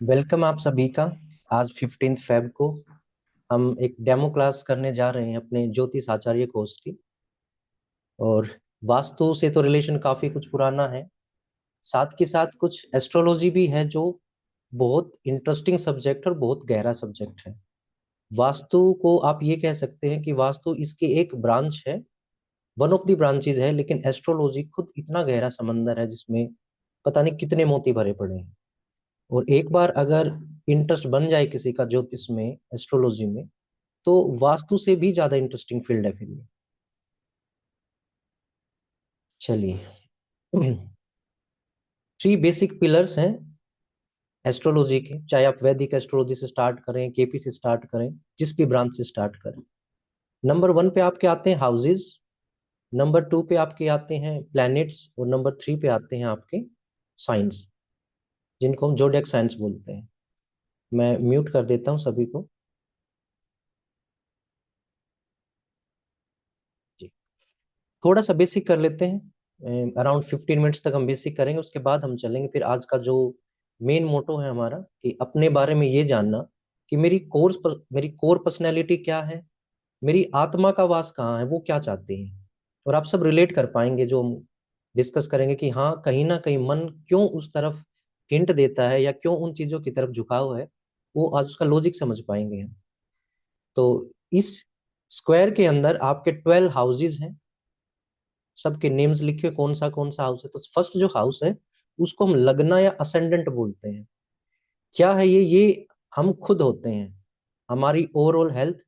Welcome आप सभी का। आज 15 फेब को हम एक डेमो क्लास करने जा रहे हैं अपने ज्योतिष आचार्य कोर्स की। और वास्तु से तो रिलेशन काफी कुछ पुराना है, साथ के साथ कुछ एस्ट्रोलॉजी भी है जो बहुत इंटरेस्टिंग सब्जेक्ट और बहुत गहरा सब्जेक्ट है। वास्तु को आप ये कह सकते हैं कि वास्तु इसकी एक ब्रांच है, वन ऑफ द ब्रांचेज है, लेकिन एस्ट्रोलॉजी खुद इतना गहरा समंदर है जिसमें पता नहीं कितने मोती भरे पड़े हैं। और एक बार अगर इंटरेस्ट बन जाए किसी का ज्योतिष में, एस्ट्रोलॉजी में, तो वास्तु से भी ज्यादा इंटरेस्टिंग फील्ड है फिर ये। चलिए, 3 बेसिक पिलर्स हैं एस्ट्रोलॉजी के, चाहे आप वैदिक एस्ट्रोलॉजी से स्टार्ट करें, केपी से स्टार्ट करें, जिस भी ब्रांच से स्टार्ट करें। नंबर 1 पे आपके आते हैं हाउसेज, नंबर 2 पे आपके आते हैं प्लैनेट्स, और नंबर 3 पे आते हैं आपके साइंस, जिनको हम जोडियक साइंस बोलते हैं। मैं म्यूट कर देता हूँ सभी को। जी, थोड़ा सा बेसिक कर लेते हैं। अराउंड 15 मिनट्स तक हम बेसिक करेंगे, उसके बाद हम चलेंगे फिर आज का जो मेन मोटो है हमारा, कि अपने बारे में ये जानना कि मेरी कोर पर्सनैलिटी क्या है, मेरी आत्मा का वास कहाँ है, वो क्या चाहती है। और आप सब रिलेट कर पाएंगे जो हम डिस्कस करेंगे कि हाँ, कहीं ना कहीं मन क्यों उस तरफ हिंट देता है या क्यों उन चीजों की तरफ झुकाव है, वो आज उसका लॉजिक समझ पाएंगे हम। तो इस स्क्वायर के अंदर आपके 12 हाउसेज हैं, सबके नेम्स लिखिए कौन सा हाउस है। तो फर्स्ट जो हाउस है उसको हम लगना या असेंडेंट बोलते हैं। क्या है ये हम खुद होते हैं, हमारी ओवरऑल हेल्थ,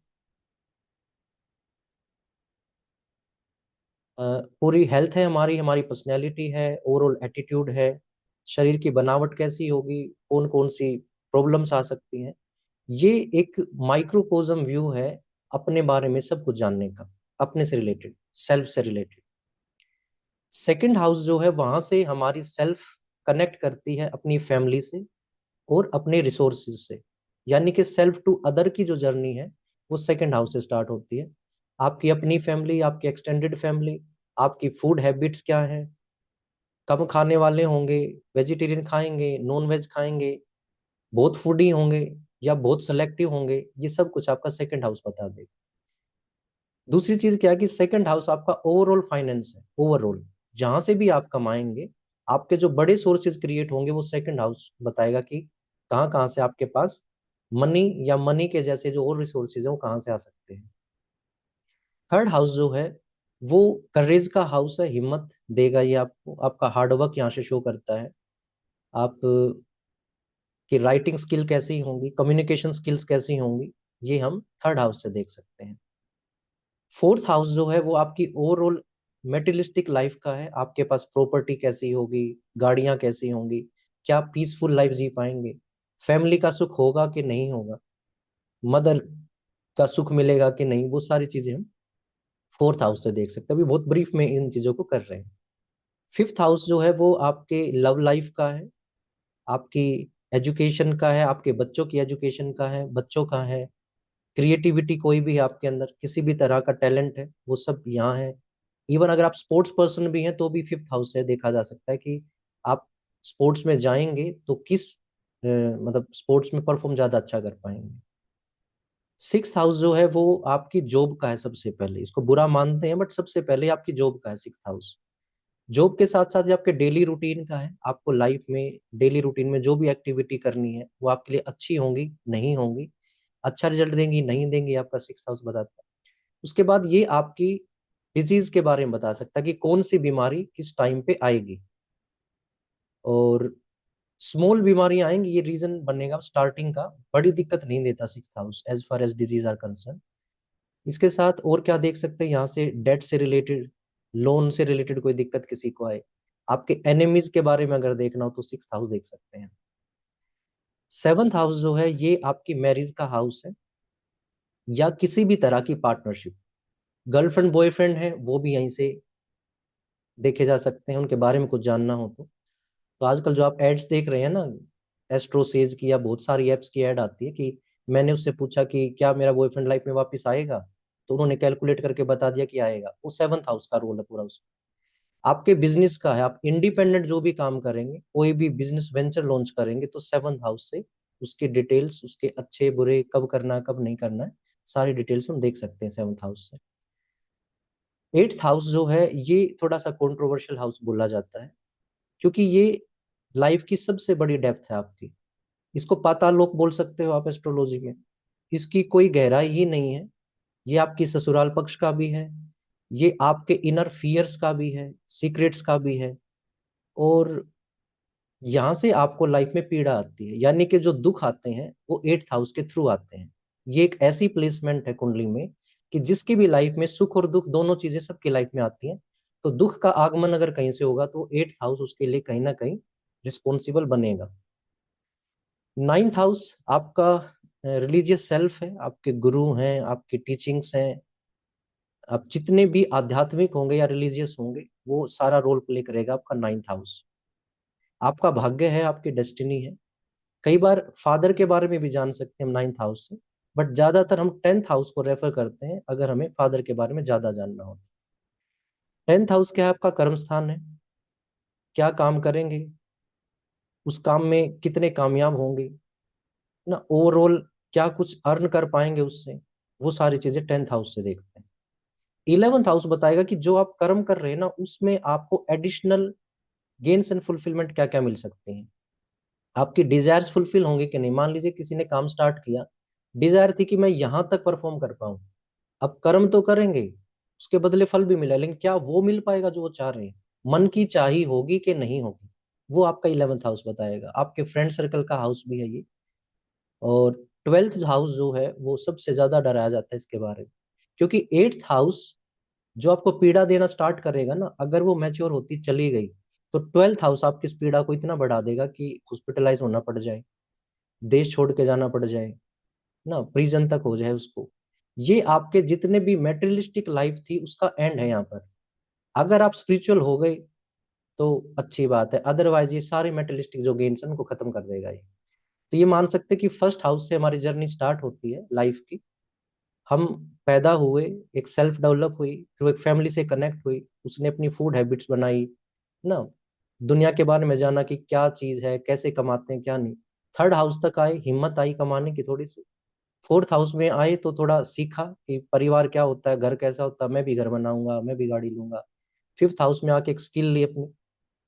पूरी हेल्थ है हमारी, हमारी पर्सनैलिटी है, ओवरऑल एटीट्यूड है, शरीर की बनावट कैसी होगी, कौन कौन सी प्रॉब्लम्स आ सकती हैं। ये एक माइक्रोकोजम व्यू है अपने बारे में सब कुछ जानने का, अपने से रिलेटेड, सेल्फ से रिलेटेड। सेकंड हाउस जो है वहां से हमारी सेल्फ कनेक्ट करती है अपनी फैमिली से और अपने रिसोर्सेज से, यानी कि सेल्फ टू अदर की जो जर्नी है वो सेकंड हाउस से स्टार्ट होती है। आपकी अपनी फैमिली, आपकी एक्सटेंडेड फैमिली, आपकी फूड हैबिट्स क्या है, कम खाने वाले होंगे, वेजिटेरियन खाएंगे, नॉन वेज खाएंगे, बहुत फूडी होंगे या बहुत सेलेक्टिव होंगे, ये सब कुछ आपका सेकंड हाउस बता देगा। दूसरी चीज क्या है कि सेकंड हाउस आपका ओवरऑल फाइनेंस है। ओवरऑल जहां से भी आप कमाएंगे, आपके जो बड़े सोर्सेज क्रिएट होंगे, वो सेकंड हाउस बताएगा कि कहाँ कहाँ से आपके पास मनी या मनी के जैसे जो और रिसोर्सेज है वो कहाँ से आ सकते हैं। थर्ड हाउस जो है वो करेज का हाउस है, हिम्मत देगा ये आपको, आपका हार्डवर्क यहाँ से शो करता है। आप की राइटिंग स्किल कैसी होंगी, कम्युनिकेशन स्किल्स कैसी होंगी, ये हम थर्ड हाउस से देख सकते हैं। फोर्थ हाउस जो है वो आपकी ओवरऑल मेटेरियलिस्टिक लाइफ का है, आपके पास प्रॉपर्टी कैसी होगी, गाड़ियां कैसी होंगी, क्या आप पीसफुल लाइफ जी पाएंगे, फैमिली का सुख होगा कि नहीं होगा, मदर का सुख मिलेगा कि नहीं, वो सारी चीजें हम फोर्थ हाउस से देख सकते हैं। अभी बहुत ब्रीफ में इन चीजों को कर रहे हैं। फिफ्थ हाउस जो है वो आपके लव लाइफ का है, आपकी एजुकेशन का है, आपके बच्चों की एजुकेशन का है, बच्चों का है, क्रिएटिविटी कोई भी है आपके अंदर, किसी भी तरह का टैलेंट है, वो सब यहाँ है। इवन अगर आप स्पोर्ट्स पर्सन भी हैं तो भी फिफ्थ हाउस से देखा जा सकता है कि आप स्पोर्ट्स में जाएंगे तो किस मतलब स्पोर्ट्स में परफॉर्म ज्यादा अच्छा कर पाएंगे। सिक्स हाउस जो है वो आपकी जॉब का है, सबसे पहले इसको बुरा मानते हैं बट सबसे पहले आपकी जॉब का है सिक्स हाउस। जॉब के साथ साथ ये आपके डेली रूटीन का है, आपको लाइफ में डेली रूटीन में जो भी एक्टिविटी करनी है वो आपके लिए अच्छी होंगी नहीं होंगी, अच्छा रिजल्ट देंगी नहीं देंगी, आपका सिक्स हाउस बताता है। उसके बाद ये आपकी डिजीज के बारे में बता सकता है कि कौन सी बीमारी किस टाइम पे आएगी, और स्मॉल बीमारियां आएंगी ये रीजन बनेगा स्टार्टिंग का, बड़ी दिक्कत नहीं देता six house as far as disease are concern. इसके साथ और क्या देख सकते हैं यहाँ से, डेट से रिलेटेड, लोन से रिलेटेड कोई दिक्कत किसी को आए, आपके एनिमीज के बारे में अगर देखना हो तो सिक्स हाउस देख सकते हैं। सेवंथ हाउस जो है ये आपकी मैरिज का हाउस है, या किसी भी तरह की पार्टनरशिप, गर्लफ्रेंड बॉयफ्रेंड है वो भी यहीं से देखे जा सकते हैं, उनके बारे में कुछ जानना हो तो आजकल जो आप एड्स देख रहे हैं ना, एस्ट्रोसेज की या बहुत सारी एप्स की ऐड आती है कि मैंने उससे पूछा कि क्या मेरा बॉयफ्रेंड लाइफ में वापस आएगा, तो उन्होंने कैलकुलेट करके बता दिया कि आएगा। वो सेवंथ हाउस का रोल है पूरा उसका। आपके बिजनेस का है, आप इंडिपेंडेंट जो भी काम करेंगे, कोई भी बिजनेस वेंचर लॉन्च करेंगे तो सेवंथ हाउस से उसके डिटेल्स, उसके अच्छे बुरे, कब करना है कब नहीं करना है, सारी डिटेल्स हम देख सकते हैं 7th हाउस से। 8th हाउस जो है ये थोड़ा सा कंट्रोवर्शियल हाउस बोला जाता है, क्योंकि ये लाइफ की सबसे बड़ी डेप्थ है आपकी। इसको पाताल लोक बोल सकते हो आप एस्ट्रोलॉजी में। इसकी कोई गहराई ही नहीं है। ये आपकी ससुराल पक्ष का भी है, ये आपके इनर फियर्स का भी है, सीक्रेट्स का भी है, और यहाँ से आपको लाइफ में पीड़ा आती है, यानी कि जो दुख आते हैं वो 8th हाउस के थ्रू आते हैं। ये एक ऐसी प्लेसमेंट है कुंडली में कि जिसकी भी लाइफ में सुख और दुख दोनों चीजें सबकी लाइफ में आती हैं। तो दुख का आगमन अगर कहीं से होगा तो 8th हाउस उसके लिए कहीं ना कहीं रिस्पॉन्सिबल बनेगा। 9th हाउस आपका रिलीजियस सेल्फ है, आपके गुरु हैं, आपकी टीचिंग्स हैं। आप जितने भी आध्यात्मिक होंगे या रिलीजियस होंगे वो सारा रोल प्ले करेगा आपका 9th हाउस। आपका भाग्य है, आपकी डेस्टिनी है। कई बार फादर के बारे में भी जान सकते हैं हम 9th हाउस से, बट ज्यादातर हम 10th हाउस को रेफर करते हैं अगर हमें फादर के बारे में ज्यादा जानना हो। 10th हाउस क्या है? आपका कर्म स्थान है। क्या काम करेंगे, उस काम में कितने कामयाब होंगे ना, ओवरऑल क्या कुछ अर्न कर पाएंगे उससे, वो सारी चीजें 10th हाउस से देखते हैं। 11th हाउस बताएगा कि जो आप कर्म कर रहे हैं ना उसमें आपको एडिशनल गेन्स एंड फुलफिलमेंट क्या क्या मिल सकते हैं। आपकी डिजायर्स फुलफिल होंगे कि नहीं। मान लीजिए किसी ने काम स्टार्ट किया, डिजायर थी कि मैं यहां तक परफॉर्म कर पाऊं, अब कर्म तो करेंगे, उसके बदले फल भी मिला, लेकिन क्या वो मिल पाएगा जो वो चाह रहे हैं। मन की चाही होगी कि नहीं होगी, वो आपका 11th हाउस बताएगा। आपके फ्रेंड सर्कल का हाउस भी है ये। और 12th हाउस जो है वो सबसे ज्यादा डराया जाता है इसके बारे में, क्योंकि 8th हाउस जो आपको पीड़ा देना स्टार्ट करेगा ना, अगर वो मैच्योर होती चली गई तो 12th हाउस आपकी इस पीड़ा को इतना बढ़ा देगा कि हॉस्पिटलाइज होना पड़ जाए, देश छोड़ के जाना पड़ जाए ना, प्रिजन तक हो जाए उसको। ये आपके जितने भी मेटेरियलिस्टिक लाइफ थी उसका एंड है यहाँ पर। अगर आप स्पिरिचुअल हो गए तो अच्छी बात है, अदरवाइज ये सारे मेटेरियलिस्टिक जो गेन्स हैं उनको खत्म कर देगा ये। तो ये मान सकते हैं कि फर्स्ट हाउस से हमारी जर्नी स्टार्ट होती है लाइफ की। हम पैदा हुए, एक सेल्फ डेवलप हुई, फिर वो एक फैमिली से कनेक्ट हुई, उसने अपनी फूड हैबिट्स बनाई ना, दुनिया के बारे में जाना कि क्या चीज है, कैसे कमाते हैं क्या नहीं। थर्ड हाउस तक आए, हिम्मत आई कमाने की थोड़ी सी। फोर्थ हाउस में आए तो थोड़ा सीखा कि परिवार क्या होता है, घर कैसा होता है, मैं भी घर बनाऊंगा, मैं भी गाड़ी लूंगा। फिफ्थ हाउस में आके एक स्किल ली अपनी,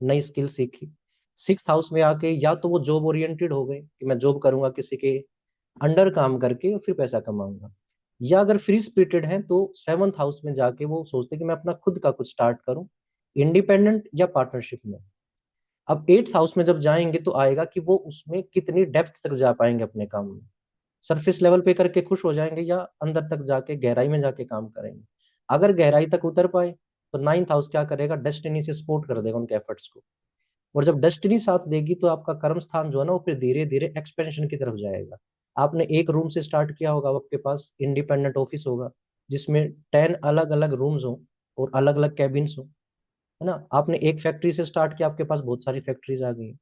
नई स्किल सीखी। सिक्स हाउस में आके या तो वो जॉब ओरिएंटेड हो गए कि मैं जॉब करूंगा किसी के अंडर काम करके और फिर पैसा कमाऊंगा, या अगर फ्री स्पिरिटेड है तो 7th हाउस में जाके वो सोचते कि मैं अपना खुद का कुछ स्टार्ट करूं, इंडिपेंडेंट या पार्टनरशिप में। अब 8th हाउस में जब जाएंगे तो आएगा कि वो उसमें कितनी डेप्थ तक जा पाएंगे अपने काम में। सरफेस लेवल पे करके खुश हो जाएंगे या अंदर तक जाके गहराई में जाके काम करेंगे। अगर गहराई तक उतर पाए तो 9th हाउस क्या करेगा, डेस्टिनी से सपोर्ट कर देगा उनके एफर्ट्स को। और जब डेस्टिनी साथ देगी तो आपका कर्म स्थान जो है ना वो फिर धीरे धीरे एक्सपेंशन की तरफ जाएगा। आपने एक रूम से स्टार्ट किया होगा, अब आपके पास इंडिपेंडेंट ऑफिस होगा जिसमें 10 अलग अलग रूम्स हो और अलग अलग कैबिन्स हो, है ना। आपने एक फैक्ट्री से स्टार्ट किया, आपके पास बहुत सारी फैक्ट्रीज आ गई।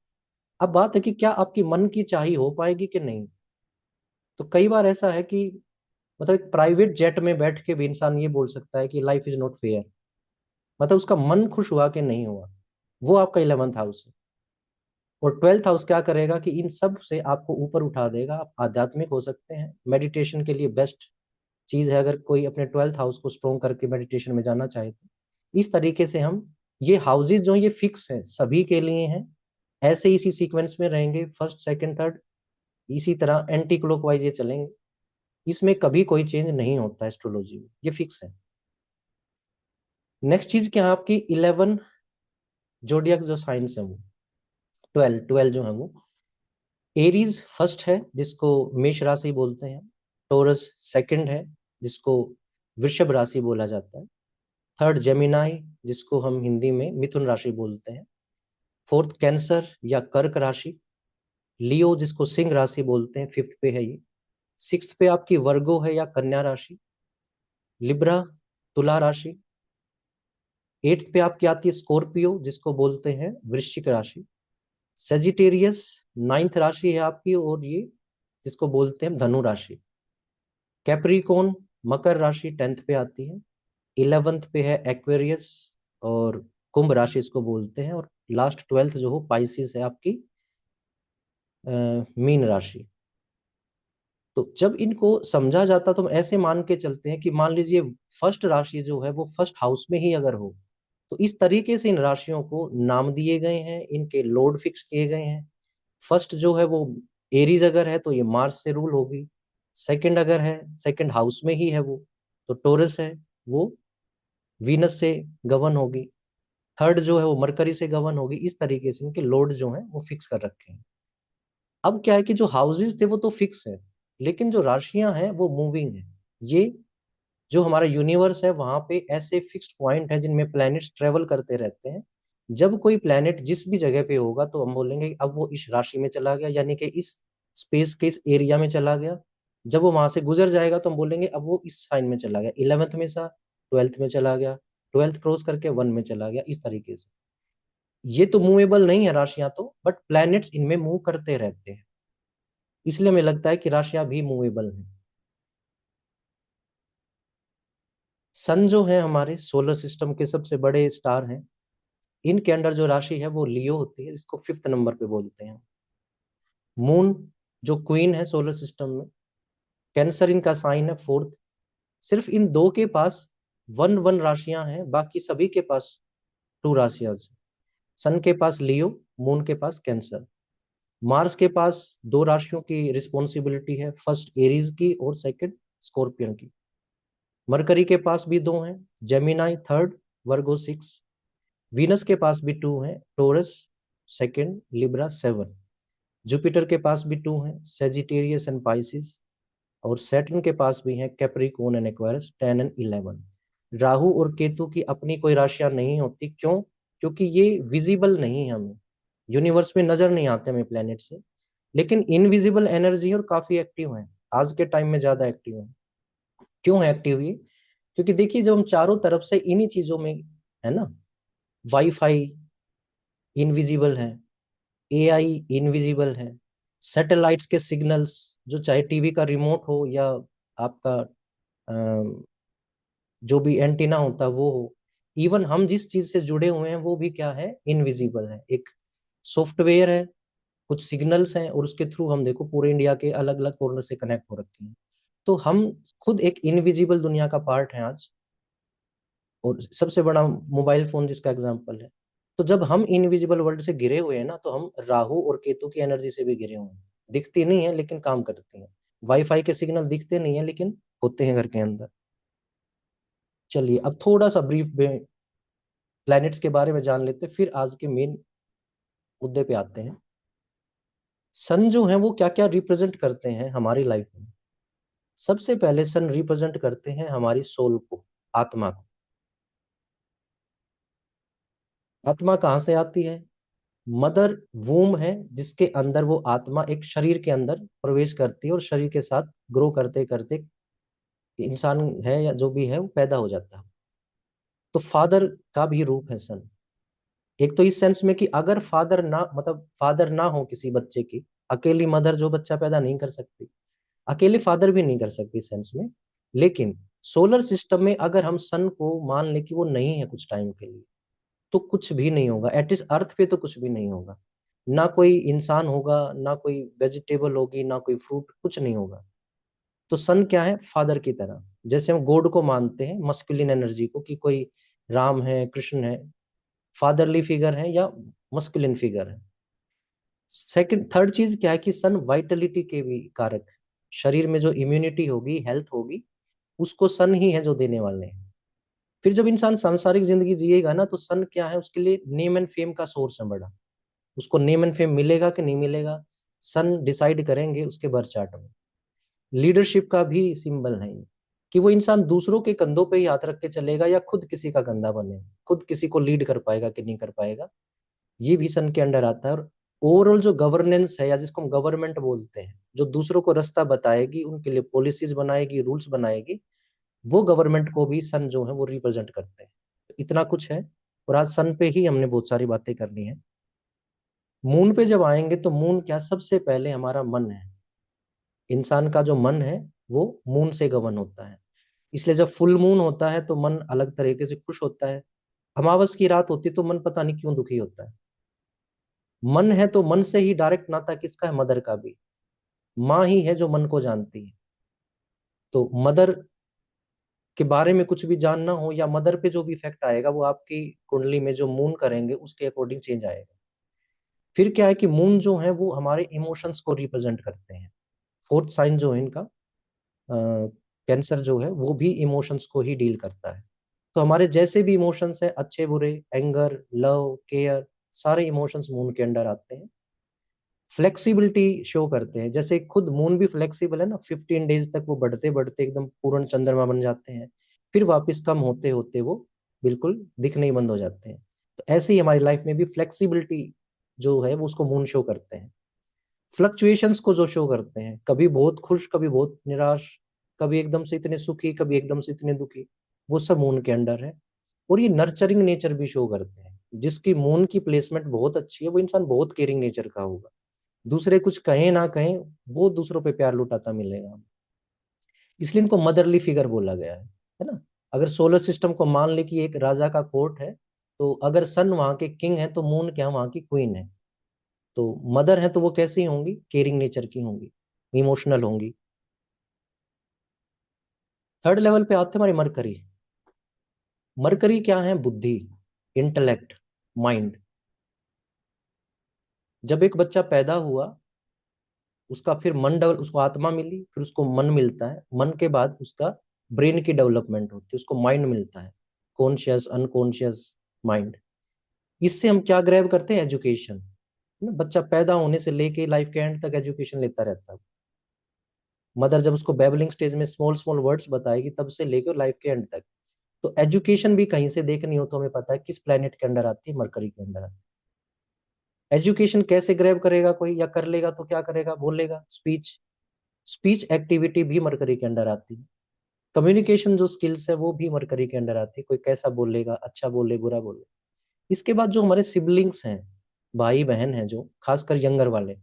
अब बात है कि क्या आपकी मन की चाही हो पाएगी कि नहीं। तो कई बार ऐसा है कि मतलब एक प्राइवेट जेट में बैठ के भी इंसान ये बोल सकता है कि लाइफ इज नॉट फेयर, मतलब उसका मन खुश हुआ कि नहीं हुआ। वो आपका 11th हाउस है। और 12th हाउस क्या करेगा कि इन सब से आपको ऊपर उठा देगा, आप आध्यात्मिक हो सकते हैं। मेडिटेशन के लिए बेस्ट चीज है अगर कोई अपने 12th हाउस को स्ट्रॉन्ग करके मेडिटेशन में जाना चाहे तो। इस तरीके से हम, ये हाउसेज जो ये फिक्स है सभी के लिए हैं, ऐसे इसी सीक्वेंस में रहेंगे, फर्स्ट सेकंड थर्ड, इसी तरह एंटी क्लॉकवाइज ये चलेंगे। इसमें कभी कोई चेंज नहीं होता एस्ट्रोलॉजी में, ये फिक्स है। नेक्स्ट चीज क्या है, आपकी 11 जोडियक जो साइंस है वो 12 जो है वो, एरीज फर्स्ट है जिसको मेष राशि बोलते हैं, टोरस सेकंड है जिसको वृषभ राशि बोला जाता है, थर्ड जेमिनाई जिसको हम हिंदी में मिथुन राशि बोलते हैं, फोर्थ कैंसर या कर्क राशि, लियो जिसको सिंह राशि बोलते हैं फिफ्थ पे है ये, सिक्स्थ पे आपकी वर्गो है या कन्या राशि, लिब्रा तुला राशि, एट्थ पे आपकी आती है स्कॉर्पियो जिसको बोलते हैं वृश्चिक राशि, सेजिटेरियस नाइन्थ राशि है आपकी और ये जिसको बोलते हैं धनु राशि, कैप्रिकॉन मकर राशि 10th पे आती है, 11th पे है एक्वेरियस और कुंभ राशि इसको बोलते हैं, और लास्ट 12th जो हो पाइसिस है आपकी मीन राशि। तो जब इनको समझा जाता तो हम ऐसे मान के चलते हैं कि मान लीजिए फर्स्ट राशि जो है वो फर्स्ट हाउस में ही अगर हो, तो इस तरीके से इन राशियों को नाम दिए गए हैं, इनके लोड फिक्स किए गए हैं। फर्स्ट जो है वो एरीज अगर है तो ये मार्स से रूल होगी। सेकंड अगर है, सेकंड हाउस में ही है वो, तो टोरस है, वो वीनस से गवर्न होगी। थर्ड जो है वो मरकरी से गवर्न होगी। इस तरीके से इनके लोड जो है वो फिक्स कर रखे हैं। अब क्या है कि जो हाउसेस थे वो तो फिक्स है, लेकिन जो राशियां हैं वो मूविंग है। ये जो हमारा यूनिवर्स है वहां पे ऐसे फिक्स्ड पॉइंट है जिनमें प्लैनेट्स ट्रेवल करते रहते हैं। जब कोई प्लैनेट जिस भी जगह पे होगा तो हम बोलेंगे कि अब वो इस राशि में चला गया, यानी कि इस स्पेस के इस एरिया में चला गया। जब वो वहां से गुजर जाएगा तो हम बोलेंगे अब वो इस साइन में चला गया, 11th में सा 12th में चला गया, 12th क्रॉस करके 1 में चला गया, इस तरीके से। ये तो मूवेबल नहीं है राशियां तो, बट प्लैनेट्स इनमें मूव करते रहते हैं, इसलिए हमें लगता है कि राशियां भी मूवेबल हैं। सन जो है हमारे सोलर सिस्टम के सबसे बड़े स्टार हैं। इनके अंडर जो राशि है वो लियो होती है, जिसको 5th नंबर पे बोलते हैं। मून जो क्वीन है सोलर सिस्टम में, कैंसर इनका साइन है 4th। सिर्फ इन दो के पास 1 1 राशियां हैं, बाकी सभी के पास 2 राशियां हैं। सन के पास लियो, मून के पास कैंसर। मार्स के पास 2 राशियों की रिस्पॉन्सिबिलिटी है, फर्स्ट एरीज की और सेकंड स्कॉर्पियन की। मरकरी के पास भी 2 हैं, जेमिनाई 3rd, वर्गो 6। वीनस के पास भी 2 हैं, टोरस 2nd, लिब्रा 7। जुपिटर के पास भी 2 हैं, सेजिटेरियस एंड पाइसिस। और सैटर्न के पास भी हैं, Capricorn and Aquarius 10 and 11। Rahu और केतु की अपनी कोई राशियां नहीं होती, क्यों? क्योंकि ये विजिबल नहीं है हमें, यूनिवर्स में नजर नहीं आते हमें प्लेनेट से, लेकिन इनविजिबल एनर्जी और काफी एक्टिव हैं, आज के टाइम में ज्यादा एक्टिव हैं। क्यों है एक्टिव ये? क्योंकि देखिए जब हम चारों तरफ से इन्हीं चीजों में है ना, वाईफाई इनविजिबल है, एआई इनविजिबल है, सैटेलाइट्स के सिग्नल्स, जो चाहे टीवी का रिमोट हो या आपका जो भी एंटीना होता है वो हो, इवन हम जिस चीज से जुड़े हुए हैं वो भी क्या है, इनविजिबल है। एक सॉफ्टवेयर है, कुछ सिग्नल्स हैं, और उसके थ्रू हम देखो पूरे इंडिया के अलग अलग कॉर्नर से कनेक्ट हो रखे हैं। तो हम खुद एक इनविजिबल दुनिया का पार्ट है आज, और सबसे बड़ा मोबाइल फोन जिसका एग्जांपल है। तो जब हम इनविजिबल वर्ल्ड से घिरे हुए हैं ना, तो हम राहु और केतु की एनर्जी से भी घिरे हुए हैं। दिखती नहीं है लेकिन काम करती हैं। वाईफाई के सिग्नल दिखते नहीं है लेकिन होते हैं घर के अंदर। चलिए अब थोड़ा सा ब्रीफ में प्लैनेट्स के बारे में जान लेते हैं, फिर आज के मेन मुद्दे पे आते हैं। सन जो है वो क्या क्या रिप्रेजेंट करते हैं हमारी लाइफ में? सबसे पहले सन रिप्रेजेंट करते हैं हमारी सोल को, आत्मा को। आत्मा कहाँ से आती है? मदर वूम है, जिसके अंदर वो आत्मा एक शरीर के अंदर प्रवेश करती है और शरीर के साथ ग्रो करते करते इंसान है या जो भी है वो पैदा हो जाता है। तो फादर का भी रूप है सन। एक तो इस सेंस में कि अगर फादर ना, मतलब फादर ना हो किसी बच्चे की, अकेली मदर जो बच्चा पैदा नहीं कर सकती, अकेले फादर भी नहीं कर सकती इस सेंस में। लेकिन सोलर सिस्टम में अगर हम सन को मान ले कि वो नहीं है कुछ टाइम के लिए, तो कुछ भी नहीं होगा, एटलीस्ट अर्थ पे तो कुछ भी नहीं होगा। ना कोई इंसान होगा, ना कोई वेजिटेबल होगी, ना कोई फ्रूट, कुछ नहीं होगा। तो सन क्या है, फादर की तरह। जैसे हम गॉड को मानते हैं, मस्कुलिन एनर्जी को, कि कोई राम है, कृष्ण है, फादरली फिगर है या मस्कुलिन फिगर है। सेकंड थर्ड चीज क्या है कि सन वाइटलिटी के भी कारक है। शरीर में जो इम्यूनिटी होगी, हेल्थ होगी, उसको सन ही है जो देने वाले हैं। फिर जब इंसान सांसारिक जिंदगी जिएगा ना, तो सन क्या है, उसके लिए नेम एंड फेम का सोर्स है बड़ा। उसको नेम एंड फेम मिलेगा कि नहीं मिलेगा, सन डिसाइड करेंगे उसके बर्थ चार्ट में। लीडरशिप का भी सिंबल है ये, कि वो इंसान दूसरों के कंधों पे ही हाथ रख के चलेगा या खुद किसी का कंधा बने, खुद किसी को लीड कर पाएगा कि नहीं कर पाएगा, ये भी सन के अंडर आता है। और ओवरऑल जो गवर्नेंस है, या जिसको हम गवर्नमेंट बोलते हैं, जो दूसरों को रास्ता बताएगी, उनके लिए पॉलिसीज बनाएगी, रूल्स बनाएगी, वो गवर्नमेंट को भी सन जो है वो रिप्रेजेंट करते हैं। इतना कुछ है, और आज सन पे ही हमने बहुत सारी बातें करनी है। मून पे जब आएंगे तो मून क्या, सबसे पहले हमारा मन है। इंसान का जो मन है वो मून से गवर्न होता है। इसलिए जब फुल मून होता है तो मन अलग तरीके से खुश होता है। अमावस की रात होती है तो मन पता नहीं क्यों दुखी होता है। मन है तो मन से ही डायरेक्ट नाता किसका है, मदर का भी। माँ ही है जो मन को जानती है। तो मदर के बारे में कुछ भी जानना हो, या मदर पे जो भी इफेक्ट आएगा वो आपकी कुंडली में जो मून करेंगे उसके अकॉर्डिंग चेंज आएगा। फिर क्या है कि मून जो है वो हमारे इमोशंस को रिप्रेजेंट करते हैं। फोर्थ साइन जो है इनका, कैंसर जो है, वो भी इमोशंस को ही डील करता है। तो हमारे जैसे भी इमोशंस हैं, अच्छे बुरे, एंगर, लव, केयर, सारे इमोशंस मून के अंडर आते हैं। फ्लेक्सिबिलिटी शो करते हैं, जैसे खुद मून भी फ्लेक्सिबल है ना, 15 डेज तक वो बढ़ते बढ़ते एकदम पूर्ण चंद्रमा बन जाते हैं, फिर वापस कम होते होते वो बिल्कुल दिखने ही बंद हो जाते हैं। तो ऐसे ही हमारी लाइफ में भी फ्लेक्सिबिलिटी जो है वो उसको मून शो करते हैं। फ्लक्चुएशंस को जो शो करते हैं, कभी बहुत खुश, कभी बहुत निराश, कभी एकदम से इतने सुखी, कभी एकदम से इतने दुखी, वो सब मून के अंडर है। और ये नर्चरिंग नेचर भी शो करते हैं। जिसकी मून की प्लेसमेंट बहुत अच्छी है वो इंसान बहुत केयरिंग नेचर का होगा। दूसरे कुछ कहें ना कहें, वो दूसरों पे प्यार लुटाता मिलेगा। इसलिए इनको मदरली फिगर बोला गया है ना। अगर सोलर सिस्टम को मान ले कि एक राजा का कोर्ट है, तो अगर सन वहां के किंग है तो मून क्या वहां की क्वीन है। तो मदर है तो वो कैसी होंगी, केयरिंग नेचर की होंगी, इमोशनल होंगी। थर्ड लेवल पे आते हैं हमारी मरकरी। मरकरी क्या है, बुद्धि, इंटेलेक्ट, माइंड। जब एक बच्चा पैदा हुआ, उसका फिर मन डेवलप, उसको आत्मा मिली, फिर उसको मन मिलता है, मन के बाद उसका ब्रेन की डेवलपमेंट होती है, उसको माइंड मिलता है, कॉन्शियस, अनकॉन्शियस माइंड। इससे हम क्या ग्रैब करते हैं, एजुकेशन। बच्चा पैदा होने से लेके लाइफ के एंड तक एजुकेशन लेता रहता है। मदर जब उसको बेबलिंग स्टेज में स्मॉल स्मॉल वर्ड्स बताएगी, तब से लेकर लाइफ के एंड तक। तो एजुकेशन भी कहीं से देखनी हो तो हमें पता है किस प्लेनेट के अंडर आती है, मरकरी के अंडर आती है। एजुकेशन कैसे ग्रैब करेगा कोई, या कर लेगा तो क्या करेगा, बोलेगा, स्पीच। स्पीच एक्टिविटी भी मरकरी के अंडर आती है। कम्युनिकेशन जो स्किल्स है वो भी मरकरी के अंडर आती है, कोई कैसा बोलेगा, अच्छा बोले बुरा बोले। इसके बाद जो हमारे सिबलिंग्स हैं, भाई बहन हैं, जो खासकर यंगर वाले,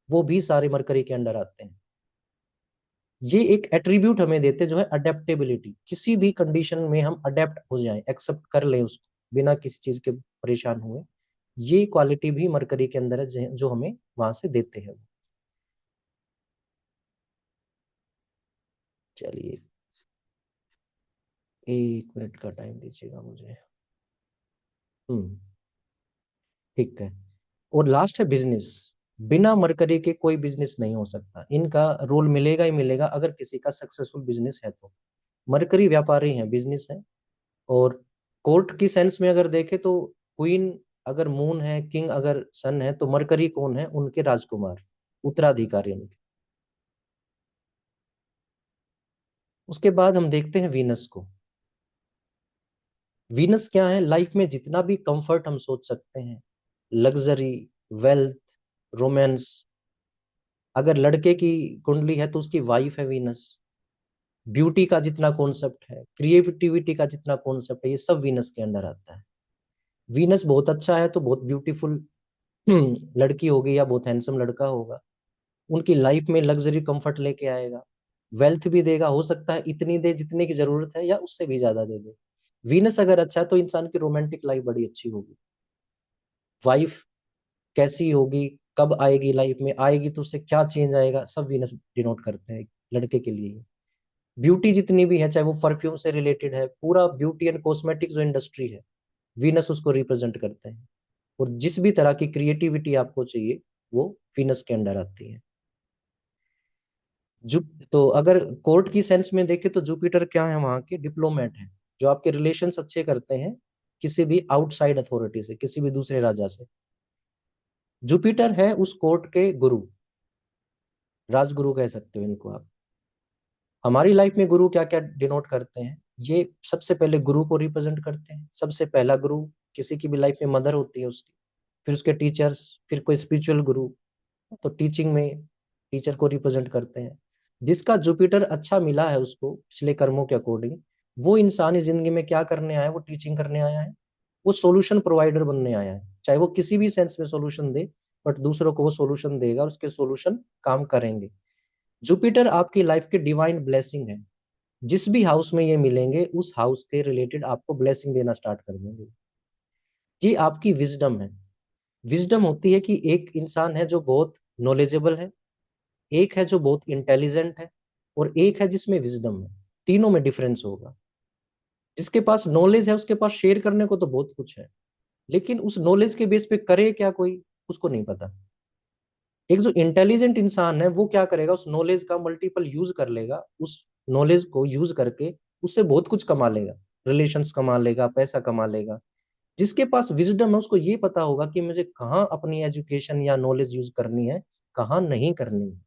वो भी सारे मरकरी के अंडर आते हैं। ये एक एट्रीब्यूट हमें देते जो है अडेप्टेबिलिटी, किसी भी कंडीशन में हम अडेप्ट हो जाएं, एक्सेप्ट कर लें उसको बिना किसी चीज के परेशान हुए। ये क्वालिटी भी मरकरी के अंदर है जो हमें वहां से देते हैं। चलिए, 1 मिनट का टाइम दीजिएगा मुझे। हम्म, ठीक है। और लास्ट है बिजनेस। बिना मरकरी के कोई बिजनेस नहीं हो सकता, इनका रोल मिलेगा ही मिलेगा अगर किसी का सक्सेसफुल बिजनेस है तो। मरकरी व्यापारी है, बिजनेस है। और कोर्ट की सेंस में अगर देखें तो क्वीन अगर मून है, किंग अगर सन है, तो मरकरी कौन है, उनके राजकुमार, उत्तराधिकारी उनके। उसके बाद हम देखते हैं वीनस को। वीनस क्या है, लाइफ में जितना भी कंफर्ट हम सोच सकते हैं, लग्जरी, वेल्थ, रोमांस, अगर लड़के की कुंडली है तो उसकी वाइफ है वीनस। ब्यूटी का जितना कॉन्सेप्ट है, क्रिएटिविटी का जितना कॉन्सेप्ट है, ये सब वीनस के अंडर आता है। वीनस बहुत अच्छा है तो बहुत ब्यूटीफुल लड़की होगी या बहुत हैंडसम लड़का होगा, उनकी लाइफ में लग्जरी कंफर्ट लेके आएगा। वेल्थ भी देगा, हो सकता है इतनी दे जितने की जरूरत है, या उससे भी ज्यादा दे दे। वीनस अगर अच्छा है तो इंसान की रोमांटिक लाइफ बड़ी अच्छी होगी। वाइफ कैसी होगी, कब आएगी, लाइफ में आएगी तो उससे क्या चेंज आएगा, सब वीनस डिनोट करते हैं लड़के के लिए। ब्यूटी जितनी भी है, चाहे वो परफ्यूम से रिलेटेड है, पूरा ब्यूटी एंड कॉस्मेटिक जो इंडस्ट्री है, वीनस उसको रिप्रेजेंट करते हैं। और जिस भी तरह की क्रिएटिविटी आपको चाहिए, वो वीनस के अंडर आती है। जु तो अगर कोर्ट की सेंस में देखें तो जुपिटर क्या है, वहां के डिप्लोमेट है, जो आपके रिलेशंस अच्छे करते हैं किसी भी आउटसाइड अथॉरिटी से, किसी भी दूसरे राजा से। जुपिटर है उस कोर्ट के गुरु, राजगुरु कह सकते हो इनको आप। हमारी लाइफ में गुरु क्या क्या डिनोट करते हैं, ये सबसे पहले गुरु को रिप्रेजेंट करते हैं। सबसे पहला गुरु किसी की भी लाइफ में मदर होती है उसकी, फिर उसके टीचर्स, फिर कोई स्पिरिचुअल गुरु, तो टीचिंग में टीचर को रिप्रेजेंट करते हैं। जिसका जुपिटर अच्छा मिला है उसको पिछले कर्मों के अकॉर्डिंग, वो इंसानी जिंदगी में क्या करने आया है, वो टीचिंग करने आया है, वो सॉल्यूशन प्रोवाइडर बनने आया है। चाहे वो किसी भी सेंस में सॉल्यूशन दे, बट दूसरों को वो सॉल्यूशन देगा और उसके सॉल्यूशन काम करेंगे। जुपिटर आपकी लाइफ की डिवाइन ब्लेसिंग है। जिस भी हाउस में ये मिलेंगे, उस हाउस के रिलेटेड आपको ब्लेसिंग देना स्टार्ट कर देंगे। ये आपकी विजडम है। विजडम होती है कि एक इंसान है जो बहुत नॉलेजेबल है, एक है जो बहुत इंटेलिजेंट है, और एक है जिसमें विजडम है। तीनों में डिफरेंस होगा। जिसके पास नॉलेज है उसके पास शेयर करने को तो बहुत कुछ है, लेकिन उस नॉलेज के बेस पे करे क्या कोई, उसको नहीं पता। एक जो इंटेलिजेंट इंसान है वो क्या करेगा, उस नॉलेज का मल्टीपल यूज कर लेगा, उस नॉलेज को यूज करके उससे बहुत कुछ कमा लेगा, रिलेशंस कमा लेगा, पैसा कमा लेगा। जिसके पास विजडम है उसको ये पता होगा कि मुझे कहाँ अपनी एजुकेशन या नॉलेज यूज करनी है, कहाँ नहीं करनी है।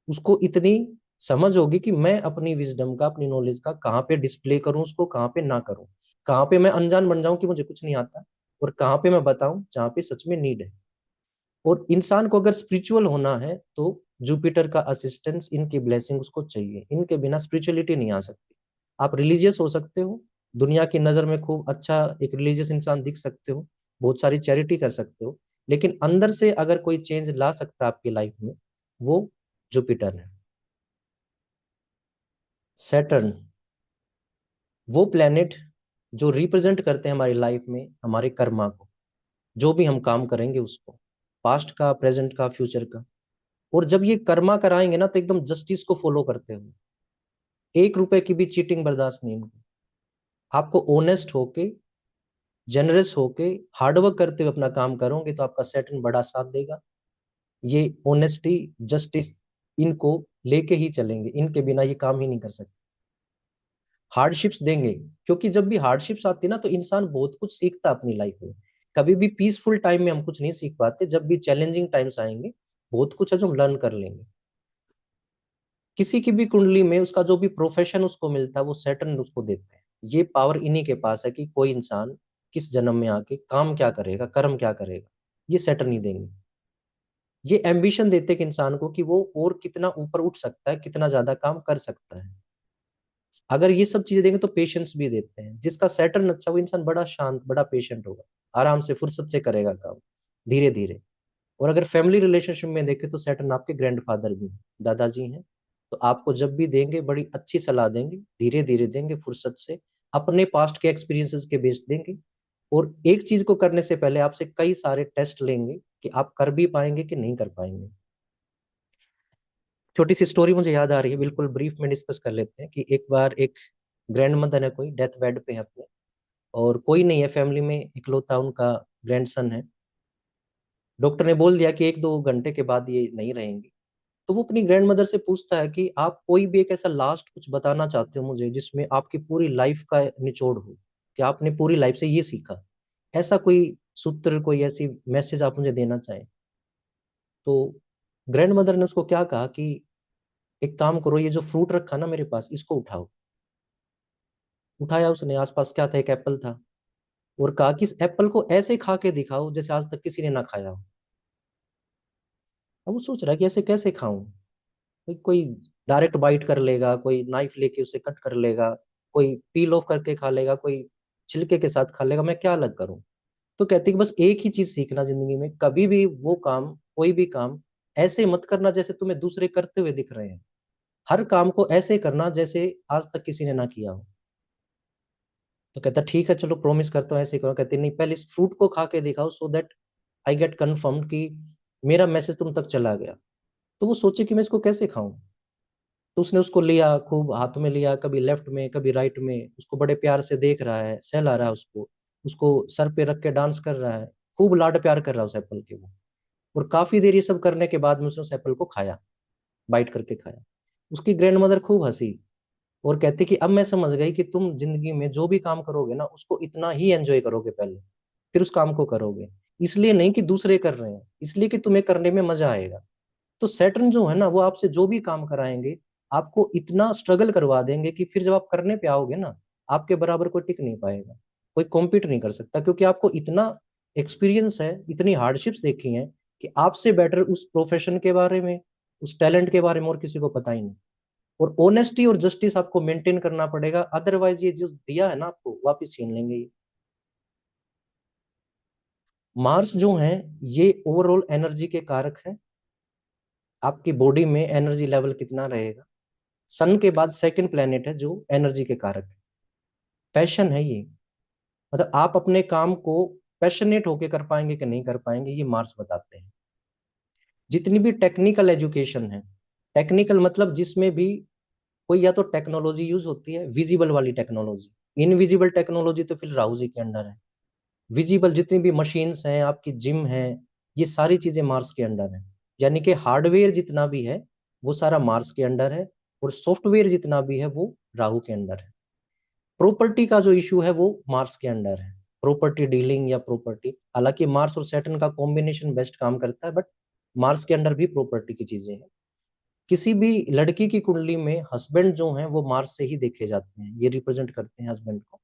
उसको इतनी समझ होगी कि मैं अपनी विजडम का, अपनी नॉलेज का कहाँ पे डिस्प्ले करूं, उसको कहाँ पे ना करूं, कहाँ पे मैं अनजान बन जाऊं कि मुझे कुछ नहीं आता, और कहाँ पे मैं बताऊं जहाँ पे सच में नीड है। और इंसान को अगर स्पिरिचुअल होना है तो जुपिटर का असिस्टेंस, इनकी ब्लेसिंग उसको चाहिए। इनके बिना स्पिरिचुअलिटी नहीं आ सकती। आप रिलीजियस हो सकते हो, दुनिया की नजर में खूब अच्छा एक रिलीजियस इंसान दिख सकते हो, बहुत सारी चैरिटी कर सकते हो, लेकिन अंदर से अगर कोई चेंज ला सकता है आपकी लाइफ में, वो जुपिटर है। सैटर्न वो प्लेनेट जो रिप्रेजेंट करते हैं हमारी लाइफ में हमारे कर्मा को, जो भी हम काम करेंगे उसको, पास्ट का, प्रेजेंट का, फ्यूचर का। और जब ये कर्मा कराएंगे ना तो एकदम जस्टिस को फॉलो करते हुए, 1 रुपए की भी चीटिंग बर्दाश्त नहीं इनको। आपको ऑनेस्ट होके, जेनरस होके, हार्डवर्क करते हुए अपना काम करोगे तो आपका सैटर्न बड़ा साथ देगा। ये ऑनेस्टी, जस्टिस, इनको लेके ही चलेंगे, इनके बिना ये काम ही नहीं कर सकते। हार्डशिप्स देंगे, क्योंकि जब भी हार्डशिप्स आती है ना तो इंसान बहुत कुछ सीखता है अपनी लाइफ में। कभी भी पीसफुल टाइम में हम कुछ नहीं सीख पाते, जब भी चैलेंजिंग टाइम्स आएंगे बहुत कुछ है जो हम लर्न कर लेंगे। किसी की भी कुंडली में उसका जो भी प्रोफेशन उसको मिलता है वो सैटर्न उसको देते हैं। ये पावर इन्हीं के पास है कि कोई इंसान किस जन्म में आके काम क्या करेगा, कर्म क्या करेगा, ये सैटर्न ही देंगे। ये एम्बिशन देते हैं कि इंसान को कि वो और कितना ऊपर उठ सकता है, कितना ज्यादा काम कर सकता है। अगर ये सब चीजें देंगे तो पेशेंस भी देते हैं। जिसका सैटर्न अच्छा, वो इंसान बड़ा शांत, बड़ा पेशेंट होगा, आराम से फुर्सत से करेगा काम, धीरे धीरे। और अगर फैमिली रिलेशनशिप में देखें तो सैटर्न आपके ग्रैंडफादर भी हैं, दादाजी हैं। तो आपको जब भी देंगे बड़ी अच्छी सलाह देंगे, धीरे धीरे देंगे, फुर्सत से, अपने पास्ट के एक्सपीरियंसेस के बेस्ड देंगे। और एक चीज को करने से पहले आपसे कई सारे टेस्ट लेंगे कि आप कर भी पाएंगे कि नहीं कर पाएंगे। छोटी सी स्टोरी मुझे याद आ रही है, बिल्कुल ब्रीफ में डिस्कस कर लेते हैं कि एक बार एक ग्रैंड मदर है, कोई डेथ बेड पे है अपने, और कोई नहीं है फैमिली में, इकलौता उनका ग्रैंडसन है। डॉक्टर ने बोल दिया कि 1-2 घंटे के बाद ये नहीं रहेंगे। तो वो अपनी ग्रैंड मदर से पूछता है कि आप कोई भी एक ऐसा लास्ट कुछ बताना चाहते हो मुझे जिसमें आपकी पूरी लाइफ का निचोड़ हो, कि आपने पूरी लाइफ से ये सीखा, ऐसा कोई सूत्र, कोई ऐसी मैसेज आप मुझे देना चाहें। तो ग्रैंड मदर ने उसको क्या कहा कि एक काम करो, ये जो फ्रूट रखा ना मेरे पास, इसको उठाओ। उठाया उसने, आसपास क्या था, एक एप्पल था, और कहा कि इस एप्पल को ऐसे खा के दिखाओ जैसे आज तक किसी ने ना खाया हो। अब वो सोच रहा है कि ऐसे कैसे खाऊं। कोई डायरेक्ट बाइट कर लेगा, कोई नाइफ लेके उसे कट कर लेगा, कोई पील ऑफ करके खा लेगा, कोई छिलके के साथ खा लेगा, मैं क्या अलग करूं। तो कहती है कि बस एक ही चीज सीखना जिंदगी में, कभी भी वो काम, कोई भी काम ऐसे मत करना जैसे तुम्हें दूसरे करते हुए दिख रहे हैं। हर काम को ऐसे करना जैसे आज तक किसी ने ना किया हो। तो कहता ठीक है चलो प्रॉमिस करता हूँ ऐसे ही करो। कहती नहीं, पहले इस फ्रूट को खा के दिखाओ so that I get confirm कि मेरा मैसेज तुम तक चला गया। तो वो सोचे कि मैं इसको कैसे खाऊं। तो उसने उसको लिया, खूब हाथ में लिया, कभी लेफ्ट में कभी राइट में, उसको बड़े प्यार से देख रहा है, सहला रहा है उसको, उसको सर पे रख के डांस कर रहा है, खूब लाड प्यार कर रहा है उस एप्पल के वो। और काफी देर ये सब करने के बाद में उसने उस एप्पल को खाया, बाइट करके खाया। उसकी ग्रैंड मदर खूब हंसी और कहती कि अब मैं समझ गई कि तुम जिंदगी में जो भी काम करोगे ना उसको इतना ही एंजॉय करोगे पहले, फिर उस काम को करोगे। इसलिए नहीं कि दूसरे कर रहे हैं, इसलिए कि तुम्हें करने में मजा आएगा। तो सैटर्न जो है ना वो आपसे जो भी काम कराएंगे, आपको इतना स्ट्रगल करवा देंगे कि फिर जब आप करने पे आओगे ना, आपके बराबर कोई टिक नहीं पाएगा, कोई कॉम्पीट नहीं कर सकता, क्योंकि आपको इतना एक्सपीरियंस है, इतनी हार्डशिप्स देखी हैं कि आपसे बेटर उस प्रोफेशन के बारे में, उस टैलेंट के बारे में और किसी को पता ही नहीं। और ऑनेस्टी और जस्टिस आपको मेंटेन करना पड़ेगा, अदरवाइज ये जो दिया है ना आपको वापस छीन लेंगे ये। मार्स जो है ये ओवरऑल एनर्जी के कारक है। आपकी बॉडी में एनर्जी लेवल कितना रहेगा। सन के बाद सेकंड प्लेनेट है जो एनर्जी के कारक है। पैशन है ये, मतलब आप अपने काम को पैशनेट होके कर पाएंगे कि नहीं कर पाएंगे, ये मार्स बताते हैं। जितनी भी टेक्निकल एजुकेशन है, टेक्निकल मतलब जिसमें भी कोई या तो टेक्नोलॉजी यूज होती है, विजिबल वाली टेक्नोलॉजी, इनविजिबल टेक्नोलॉजी तो फिर राहु जी के अंडर है। विजिबल जितनी भी मशीन्स हैं, आपकी जिम है, ये सारी चीजें मार्स के अंडर है। यानी कि हार्डवेयर जितना भी है वो सारा मार्स के अंडर है, और सॉफ्टवेयर जितना भी है वो राहु के अंडर है। प्रॉपर्टी का जो इशू है वो मार्स के अंडर है, प्रॉपर्टी डीलिंग या प्रॉपर्टी। हालांकि मार्स और सैटर्न का कॉम्बिनेशन बेस्ट काम करता है, बट मार्स के अंडर भी प्रॉपर्टी की चीजें हैं। किसी भी लड़की की कुंडली में हस्बैंड जो हैं वो मार्स से ही देखे जाते हैं, ये रिप्रेजेंट करते हैं हस्बैंड को।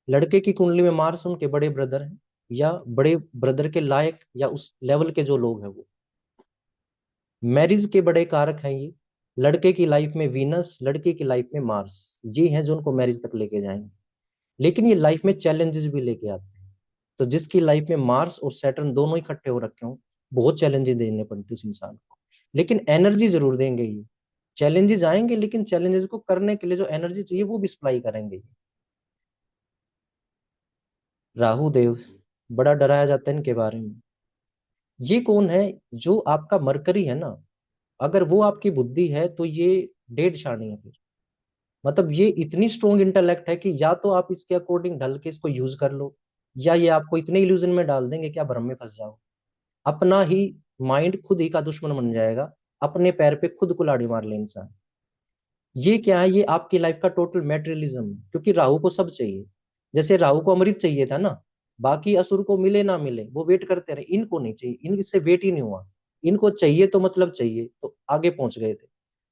लड़के की कुंडली में मार्स उनके बड़े ब्रदर हैं, या बड़े ब्रदर के लायक या उस लेवल के जो लोग हैं वो। मैरिज के बड़े कारक हैं ये। लड़के की लाइफ में वीनस, लड़की की लाइफ में मार्स, ये हैं जो उनको मैरिज तक लेके जाएंगे। लेकिन ये लाइफ में चैलेंजेस भी लेके आते हैं। तो जिसकी लाइफ में मार्स और सैटर्न दोनों इकट्ठे हो रखे हों, बहुत चैलेंजेस देने पड़ते उस इंसान को। लेकिन एनर्जी जरूर देंगे ये। चैलेंजेस आएंगे, लेकिन चैलेंजेस को करने के लिए जो एनर्जी चाहिए वो भी सप्लाई करेंगे ये। राहु देव बड़ा डराया जाता है इनके बारे में। ये कौन है? जो आपका मरकरी है ना, अगर वो आपकी बुद्धि है तो ये डेढ़ शानी है फिर। मतलब ये इतनी स्ट्रोंग इंटेलेक्ट है कि या तो आप इसके अकॉर्डिंग ढल के इसको यूज कर लो, या ये आपको इतने इल्यूजन में डाल देंगे कि आप भ्रम में फंस जाओ। अपना ही माइंड खुद ही का दुश्मन बन जाएगा, अपने पैर पे खुद कुल्हाड़ी मार ले इंसान। ये क्या है? ये आपकी लाइफ का टोटल मेटेरियलिज्म है, क्योंकि राहु को सब चाहिए। जैसे राहु को अमृत चाहिए था ना, बाकी असुर को मिले ना मिले वो वेट करते रहे, इनको नहीं चाहिए, इनसे वेट ही नहीं हुआ। इनको चाहिए तो मतलब चाहिए, तो आगे पहुंच गए थे।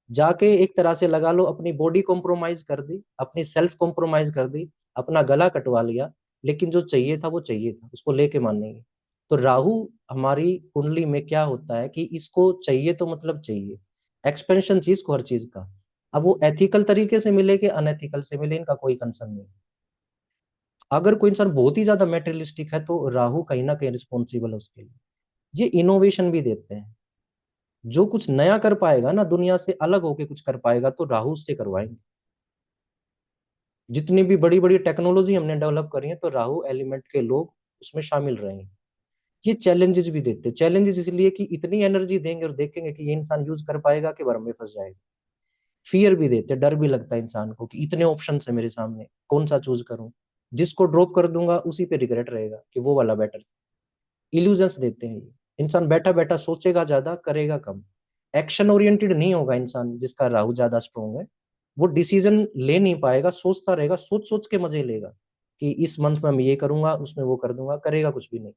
जाके एक तरह से लगा लो, अपनी बॉडी कॉम्प्रोमाइज कर दी, अपनी सेल्फ कॉम्प्रोमाइज कर दी, अपना गला कटवा लिया, लेकिन जो चाहिए था वो चाहिए था, उसको लेके मानेंगे। तो राहु हमारी कुंडली में क्या होता है कि इसको चाहिए तो मतलब चाहिए, एक्सपेंशन चीज को हर चीज का। अब वो एथिकल तरीके से मिले कि अनएथिकल से मिले, इनका कोई कंसर्न नहीं। अगर कोई इंसान बहुत ही ज्यादा मेटेरियलिस्टिक है तो राहु कहीं ना कहीं रिस्पॉन्सिबल है उसके लिए। ये इनोवेशन भी देते हैं। जो कुछ नया कर पाएगा ना, दुनिया से अलग होके कुछ कर पाएगा, तो राहु उससे करवाएंगे। जितनी भी बड़ी बड़ी टेक्नोलॉजी हमने डेवलप करी है, तो राहु एलिमेंट के लोग उसमें शामिल रहेंगे। ये चैलेंजेस भी देते हैं, चैलेंजेस इसलिए कि इतनी एनर्जी देंगे और देखेंगे कि ये इंसान यूज कर पाएगा कि भ्रम में फंस जाएगा। फियर भी देते हैं, डर भी लगता है इंसान को कि इतने ऑप्शन है मेरे सामने, कौन सा चूज करूं। जिसको ड्रॉप कर दूंगा उसी पे रिग्रेट रहेगा कि वो वाला बेटर। इल्यूजन्स देते हैं ये। इंसान बैठा बैठा सोचेगा ज्यादा, करेगा कम। एक्शन ओरिएंटेड नहीं होगा इंसान जिसका राहु ज्यादा स्ट्रोंग है। वो डिसीजन ले नहीं पाएगा, सोचता रहेगा, सोच सोच के मजे लेगा कि इस मंथ में मैं ये करूंगा, उसमें वो कर दूंगा, करेगा कुछ भी नहीं।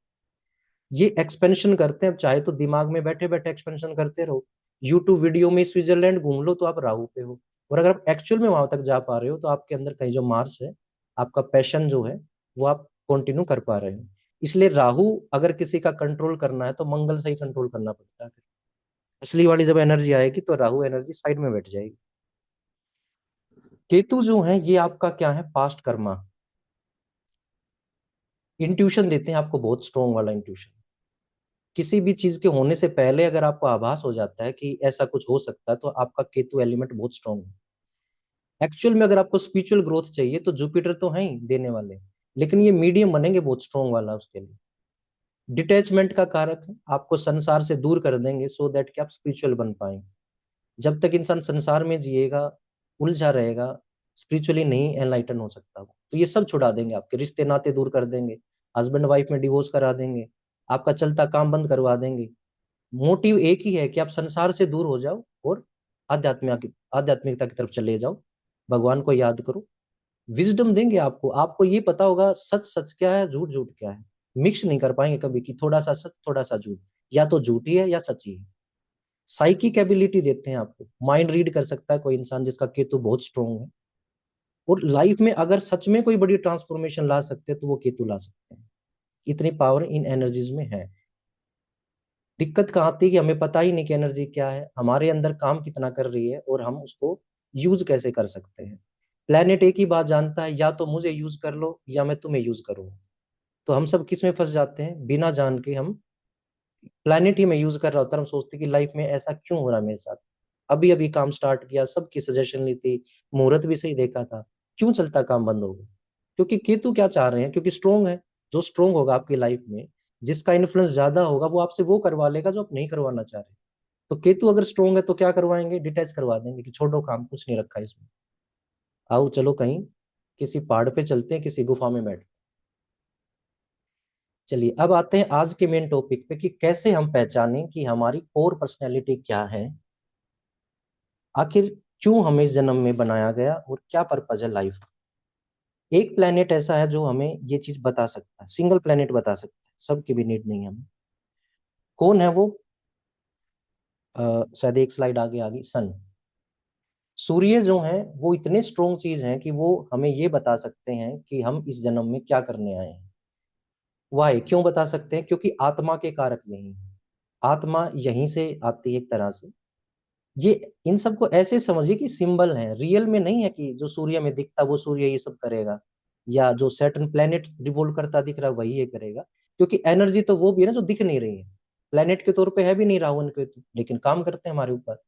ये एक्सपेंशन करते हैं, चाहे तो दिमाग में बैठे बैठे एक्सपेंशन करते रहो। यूट्यूब वीडियो में स्विट्जरलैंड घूम लो तो आप राहु पे हो। और अगर आप एक्चुअल में वहां तक जा पा रहे हो तो आपके अंदर कहीं जो मार्स है, आपका पैशन जो है, वो आप कंटिन्यू कर पा रहे हो। इसलिए राहु अगर किसी का कंट्रोल करना है तो मंगल से ही कंट्रोल करना पड़ता है फिर। असली वाली जब एनर्जी आएगी तो राहु एनर्जी साइड में बैठ जाएगी। केतु जो है ये आपका क्या है? पास्ट कर्मा। इंट्यूशन देते हैं आपको, बहुत स्ट्रोंग वाला इंट्यूशन। किसी भी चीज के होने से पहले अगर आपको आभास हो जाता है कि ऐसा कुछ हो सकता है, तो आपका केतु एलिमेंट बहुत स्ट्रांग है। एक्चुअल में अगर आपको स्पिरिचुअल ग्रोथ चाहिए तो जुपिटर तो है ही देने वाले, लेकिन ये मीडियम बनेंगे बहुत स्ट्रांग वाला उसके लिए। डिटैचमेंट का कारक है, आपको संसार से दूर कर देंगे सो दैट कि आप स्पिरिचुअल बन पाए। जब तक इंसान संसार में जिएगा, उलझा रहेगा, स्पिरिचुअली नहीं एनलाइटन हो सकता वो। तो ये सब छुड़ा देंगे, आपके रिश्ते नाते दूर कर देंगे, हस्बैंड वाइफ में डिवोर्स करा देंगे, आपका चलता काम बंद करवा देंगे। मोटिव एक ही है कि आप संसार से दूर हो जाओ और आध्यात्मिकता की तरफ चले जाओ, भगवान को याद करो। विजडम देंगे आपको, आपको ये पता होगा सच सच क्या है, झूठ झूठ क्या है। मिक्स नहीं कर पाएंगे कभी कि थोड़ा सा सच थोड़ा सा झूठ, या तो झूठी है या सच्ची है। साइकिक एबिलिटी देते हैं आपको, माइंड रीड कर सकता है कोई इंसान जिसका केतु बहुत स्ट्रोंग है। और लाइफ में अगर सच में कोई बड़ी ट्रांसफॉर्मेशन ला सकते हैं तो वो केतु ला सकते हैं। इतनी पावर इन एनर्जीज में है। दिक्कत कहाँ आती है कि हमें पता ही नहीं कि एनर्जी क्या है, हमारे अंदर काम कितना कर रही है और हम उसको यूज कैसे कर सकते हैं। प्लेनेट एक ही बात जानता है, या तो मुझे यूज कर लो या मैं तुम्हें यूज करूंगा। तो हम सब किस में फंस जाते हैं? बिना जान के हम प्लेनेट ही में यूज कर रहा होता है, हम सोचते कि लाइफ में ऐसा क्यों हो रहा है मेरे साथ। अभी अभी काम स्टार्ट किया, सबकी सजेशन ली थी, मुहूर्त भी सही देखा था, क्यों चलता काम बंद हो गया? क्योंकि केतु क्या चाह रहे हैं? क्योंकि स्ट्रोंग है। जो स्ट्रोंग होगा आपकी लाइफ में, जिसका इन्फ्लुएंस ज्यादा होगा वो आपसे वो करवा लेगा जो आप नहीं करवाना चाह रहे। तो केतु अगर स्ट्रोंग है तो क्या करवाएंगे, डिटैच करवा देंगे कि छोड़ो काम, कुछ नहीं रखा इसमें, आओ चलो कहीं किसी पहाड़ पे चलते हैं, किसी गुफा में बैठ। चलिए अब आते हैं आज के मेन टॉपिक पे कि कैसे हम पहचानें कि हमारी कोर पर्सनैलिटी क्या है, आखिर क्यों हमें इस जन्म में बनाया गया और क्या पर्पज है लाइफ का। एक प्लेनेट ऐसा है जो हमें ये चीज बता सकता है, सिंगल प्लेनेट बता सकता है, सबकी भी नीड नहीं है हमें। कौन है वो? शायद एक स्लाइड आगे आ गई, सन। सूर्य जो है वो इतने स्ट्रोंग चीज हैं कि वो हमें ये बता सकते हैं कि हम इस जन्म में क्या करने आए हैं। वाई क्यों बता सकते हैं? क्योंकि आत्मा के कारक यही है, आत्मा यहीं से आती है एक तरह से। ये इन सबको ऐसे समझिए कि सिंबल है, रियल में नहीं है कि जो सूर्य में दिखता वो सूर्य ये सब करेगा, या जो सैटर्न प्लेनेट रिवोल्व करता दिख रहा है वही ये करेगा। क्योंकि एनर्जी तो वो भी है ना जो दिख नहीं रही है, प्लेनेट के तौर पे है भी नहीं राहु के तो, लेकिन काम करते हैं हमारे ऊपर।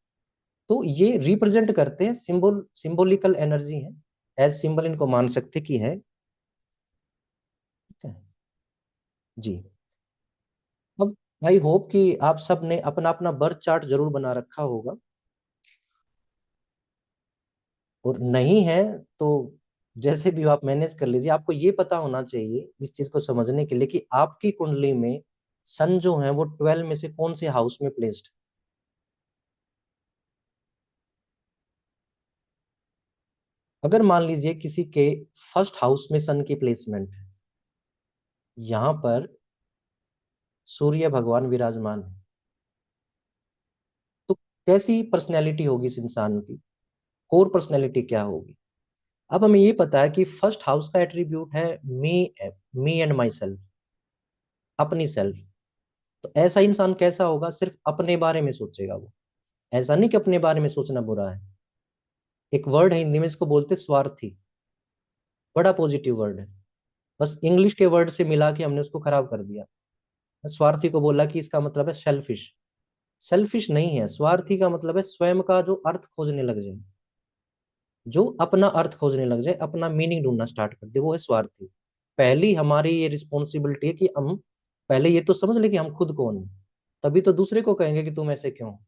तो ये रिप्रेजेंट करते हैं, सिंबोलिकल एनर्जी है, एज सिंबल इनको मान सकते कि है। ठीक है जी। अब आई होप कि आप सब ने अपना अपना बर्थ चार्ट जरूर बना रखा होगा, और नहीं है तो जैसे भी आप मैनेज कर लीजिए। आपको ये पता होना चाहिए इस चीज को समझने के लिए कि आपकी कुंडली में सन जो है वो 12 में से कौन से हाउस में प्लेस्ड। अगर मान लीजिए किसी के फर्स्ट हाउस में सन की प्लेसमेंट है, यहाँ पर सूर्य भगवान विराजमान है, तो कैसी पर्सनैलिटी होगी इस इंसान की, कोर पर्सनैलिटी क्या होगी। अब हमें ये पता है कि फर्स्ट हाउस का एट्रीब्यूट है मी, मी एंड माई सेल्फ, अपनी सेल्फ। तो ऐसा इंसान कैसा होगा, सिर्फ अपने बारे में सोचेगा वो। ऐसा नहीं कि अपने बारे में सोचना बुरा है, एक वर्ड है हिंदी में इसको बोलते स्वार्थी, बड़ा पॉजिटिव वर्ड है, बस इंग्लिश के वर्ड से मिला के हमने उसको खराब कर दिया। स्वार्थी को बोला कि इसका मतलब है सेल्फिश। सेल्फिश नहीं है, स्वार्थी का मतलब है स्वयं का जो अर्थ खोजने लग जाए, जो अपना अर्थ खोजने लग जाए, अपना मीनिंग ढूंढना स्टार्ट कर दे, वो है स्वार्थी। पहली हमारी ये रिस्पॉन्सिबिलिटी है कि हम पहले ये तो समझ ले कि हम खुद कौन है, तभी तो दूसरे को कहेंगे कि तुम ऐसे क्यों हो।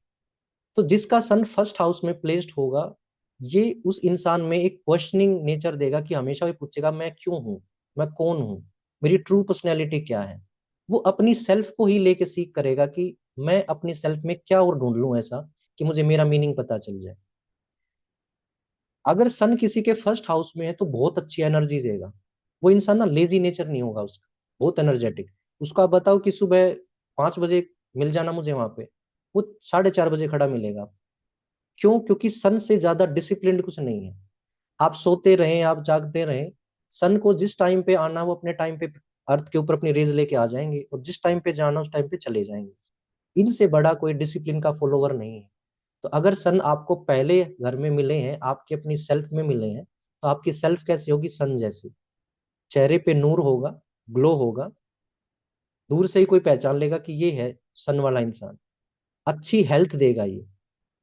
तो जिसका सन फर्स्ट हाउस में प्लेस्ड होगा, ये उस इंसान में एक क्वेश्चनिंग नेचर देगा कि हमेशा वो पूछेगा मैं क्यों हूँ, मैं कौन हूँ, मेरी ट्रू पर्सनैलिटी क्या है। वो अपनी सेल्फ को ही लेके सीख करेगा कि मैं अपनी सेल्फ में क्या और ढूंढ लूं ऐसा कि मुझे मेरा मीनिंग पता चल जाए। अगर सन किसी के फर्स्ट हाउस में है तो बहुत अच्छी एनर्जी देगा, वो इंसान ना लेजी नेचर नहीं होगा उसका, बहुत एनर्जेटिक। उसको आप बताओ कि सुबह 5 बजे मिल जाना मुझे वहां पे, वो 4:30 बजे खड़ा मिलेगा। क्यों? क्योंकि सन से ज्यादा डिसिप्लिन कुछ नहीं है। आप सोते रहें, आप जागते रहें, सन को जिस टाइम पे आना वो अपने टाइम पे अर्थ के ऊपर अपनी रेज लेके आ जाएंगे, और जिस टाइम पे जाना उस टाइम पे चले जाएंगे। इनसे बड़ा कोई डिसिप्लिन का फॉलोवर नहीं है। तो अगर सन आपको पहले घर में मिले हैं, आपके अपनी सेल्फ में मिले हैं, तो आपकी सेल्फ कैसी होगी, सन जैसी। चेहरे पे नूर होगा, ग्लो होगा, दूर से ही कोई पहचान लेगा कि ये है सन वाला इंसान। अच्छी हेल्थ देगा ये, है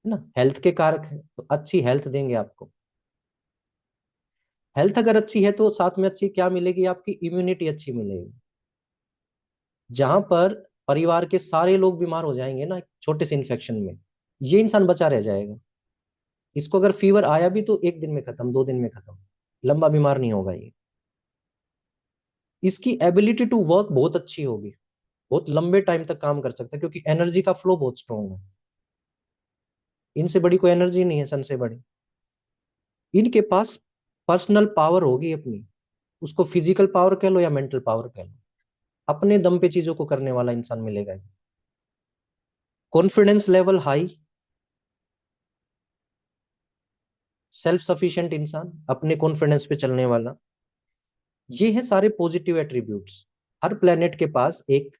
ना, हेल्थ के कारक है तो अच्छी हेल्थ देंगे आपको। हेल्थ अगर अच्छी है तो साथ में अच्छी क्या मिलेगी, आपकी इम्यूनिटी अच्छी मिलेगी। जहां पर परिवार के सारे लोग बीमार हो जाएंगे ना छोटे से इन्फेक्शन में, ये इंसान बचा रह जाएगा। इसको अगर फीवर आया भी तो 1 दिन में खत्म, 2 दिन में खत्म, लंबा बीमार नहीं होगा ये। इसकी एबिलिटी टू वर्क बहुत अच्छी होगी, बहुत लंबे टाइम तक काम कर सकता है क्योंकि एनर्जी का फ्लो बहुत स्ट्रांग है। इनसे बड़ी कोई एनर्जी नहीं है, सन से बड़ी। इनके पास पर्सनल पावर होगी अपनी, उसको फिजिकल पावर कह लो या मेंटल पावर कह लो, अपने दम पे चीजों को करने वाला इंसान मिलेगा। Confidence level high, self sufficient इंसान, अपने कॉन्फिडेंस पे चलने वाला। ये है सारे पॉजिटिव एट्रीब्यूट्स। हर प्लेनेट के पास एक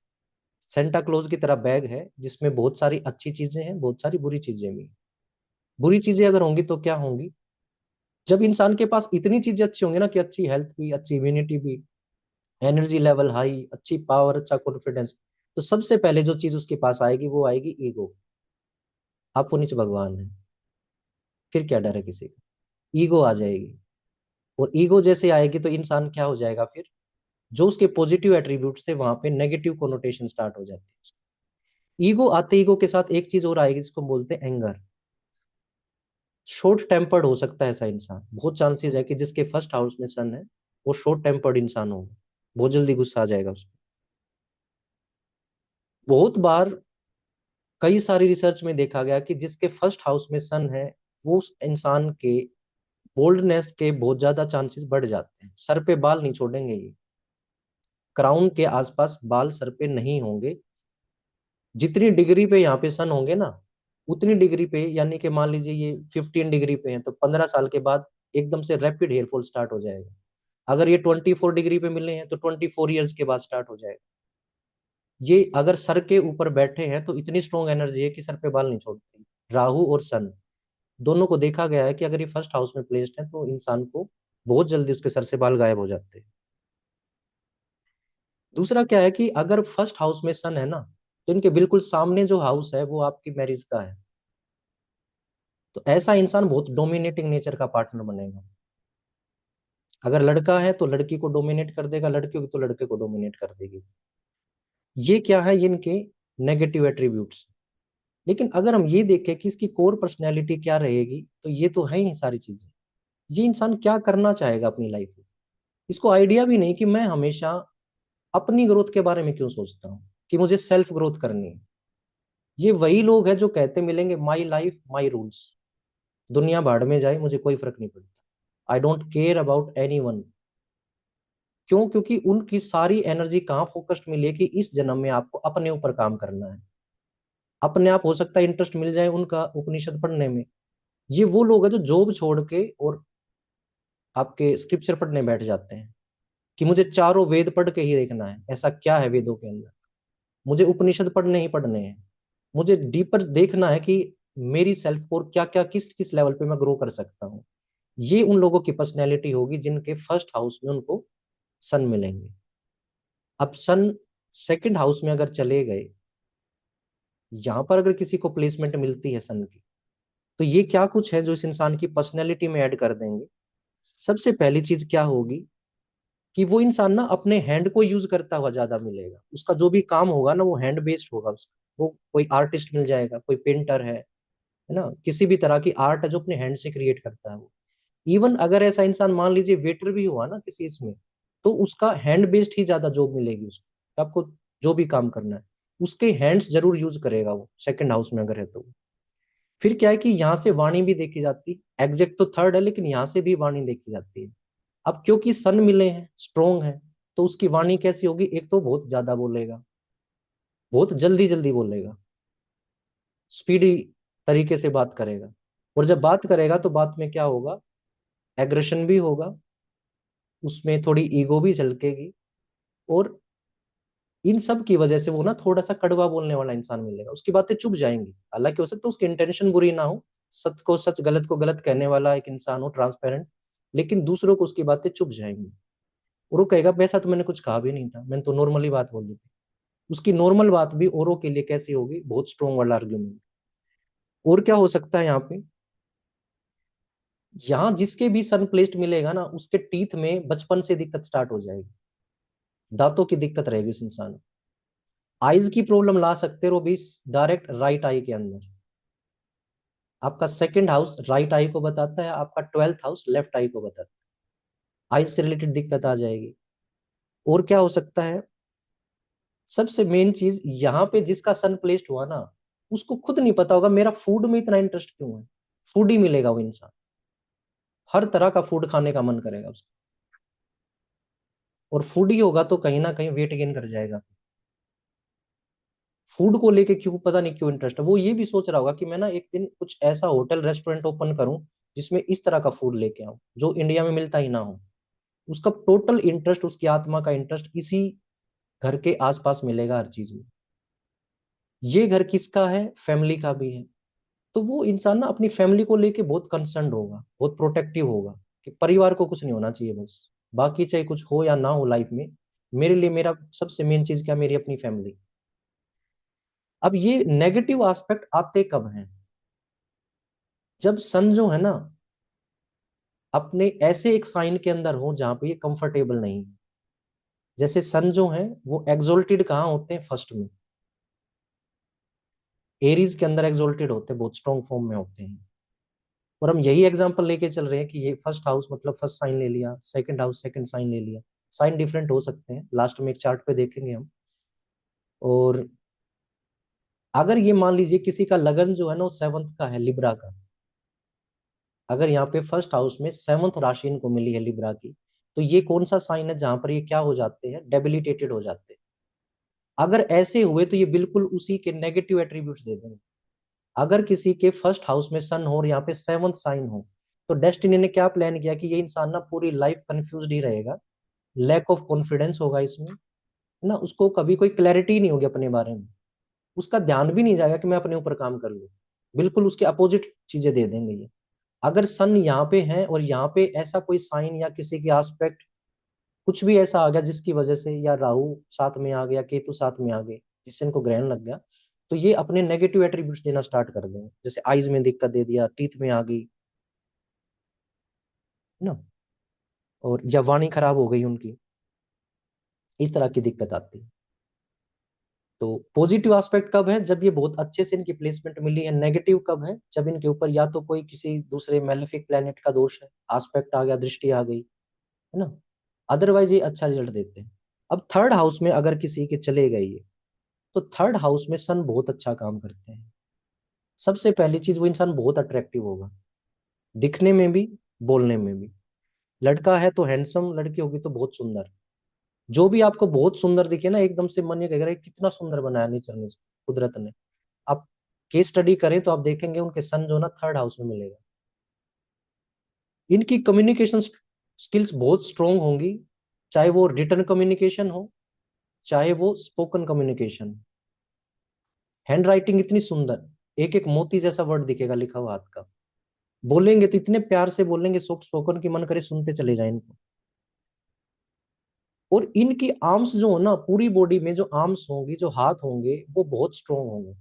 सेंटा क्लॉज की तरह बैग है जिसमें बहुत सारी अच्छी चीजें हैं, बहुत सारी बुरी चीजें भी। बुरी चीजें अगर होंगी तो क्या होंगी, जब इंसान के पास इतनी चीजें अच्छी होंगी ना कि अच्छी हेल्थ भी, अच्छी इम्यूनिटी भी, एनर्जी लेवल हाई, अच्छी पावर, अच्छा कॉन्फिडेंस, तो सबसे पहले जो चीज उसके पास आएगी वो आएगी ईगो। आपको नीचे भगवान है, फिर क्या डर है किसी का, ईगो आ जाएगी। और ईगो जैसे आएगी तो इंसान क्या हो जाएगा फिर, जो उसके पॉजिटिव एट्रीब्यूट्स थे वहां पे नेगेटिव कोनोटेशन स्टार्ट हो जाती है। ईगो आते, ईगो के साथ एक चीज और आएगी जिसको बोलते हैं एंगर। शॉर्ट टेम्पर्ड हो सकता है ऐसा इंसान, बहुत चांसेस है कि जिसके फर्स्ट हाउस में सन है वो शॉर्ट टेम्पर्ड इंसान होगा, बहुत जल्दी गुस्सा आ जाएगा उसको। बहुत बार कई सारी रिसर्च में देखा गया कि जिसके फर्स्ट हाउस में सन है वो उस इंसान के बोल्डनेस के बहुत ज्यादा चांसेस बढ़ जाते हैं। सर पे बाल नहीं छोड़ेंगे ये, क्राउन के आसपास बाल सर पे नहीं होंगे। जितनी डिग्री पे यहाँ पे सन होंगे ना, उतनी डिग्री पे, यानी कि मान लीजिए ये 15 डिग्री पे है तो 15 साल के बाद एकदम से रैपिड हेयरफॉल स्टार्ट हो जाएगा। अगर ये 24 डिग्री पे मिले हैं तो 24 ईयर्स के बाद स्टार्ट हो जाएगा। ये अगर सर के ऊपर बैठे हैं तो इतनी स्ट्रॉन्ग एनर्जी है कि सर पे बाल नहीं छोड़ती। राहु और सन दोनों को देखा गया है कि अगर ये फर्स्ट हाउस में प्लेस्ड है तो इंसान को बहुत जल्दी उसके सर से बाल गायब हो जाते हैं। दूसरा क्या है कि अगर फर्स्ट हाउस में सन है ना, तो इनके बिल्कुल सामने जो हाउस है वो आपकी मैरिज का है। तो ऐसा इंसान बहुत डोमिनेटिंग नेचर का पार्टनर बनेगा। अगर लड़का है तो लड़की को डोमिनेट कर देगा, लड़की होगी तो लड़के को डोमिनेट कर देगी। ये क्या है, ये इनके नेगेटिव एट्रीब्यूट्स। लेकिन अगर हम ये देखें कि इसकी कोर पर्सनैलिटी क्या रहेगी, तो ये तो है ही सारी चीजें। ये इंसान क्या करना चाहेगा अपनी लाइफ में, इसको आइडिया भी नहीं कि मैं हमेशा अपनी ग्रोथ के बारे में क्यों सोचता हूँ, कि मुझे सेल्फ ग्रोथ करनी है। ये वही लोग हैं जो कहते मिलेंगे माई लाइफ माई रूल्स, दुनिया भाड़ में जाए मुझे कोई फर्क नहीं पड़ता, I don't care about any one. क्यों? क्योंकि उनकी सारी एनर्जी कहाँ फोकस्ड मिली है कि इस जन्म में आपको अपने ऊपर काम करना है। अपने आप हो सकता है इंटरेस्ट मिल जाए उनका उपनिषद पढ़ने में। ये वो लोग हैं जो जॉब छोड़ के और आपके स्क्रिप्चर पढ़ने बैठ जाते हैं कि मुझे चारों वेद पढ़ के ही देखना है, ऐसा क्या है वेदों के अंदर, मुझे उपनिषद पढ़ने ही पढ़ने हैं, मुझे डीपर देखना है कि मेरी सेल्फ और क्या क्या किस किस लेवल पे मैं ग्रो कर सकता हूँ। ये उन लोगों की पर्सनैलिटी होगी जिनके फर्स्ट हाउस में उनको सन मिलेंगे। अब सन सेकंड हाउस में अगर चले गए, यहाँ पर अगर किसी को प्लेसमेंट मिलती है सन की, तो ये क्या कुछ है जो इस इंसान की पर्सनैलिटी में ऐड कर देंगे। सबसे पहली चीज क्या होगी कि वो इंसान ना अपने हैंड को यूज करता हुआ ज्यादा मिलेगा, उसका जो भी काम होगा ना वो हैंड बेस्ड होगा उसका। वो कोई आर्टिस्ट मिल जाएगा, कोई पेंटर है ना, किसी भी तरह की आर्ट है जो अपने हैंड से क्रिएट करता है वो। इवन अगर ऐसा इंसान मान लीजिए वेटर भी हुआ ना किसी इसमें, तो उसका हैंड बेस्ड ही ज्यादा जॉब मिलेगी उसको। आपको जो भी काम करना है उसके हैंड्स जरूर यूज करेगा वो, सेकंड हाउस में अगर है तो। फिर क्या है कि यहाँ से वाणी भी देखी जाती, एग्जैक्ट तो थर्ड है लेकिन यहाँ से भी वाणी देखी जाती है। अब क्योंकि सन मिले हैं, स्ट्रोंग है, तो उसकी वाणी कैसी होगी, एक तो बहुत ज्यादा बोलेगा, बहुत जल्दी जल्दी बोलेगा, स्पीडी तरीके से बात करेगा। और जब बात करेगा तो बात में क्या होगा, एग्रेशन भी होगा, उसमें थोड़ी ईगो भी झलकेगी। और इन सब की वजह से वो ना थोड़ा सा कड़वा बोलने वाला इंसान मिलेगा, उसकी बातें चुभ जाएंगी। हालांकि हो सकता है उसकी इंटेंशन बुरी ना हो, सच को सच गलत को गलत कहने वाला एक इंसान हो, ट्रांसपेरेंट, लेकिन दूसरों को उसकी बातें चुभ जाएंगी। और वो कहेगा वैसा तो मैंने कुछ कहा भी नहीं था, मैंने तो नॉर्मली बात बोल दी थी। उसकी नॉर्मल बात भी औरों के लिए कैसी होगी, बहुत स्ट्रोंग वाला आर्ग्यूमेंट। और क्या हो सकता है यहाँ पे, यहाँ जिसके भी सन प्लेस्ड मिलेगा ना उसके टीथ में बचपन से दिक्कत स्टार्ट हो जाएगी, दांतों की दिक्कत रहेगी उस इंसान को। आईज की प्रॉब्लम ला सकते हो भी डायरेक्ट राइट आई के अंदर। आपका सेकंड हाउस राइट आई को बताता है, आपका 12th हाउस लेफ्ट आई को बताता है, आईज से रिलेटेड दिक्कत आ जाएगी। और क्या हो सकता है, सबसे मेन चीज यहाँ पे जिसका सन प्लेस्ड हुआ ना, उसको खुद नहीं पता होगा मेरा फूड में इतना इंटरेस्ट क्यों है। फूड ही मिलेगा वो इंसान, हर तरह का फूड खाने का मन करेगा उसको। और फूड ही होगा तो कहीं ना कहीं वेट गेन कर जाएगा। फूड को लेके क्यों पता नहीं क्यों इंटरेस्ट है, वो ये भी सोच रहा होगा कि मैं ना एक दिन कुछ ऐसा होटल रेस्टोरेंट ओपन करूं जिसमें इस तरह का फूड लेके आऊं जो इंडिया में मिलता ही ना हो। उसका टोटल इंटरेस्ट, उसकी आत्मा का इंटरेस्ट इसी घर के आसपास मिलेगा हर चीज में। ये घर किसका है, फैमिली का भी है। तो वो इंसान ना अपनी फैमिली को लेके बहुत कंसर्न होगा, बहुत प्रोटेक्टिव होगा कि परिवार को कुछ नहीं होना चाहिए बस, बाकी चाहे कुछ हो या ना हो लाइफ में, मेरे लिए मेरा सबसे मेन चीज क्या, मेरी अपनी फैमिली। अब ये नेगेटिव एस्पेक्ट आते कब हैं, जब सन जो है ना अपने ऐसे एक साइन के अंदर हो जहां पे ये कंफर्टेबल नहीं है। जैसे सन जो है वो एक्सोल्टेड कहाँ होते हैं, फर्स्ट में, एरीज के अंदर एक्सोल्टेड होते हैं, बहुत स्ट्रॉन्ग फॉर्म में होते हैं। और हम यही एग्जांपल लेके चल रहे हैं कि ये फर्स्ट हाउस मतलब फर्स्ट साइन ले लिया, सेकंड हाउस सेकंड साइन ले लिया। साइन डिफरेंट हो सकते हैं, लास्ट में एक चार्ट पे देखेंगे हम। और अगर ये मान लीजिए किसी का लगन जो है ना वो सेवंथ का है, लिब्रा का, अगर यहाँ पे फर्स्ट हाउस में सेवंथ राशि इनको मिली है लिब्रा की, तो ये कौन सा साइन है जहां पर ये क्या हो जाते हैं, डेबिलिटेटेड हो जाते हैं। अगर ऐसे हुए तो ये बिल्कुल उसी के नेगेटिव एट्रीब्यूट्स दे देंगे। अगर किसी के फर्स्ट हाउस में सन हो और यहाँ पे सेवंथ साइन हो, तो डेस्टिनी ने क्या प्लान किया कि ये इंसान ना पूरी लाइफ कंफ्यूज ही रहेगा, लैक ऑफ कॉन्फिडेंस होगा इसमें, है ना, उसको कभी कोई क्लैरिटी नहीं होगी अपने बारे में, उसका ध्यान भी नहीं जाएगा कि मैं अपने ऊपर काम कर लूँ, बिल्कुल उसके अपोजिट चीजें दे देंगे ये। अगर सन यहाँ पे है और यहाँ पे ऐसा कोई साइन या किसी की आस्पेक्ट कुछ भी ऐसा आ गया जिसकी वजह से, या राहु साथ में आ गया, केतु साथ में आ गए, जिससे इनको ग्रहण लग गया, तो ये अपने नेगेटिव एट्रीब्यूट्स देना स्टार्ट कर देंगे। जैसे आईज में दिक्कत दे दिया, टीथ में आ गई, है ना, और या वाणी खराब हो गई उनकी, इस तरह की दिक्कत आती है। तो पॉजिटिव एस्पेक्ट कब है, जब ये बहुत अच्छे से इनकी प्लेसमेंट मिली है। नेगेटिव कब है, जब इनके ऊपर या तो कोई किसी दूसरे मेलेफिक प्लेनेट का दोष है, एस्पेक्ट आ गया, दृष्टि आ गई, है ना, अदरवाइज ये अच्छा रिजल्ट देते हैं। अब थर्ड हाउस में अगर किसी के चले गए ये, तो थर्ड हाउस में सन बहुत अच्छा काम करते हैं। सबसे पहली चीज, वो इंसान बहुत अट्रैक्टिव होगा, दिखने में भी, बोलने में भी। लड़का है तो हैंडसम, लड़की होगी तो बहुत सुंदर। जो भी आपको बहुत सुंदर दिखे ना, एकदम से मन ये कहेगा कितना सुंदर बनाया नेचर ने, कुदरत ने। आप केस स्टडी करें तो आप देखेंगे उनके सन जो ना थर्ड हाउस में मिलेगा। इनकी कम्युनिकेशन स्किल्स बहुत स्ट्रोंग होंगी, चाहे वो रिटर्न कम्युनिकेशन हो, चाहे वो स्पोकन कम्युनिकेशन। हैंड राइटिंग इतनी सुंदर, एक एक मोती जैसा वर्ड दिखेगा लिखा हुआ हाथ का। बोलेंगे तो इतने प्यार से बोलेंगे, सॉफ्ट स्पोकन की, मन करे सुनते चले जाए इनको। और इनकी आर्म्स जो हो ना, पूरी बॉडी में जो आर्म्स होंगी, जो हाथ होंगे, वो बहुत स्ट्रोंग होंगे।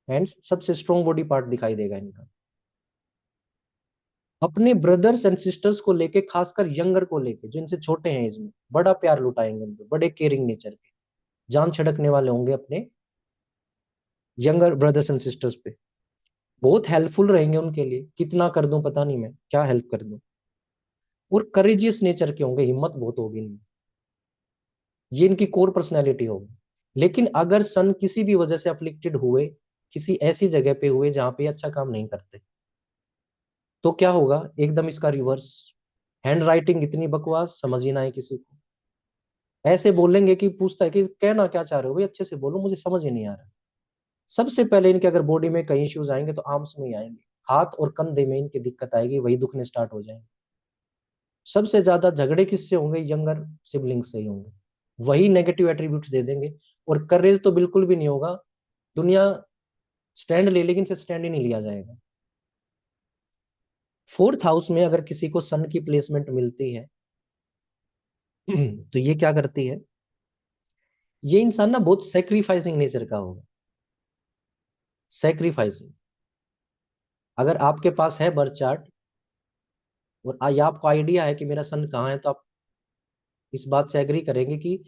हैंड्स सबसे स्ट्रोंग बॉडी पार्ट दिखाई देगा इनका। अपने ब्रदर्स एंड सिस्टर्स को लेके, खासकर यंगर को लेके, जो इनसे छोटे हैं, इसमें बड़ा प्यार लुटाएंगे उनको, बड़े केयरिंग नेचर के, जान छिड़कने वाले होंगे अपने यंगर ब्रदर्स एंड सिस्टर्स पे। बहुत हेल्पफुल रहेंगे उनके लिए, कितना कर दूं पता नहीं, मैं क्या हेल्प कर दूं। और करेजियस नेचर के होंगे, हिम्मत बहुत होगी इनमें, ये इनकी कोर पर्सनैलिटी होगी। लेकिन अगर सन किसी भी वजह से अफ्लिक्टेड हुए, किसी ऐसी जगह पे हुए जहां पे अच्छा काम नहीं करते, तो क्या होगा, एकदम इसका रिवर्स। हैंड राइटिंग इतनी बकवास, समझ ही ना आए किसी को, ऐसे बोलेंगे कि पूछता है कि कहना क्या चाह रहे हो भाई, अच्छे से बोलो, मुझे समझ ही नहीं आ रहा। सबसे पहले इनके अगर बॉडी में कहीं इश्यूज आएंगे तो आर्म्स में ही आएंगे, हाथ और कंधे में इनकी दिक्कत आएगी, वही दुखने स्टार्ट हो जाएंगे। सबसे ज्यादा झगड़े किससे होंगे, यंगर सिबलिंग से ही होंगे, वही नेगेटिव एट्रीब्यूट्स दे देंगे। और करेज तो बिल्कुल भी नहीं होगा, दुनिया स्टैंड ले लेकिन से स्टैंड ही नहीं लिया जाएगा। फोर्थ हाउस में अगर किसी को सन की प्लेसमेंट मिलती है तो ये क्या करती है, ये इंसान ना बहुत सेक्रीफाइसिंग नेचर का होगा। सेक्रीफाइसिंग, अगर आपके पास है बर्थ चार्ट और या आपको आइडिया है कि मेरा सन कहाँ है, तो आप इस बात से एग्री करेंगे कि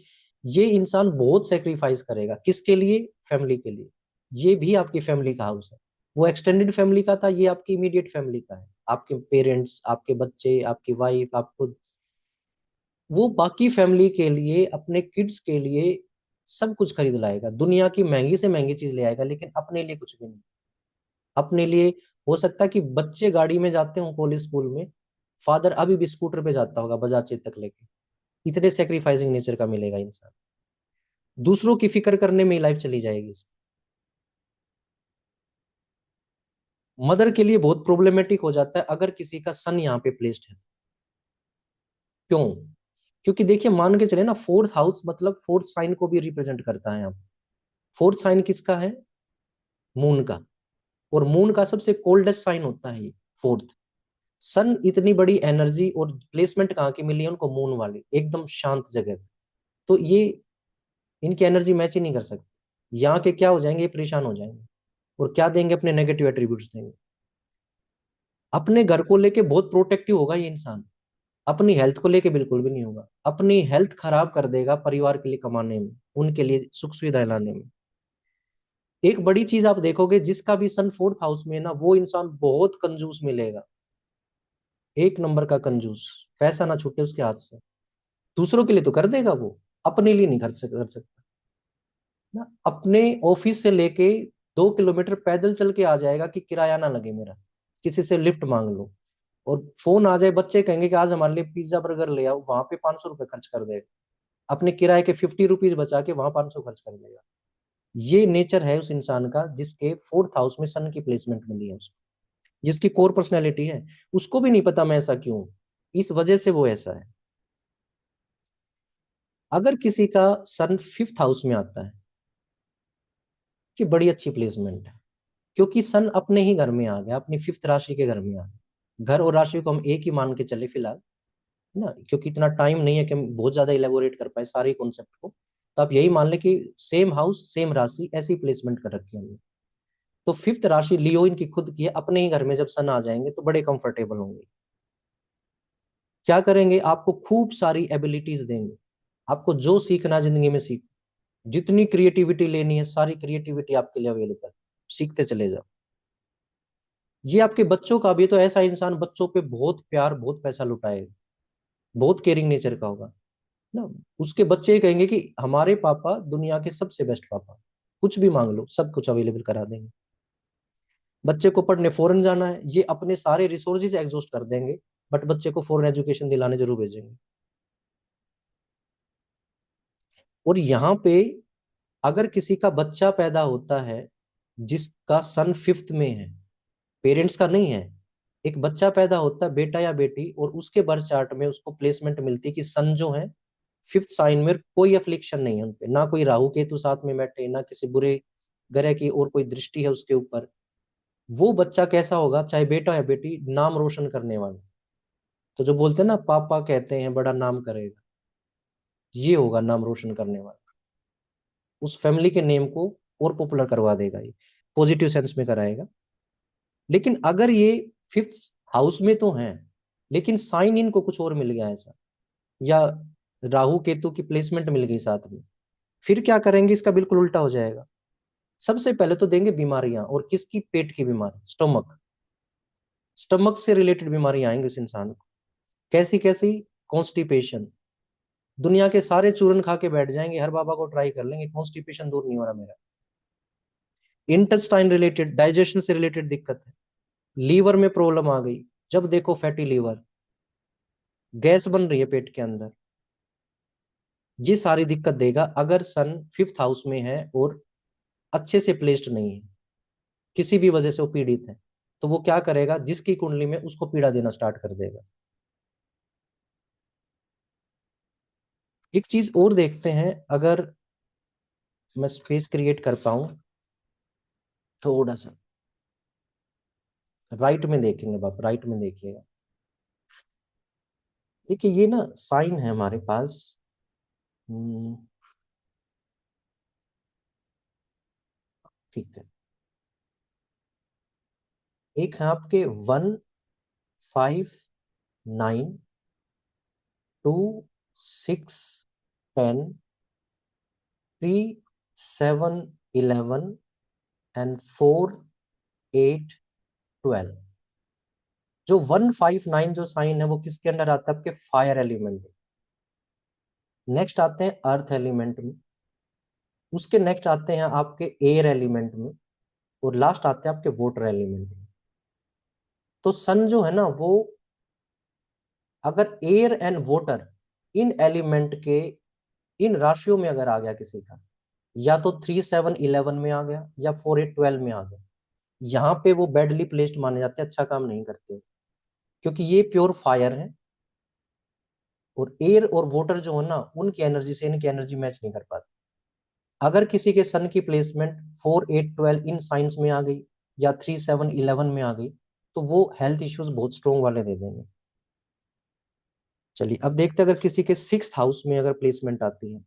ये इंसान बहुत सेक्रीफाइस करेगा, किसके लिए, फैमिली के लिए। ये भी आपकी फैमिली का हाउस है, वो एक्सटेंडेड फैमिली का था, ये आपकी इमीडिएट फैमिली का है, आपके पेरेंट्स, आपके बच्चे, आपकी वाइफ, आप खुद। वो बाकी फैमिली के लिए, अपने किड्स के लिए सब कुछ खरीद लाएगा, दुनिया की महंगी से महंगी चीज ले आएगा, लेकिन अपने लिए कुछ भी नहीं। अपने लिए हो सकता है कि बच्चे गाड़ी में जाते हो कॉलेज स्कूल में, फादर अभी भी स्कूटर पे जाता होगा बजाज चेतक लेके। इतने सेक्रीफाइसिंग नेचर का मिलेगा इंसान, दूसरों की फिक्र करने में ही लाइफ चली जाएगी इसकी। मदर के लिए बहुत प्रॉब्लमेटिक हो जाता है अगर किसी का सन यहाँ पे प्लेस्ड है। क्यों, क्योंकि देखिए मान के चले ना, फोर्थ हाउस मतलब फोर्थ साइन को भी रिप्रेजेंट करता है यहाँ। फोर्थ साइन किसका है, मून का। और मून का सबसे कोल्डेस्ट साइन होता है ये फोर्थ। सन इतनी बड़ी एनर्जी और प्लेसमेंट कहाँ की मिली है उनको, मून वाली एकदम शांत जगह पे। तो ये इनकी एनर्जी मैच ही नहीं कर सकती, यहाँ के क्या हो जाएंगे, ये परेशान हो जाएंगे। और क्या देंगे, अपने नेगेटिव एट्रीब्यूट्स देंगे। अपने घर को लेके बहुत प्रोटेक्टिव होगा ये इंसान, अपनी हेल्थ को लेके बिल्कुल भी नहीं होगा, अपनी हेल्थ खराब कर देगा परिवार के लिए कमाने में, उनके लिए सुख सुविधाएं लाने में। एक बड़ी चीज आप देखोगे, जिसका भी सन फोर्थ हाउस में है ना, वो इंसान बहुत कंजूस मिलेगा, एक नंबर का कंजूस, पैसा ना छूटे उसके हाथ से। दूसरों के लिए तो कर देगा वो, अपने लिए नहीं कर सकता ना। अपने ऑफिस से लेके 2 किलोमीटर पैदल चल के आ जाएगा कि किराया ना लगे मेरा, किसी से लिफ्ट मांग लो, और फोन आ जाए, बच्चे कहेंगे कि आज हमारे लिए पिज्जा बर्गर ले आओ, वहां पे 500 रुपये खर्च कर देगा, अपने किराए के 50 रुपीज बचा के वहां 500 खर्च कर देगा। ये नेचर है उस इंसान का जिसके फोर्थ हाउस में सन की प्लेसमेंट मिली है उसको, जिसकी कोर पर्सनैलिटी है। उसको भी नहीं पता मैं ऐसा क्यों हूं, इस वजह से वो ऐसा है। अगर किसी का सन फिफ्थ हाउस में आता है, कि बड़ी अच्छी प्लेसमेंट है, क्योंकि सन अपने ही घर में आ गया, अपनी फिफ्थ राशि के घर में आ गया। घर और राशि को हम एक ही मान के चले फिलहाल, है ना, क्योंकि इतना टाइम नहीं है कि हम बहुत ज्यादा इलेबोरेट कर पाए सारे कॉन्सेप्ट को। तो आप यही मान ले कि सेम हाउस सेम राशि, ऐसी प्लेसमेंट कर रखी है हमने। तो फिफ्थ राशि लियो इनकी खुद की है, अपने ही घर में जब सन आ जाएंगे तो बड़े कंफर्टेबल होंगे। क्या करेंगे, आपको खूब सारी एबिलिटीज देंगे, आपको जो सीखना है जिंदगी में सीख, जितनी क्रिएटिविटी लेनी है सारी क्रिएटिविटी आपके लिए अवेलेबल, सीखते चले जाओ। ये आपके बच्चों का भी है, तो ऐसा इंसान बच्चों पे बहुत प्यार बहुत पैसा लुटाएगा, बहुत केयरिंग नेचर का होगा ना। उसके बच्चे कहेंगे कि हमारे पापा दुनिया के सबसे बेस्ट पापा, कुछ भी मांग लो सब कुछ अवेलेबल करा देंगे। बच्चे को पढ़ने फॉरेन जाना है, ये अपने सारे रिसोर्सेज एग्जॉस्ट कर देंगे, बट बच्चे को फॉरेन एजुकेशन दिलाने जरूर भेजेंगे। और यहाँ पे अगर किसी का बच्चा पैदा होता है जिसका सन फिफ्थ में है, पेरेंट्स का नहीं है, एक बच्चा पैदा होता है बेटा या बेटी, और उसके बर्थ चार्ट में उसको प्लेसमेंट मिलती है कि सन जो है फिफ्थ साइन में, कोई अफ्लिक्शन नहीं है उनपे, ना कोई राहु केतु साथ में बैठे, ना किसी बुरे ग्रह की और कोई दृष्टि है उसके ऊपर। वो बच्चा कैसा होगा, चाहे बेटा या बेटी, नाम रोशन करने वाला। तो जो बोलते हैं ना पापा कहते हैं बड़ा नाम करेगा, ये होगा नाम रोशन करने वाला, उस फैमिली के नेम को और पॉपुलर करवा देगा, ये पॉजिटिव सेंस में कराएगा। लेकिन अगर ये फिफ्थ हाउस में तो है, लेकिन साइन इनको कुछ और मिल गया ऐसा, या राहु केतु की प्लेसमेंट मिल गई साथ में, फिर क्या करेंगे, इसका बिल्कुल उल्टा हो जाएगा। सबसे पहले तो देंगे बीमारियां, और किसकी, पेट की बीमारी, स्टमक, स्टमक से रिलेटेड बीमारियां आएंगी उस इंसान को। कैसी कैसी, कॉन्स्टिपेशन, दुनिया के सारे चूरन खा के बैठ जाएंगे, हर बाबा को ट्राई कर लेंगे, कॉन्स्टिपेशन दूर नहीं हो रहा मेरा। इंटेस्टाइन रिलेटेड, डाइजेशन से रिलेटेड दिक्कत है, लीवर में प्रॉब्लम आ गई, जब देखो फैटी लीवर, गैस बन रही है पेट के अंदर, ये सारी दिक्कत देगा अगर सन फिफ्थ हाउस में है और अच्छे से प्लेस्ड नहीं है, किसी भी वजह से वो पीड़ित है। तो वो क्या करेगा, जिसकी कुंडली में उसको पीड़ा देना स्टार्ट कर देगा। एक चीज और देखते हैं, अगर मैं स्पेस क्रिएट कर पाऊं थोड़ा सा, राइट में देखेंगे बाप, राइट में देखिएगा। देखिए ये ना साइन है हमारे पास, हम्म, ठीक है। एक है आपके 1, 5, 9, 2, 6, 10, 3, 7, 11 एंड 4, 8, 12। जो 1, 5, 9 जो साइन है वो किसके अंडर आता है, आपके फायर एलिमेंट। नेक्स्ट आते हैं अर्थ एलिमेंट में, उसके नेक्स्ट आते हैं आपके एयर एलिमेंट में, और लास्ट आते हैं आपके वाटर एलिमेंट में। तो सन जो है ना वो, अगर air and water in element के, इन राशियों में अगर आ गया किसी का, या तो 3, 7, 11 में आ गया, या 4, 8, 12 में आ गया, यहाँ पे वो बैडली प्लेस्ड माने जाते हैं, अच्छा काम नहीं करते, क्योंकि ये प्योर फायर है, और एयर और वाटर जो है ना, उनकी एनर्जी से इनकी एनर्जी मैच नहीं कर पाती। अगर किसी के सन की प्लेसमेंट 4, 8, 12 इन साइंस में आ गई, या 3, 7, 11 में आ गई, तो वो हेल्थ इश्यूज बहुत स्ट्रोंग वाले दे देंगे। चलिए अब देखते हैं, अगर किसी के सिक्स्थ हाउस में अगर प्लेसमेंट आती है,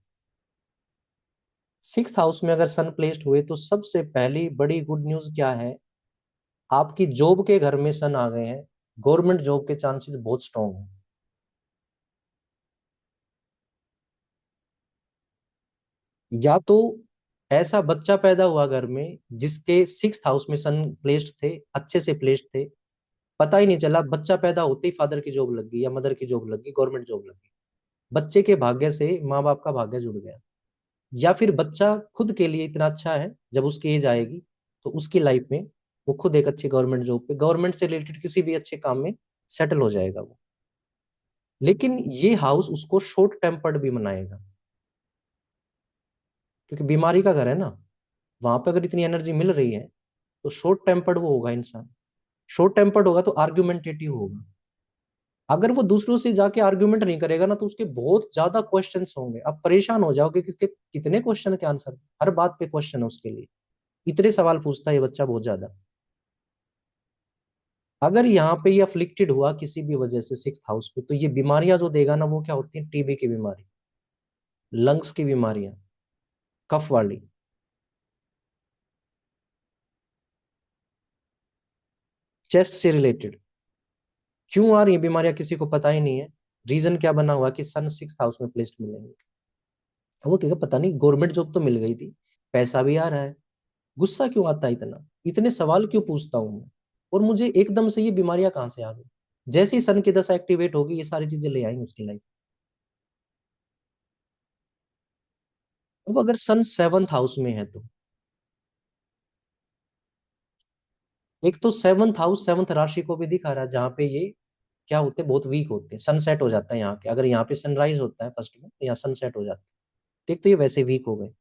सिक्स्थ हाउस में अगर सन प्लेस्ड हुए, तो सबसे पहली बड़ी गुड न्यूज क्या है, आपकी जॉब के घर में सन आ गए हैं, गवर्नमेंट जॉब के चांसेस बहुत स्ट्रांग हैं। या तो ऐसा बच्चा पैदा हुआ घर में जिसके 6th हाउस में सन प्लेस्ड थे, अच्छे से प्लेस्ड थे, पता ही नहीं चला, बच्चा पैदा होते ही फादर की जॉब लग गई या मदर की जॉब लग गई, गवर्नमेंट जॉब लग गई, बच्चे के भाग्य से माँ बाप का भाग्य जुड़ गया। या फिर बच्चा खुद के लिए इतना अच्छा है, जब उसकी एज आएगी तो उसकी लाइफ में वो खुद एक अच्छी गवर्नमेंट जॉब पे, गवर्नमेंट से रिलेटेड किसी भी अच्छे काम में सेटल हो जाएगा वो। लेकिन ये हाउस उसको शॉर्ट टेम्पर्ड भी बनाएगा, क्योंकि बीमारी का घर है ना, वहां पे अगर इतनी एनर्जी मिल रही है तो शॉर्ट टेम्पर्ड वो होगा इंसान। शॉर्ट टेम्पर्ड होगा तो आर्ग्यूमेंटेटिव होगा। अगर वो दूसरों से जाके आर्ग्यूमेंट नहीं करेगा ना, तो उसके बहुत ज्यादा क्वेश्चंस होंगे, आप परेशान हो जाओगे कि इसके कितने क्वेश्चन के आंसर, हर बात पे क्वेश्चन है उसके लिए, इतने सवाल पूछता है ये बच्चा बहुत ज्यादा। अगर यहाँ पे ये अफ्लिक्टेड हुआ किसी भी वजह से 6th हाउस पे, तो ये बीमारियां जो देगा ना, वो क्या होती है, टीबी की बीमारी, लंग्स की बीमारियां, कफ वाली। चेस्ट से रिलेटेड क्यों आ रही है बीमारियां किसी को पता ही नहीं है। रीजन क्या बना हुआ कि सन 6th हाउस में प्लेस्ड मिलेंगे। वो कहेगा पता नहीं, गवर्नमेंट जॉब तो मिल गई थी, पैसा भी आ रहा है, गुस्सा क्यों आता है इतना, इतने सवाल क्यों पूछता हूँ मैं, और मुझे एकदम से ये बीमारियां कहाँ से आ गई। जैसे ही सन की दशा एक्टिवेट होगी, ये सारी चीजें ले आएंगे उसकी लाइफ। अब अगर सन 7th हाउस में है तो, एक तो 7th हाउस 7th राशि को भी दिखा रहा है, जहाँ पे ये क्या होते हैं, बहुत वीक होते हैं, सनसेट हो जाता है यहाँ के, अगर यहाँ पे सनराइज होता है फर्स्ट में तो यहाँ सनसेट हो जाता है। एक तो ये वैसे वीक हो गए।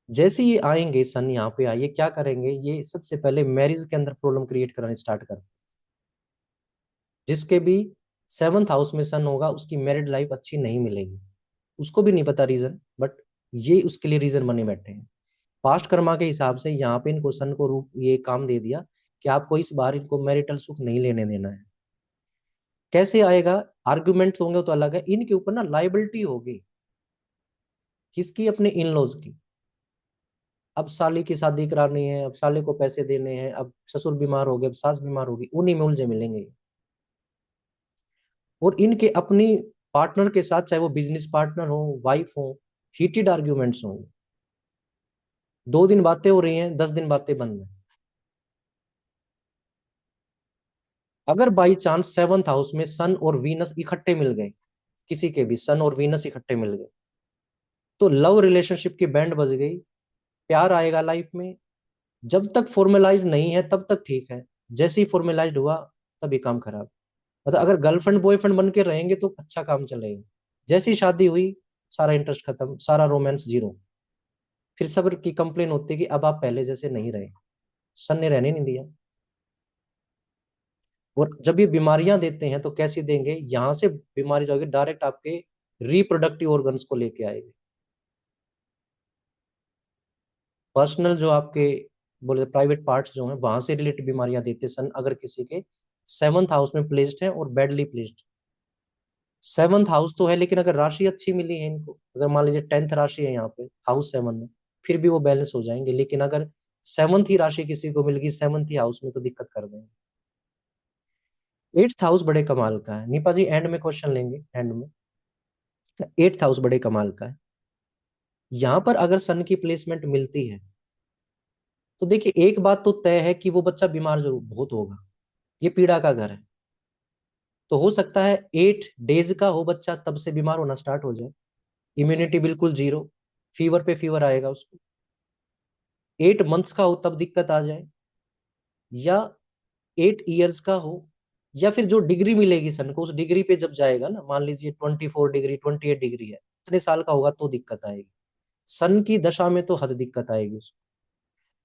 जैसे ये आएंगे, सन यहाँ पे आए, ये क्या करेंगे, ये सबसे पहले मैरिज के अंदर प्रॉब्लम क्रिएट करना स्टार्ट कर। जिसके भी 7th हाउस में सन होगा, उसकी मैरिड लाइफ अच्छी नहीं मिलेगी, उसको भी नहीं पता रीजन, बट ये उसके लिए रीजन बने बैठे हैं। पास्ट कर्मा के हिसाब से यहाँ पे इनको सन को रूप ये काम दे दिया कि आपको इस बार इनको मैरिटल सुख नहीं लेने देना है। कैसे आएगा, आर्गुमेंट्स होंगे तो अलग है, इनके ऊपर ना लाइबिलिटी होगी, किसकी, अपने इन लॉज की। अब साली की शादी करानी है, अब साले को पैसे देने हैं, अब ससुर बीमार हो गए, अब सास बीमार होगी, उन्हीं में उलझे मिलेंगे। और इनके अपनी पार्टनर के साथ, चाहे वो बिजनेस पार्टनर हो, वाइफ हो, हीटेड आर्ग्यूमेंट्स होंगे। 2 दिन बातें हो रही हैं, 10 दिन बातें बंद है। अगर बाई चांस 7th हाउस में सन और वीनस इकट्ठे मिल गए, किसी के भी सन और वीनस इकट्ठे मिल गए, तो लव रिलेशनशिप की बैंड बज गई, प्यार आएगा लाइफ में। जब तक फॉर्मलाइज नहीं है तब तक ठीक है, जैसे ही फॉर्मलाइज हुआ तभी काम खराब। मतलब अगर गर्लफ्रेंड बॉयफ्रेंड बन के रहेंगे तो अच्छा काम चलेगा, जैसी शादी हुई सारा इंटरेस्ट खत्म, सारा रोमांस जीरो। फिर सब्र की कंप्लेन होती है कि अब आप पहले जैसे नहीं रहे, सन ने रहने नहीं दिया। और जब ये बीमारियां देते हैं तो कैसी देंगे, यहां से बीमारी जाएगी डायरेक्ट आपके रिप्रोडक्टिव ऑर्गन्स को लेके आएगी। पर्सनल जो आपके बोले प्राइवेट पार्ट्स जो हैं, वहां से रिलेटेड बीमारियां देते सन, अगर किसी के 7th हाउस में प्लेस्ड है और बैडली प्लेस्ड। 7th हाउस तो है, लेकिन अगर राशि अच्छी मिली है इनको, अगर मान लीजिए 10th राशि है यहाँ पे हाउस 7 में, फिर भी वो बैलेंस हो जाएंगे। लेकिन अगर 7th ही राशि किसी को मिल गई 7th ही हाउस में, तो दिक्कत कर देंगे। 8th हाउस बड़े कमाल का है, नीपा जी एंड में क्वेश्चन लेंगे, एंड में। 8th हाउस बड़े कमाल का है। यहाँ पर अगर सन की प्लेसमेंट मिलती है, तो देखिए एक बात तो तय है कि वो बच्चा बीमार जरूर बहुत होगा, ये पीड़ा का घर है। तो हो सकता है 8 डेज का हो बच्चा, तब से बीमार होना स्टार्ट हो जाए, इम्यूनिटी बिल्कुल जीरो, फीवर पे फीवर आएगा उसको। 8 मंथ्स का हो तब दिक्कत आ जाए, या 8 ईयर्स का हो, या फिर जो डिग्री मिलेगी सन को, उस डिग्री पे जब जाएगा ना, मान लीजिए 24 डिग्री 28 डिग्री है, इतने साल का होगा तो दिक्कत आएगी। सन की दशा में तो हद दिक्कत आएगी उसको।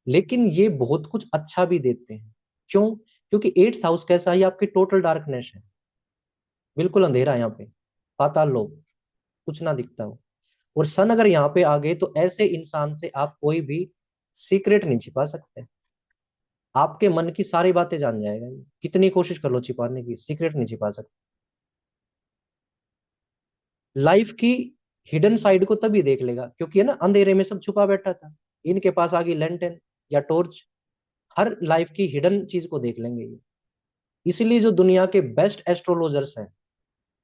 लेकिन ये बहुत कुछ अच्छा भी देते हैं। क्यों? क्योंकि 8th हाउस कैसा है, ये आपकी टोटल डार्कनेस है, बिल्कुल अंधेरा है यहाँ पे, पाताल लोक, कुछ ना दिखता हो। और सन अगर यहाँ पे आ गए, तो ऐसे इंसान से आप कोई भी सीक्रेट नहीं छिपा सकते, आपके मन की सारी बातें जान जाएगा ये। कितनी कोशिश कर लो छिपाने की, सीक्रेट नहीं छिपा सकते। लाइफ की हिडन साइड को तभी देख लेगा, क्योंकि है ना, अंधेरे में सब छुपा बैठा था, इनके पास आ गई लेंटेन या टॉर्च, हर लाइफ की हिडन चीज को देख लेंगे ये। इसीलिए जो दुनिया के बेस्ट एस्ट्रोलॉजर्स हैं,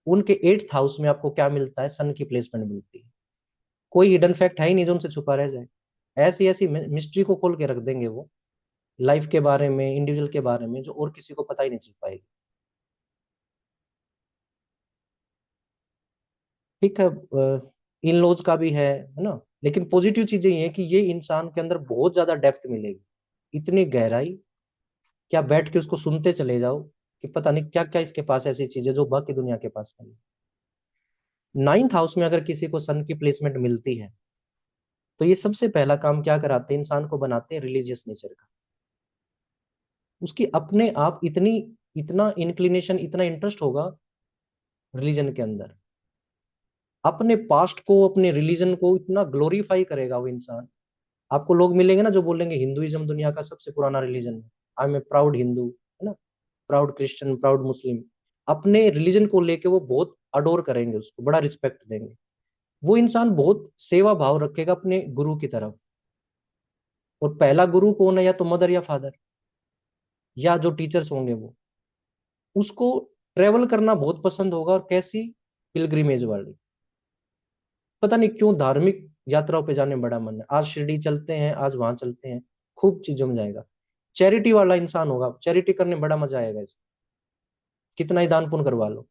उनके 8th हाउस में आपको क्या मिलता है, सन की प्लेसमेंट मिलती है। कोई हिडन फैक्ट है ही नहीं जो उनसे छुपा रह जाए। ऐसी ऐसी मिस्ट्री को खोल के रख देंगे वो, लाइफ के बारे में, इंडिविजुअल के बारे में, जो और किसी को पता ही नहीं चल पाएगी। ठीक है, इन लॉज का भी है ना। लेकिन पॉजिटिव चीजें ये है कि ये इंसान के अंदर बहुत ज्यादा डेप्थ मिलेगी, इतनी गहराई, क्या बैठ के उसको सुनते चले जाओ कि पता नहीं क्या क्या इसके पास ऐसी चीजें जो बाकी दुनिया के पास नहीं। नाइन्थ हाउस में अगर किसी को सन की प्लेसमेंट मिलती है, तो ये सबसे पहला काम क्या कराते हैं, इंसान को बनाते हैं रिलीजियस नेचर का। उसकी अपने आप इतनी, इतना इंक्लिनेशन, इतना इंटरेस्ट होगा रिलीजन के अंदर, अपने पास्ट को, अपने रिलीजन को इतना ग्लोरीफाई करेगा वो इंसान। आपको लोग मिलेंगे ना जो बोलेंगे हिंदुइज्म दुनिया का सबसे पुराना रिलीजन है, I am a proud Hindu, है ना, प्राउड क्रिश्चियन, प्राउड मुस्लिम। अपने रिलीजन को लेके वो बहुत अडोर करेंगे, उसको बड़ा रिस्पेक्ट देंगे। वो इंसान बहुत सेवा भाव रखेगा अपने गुरु की तरफ। और पहला गुरु कौन है, या तो मदर या फादर, या जो टीचर्स होंगे वो। उसको ट्रेवल करना बहुत पसंद होगा, और कैसी, पिलग्रिमेज वाली। पता नहीं क्यों धार्मिक यात्राओं पे जाने में बड़ा मन है, आज शिरडी चलते हैं, आज वहां चलते हैं, खूब चीजों में जाएगा। चैरिटी वाला इंसान होगा, चैरिटी करने में बड़ा मजा आएगा इसको, कितना ही दान पुण्य करवा लो।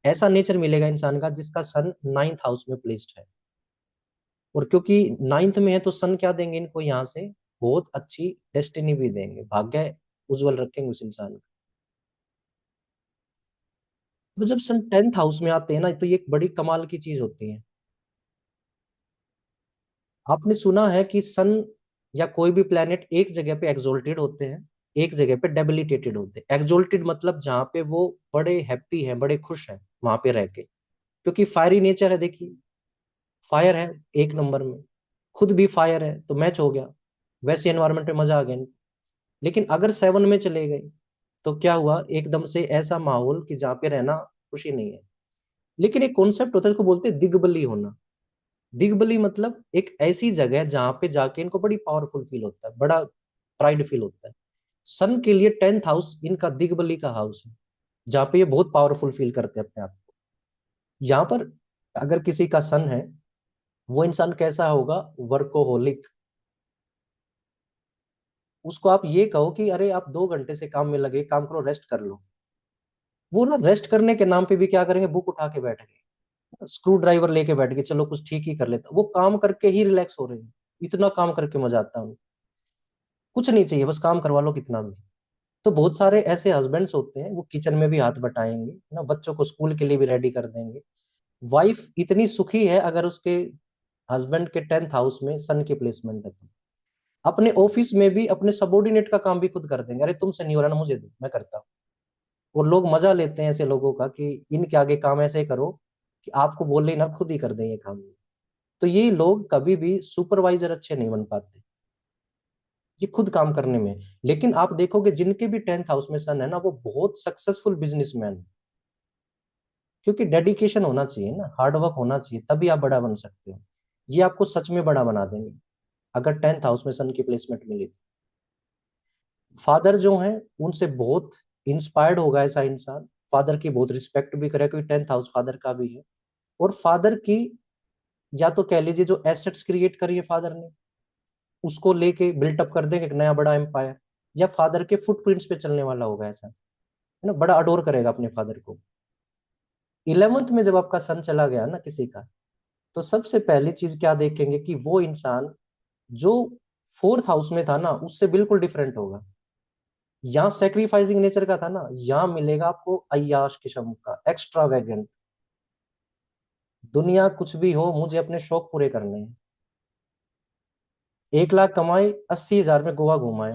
ऐसा नेचर मिलेगा इंसान का जिसका सन नाइन्थ हाउस में प्लेस्ड है। और क्योंकि नाइन्थ में है, तो सन क्या देंगे इनको यहाँ से, बहुत अच्छी डेस्टिनी भी देंगे, भाग्य उज्जवल रखेंगे उस इंसान का। तो जब सन टेंथ हाउस में आते हैं ना, तो ये एक बड़ी कमाल की चीज होती है। आपने सुना है कि सन या कोई भी प्लेनेट एक जगह पे एक्सोल्टेड होते हैं, एक जगह पे डेबिलिटेटेड होते हैं। एक्सोल्टेड मतलब जहाँ पे वो बड़े हैप्पी हैं, बड़े खुश हैं वहां पे रह के, क्योंकि फायरी नेचर है। देखिए, फायर है एक नंबर में, खुद भी फायर है, तो मैच हो गया, वैसे एनवायरनमेंट में मजा आ गया। लेकिन अगर सेवन में चले गए, तो क्या हुआ, एकदम से ऐसा माहौल कि जहाँ पे रहना खुशी नहीं है। लेकिन एक कॉन्सेप्ट होता है, इसको बोलते हैं दिग्बली होना। दिग्बली मतलब एक ऐसी जगह जहां पे जाके इनको बड़ी पावरफुल फील होता है, बड़ा प्राइड फील होता है। सन के लिए टेंथ हाउस इनका दिग्बली का हाउस है, जहाँ पे ये बहुत पावरफुल फील करते हैं अपने आप को। यहाँ पर अगर किसी का सन है, वो इंसान कैसा होगा, वर्कोहोलिक। उसको आप ये कहो कि अरे आप 2 घंटे से काम में लगे, काम करो, रेस्ट कर लो, वो ना रेस्ट करने के नाम पे भी क्या करेंगे, बुक उठा के बैठ गए, स्क्रू ड्राइवर लेके बैठ गए, चलो कुछ ठीक ही कर लेता। वो काम करके ही रिलैक्स हो रहे हैं, इतना काम करके मजा आता है उनको। कुछ नहीं चाहिए, बस काम करवा लो कितना भी। तो बहुत सारे ऐसे हस्बैंड्स होते हैं, वो किचन में भी हाथ बटाएंगे ना, बच्चों को स्कूल के लिए भी रेडी कर देंगे। वाइफ इतनी सुखी है अगर उसके हस्बैंड के टेंथ हाउस में सन की प्लेसमेंट है तो। अपने ऑफिस में भी अपने सबॉर्डिनेट का काम भी खुद कर देंगे, अरे तुमसे नहीं हो रहा ना, मुझे दो, मैं करता हूँ। और लोग मजा लेते हैं ऐसे लोगों का कि इनके आगे काम ऐसे करो कि आपको बोले ना, खुद ही कर दें ये काम। तो ये लोग कभी भी सुपरवाइजर अच्छे नहीं बन पाते, ये खुद काम करने में। लेकिन आप देखोगे जिनके भी टेंथ हाउस में सन है ना, वो बहुत सक्सेसफुल बिजनेसमैन है। क्योंकि डेडिकेशन होना चाहिए ना, हार्डवर्क होना चाहिए, तभी आप बड़ा बन सकते हो। ये आपको सच में बड़ा बना देंगे अगर टेंथ हाउस में सन की प्लेसमेंट मिली तो। फादर जो है, उनसे बहुत इंस्पायर्ड होगा ऐसा इंसान, फादर की बहुत रिस्पेक्ट भी करे, क्योंकि टेंथ हाउस फादर का भी है। और फादर की, या तो कह लीजिए जो एसेट्स क्रिएट करी है फादर ने, उसको लेके बिल्टअप कर देंगे एक नया बड़ा एम्पायर। या फादर के फुटप्रिंट्स पे चलने वाला होगा ऐसा, है ना, बड़ा अडोर करेगा अपने फादर को। 11th में जब आपका सन चला गया ना किसी का, तो सबसे पहली चीज क्या देखेंगे कि वो इंसान जो फोर्थ हाउस में था ना, उससे बिल्कुल डिफरेंट होगा। यहाँ सेक्रीफाइसिंग नेचर का था ना, यहाँ मिलेगा आपको अय्याश किस्म का, एक्स्ट्रावेगेंट। दुनिया कुछ भी हो, मुझे अपने शौक पूरे करने हैं। 1 लाख कमाए, 80,000 में गोवा घुमाए,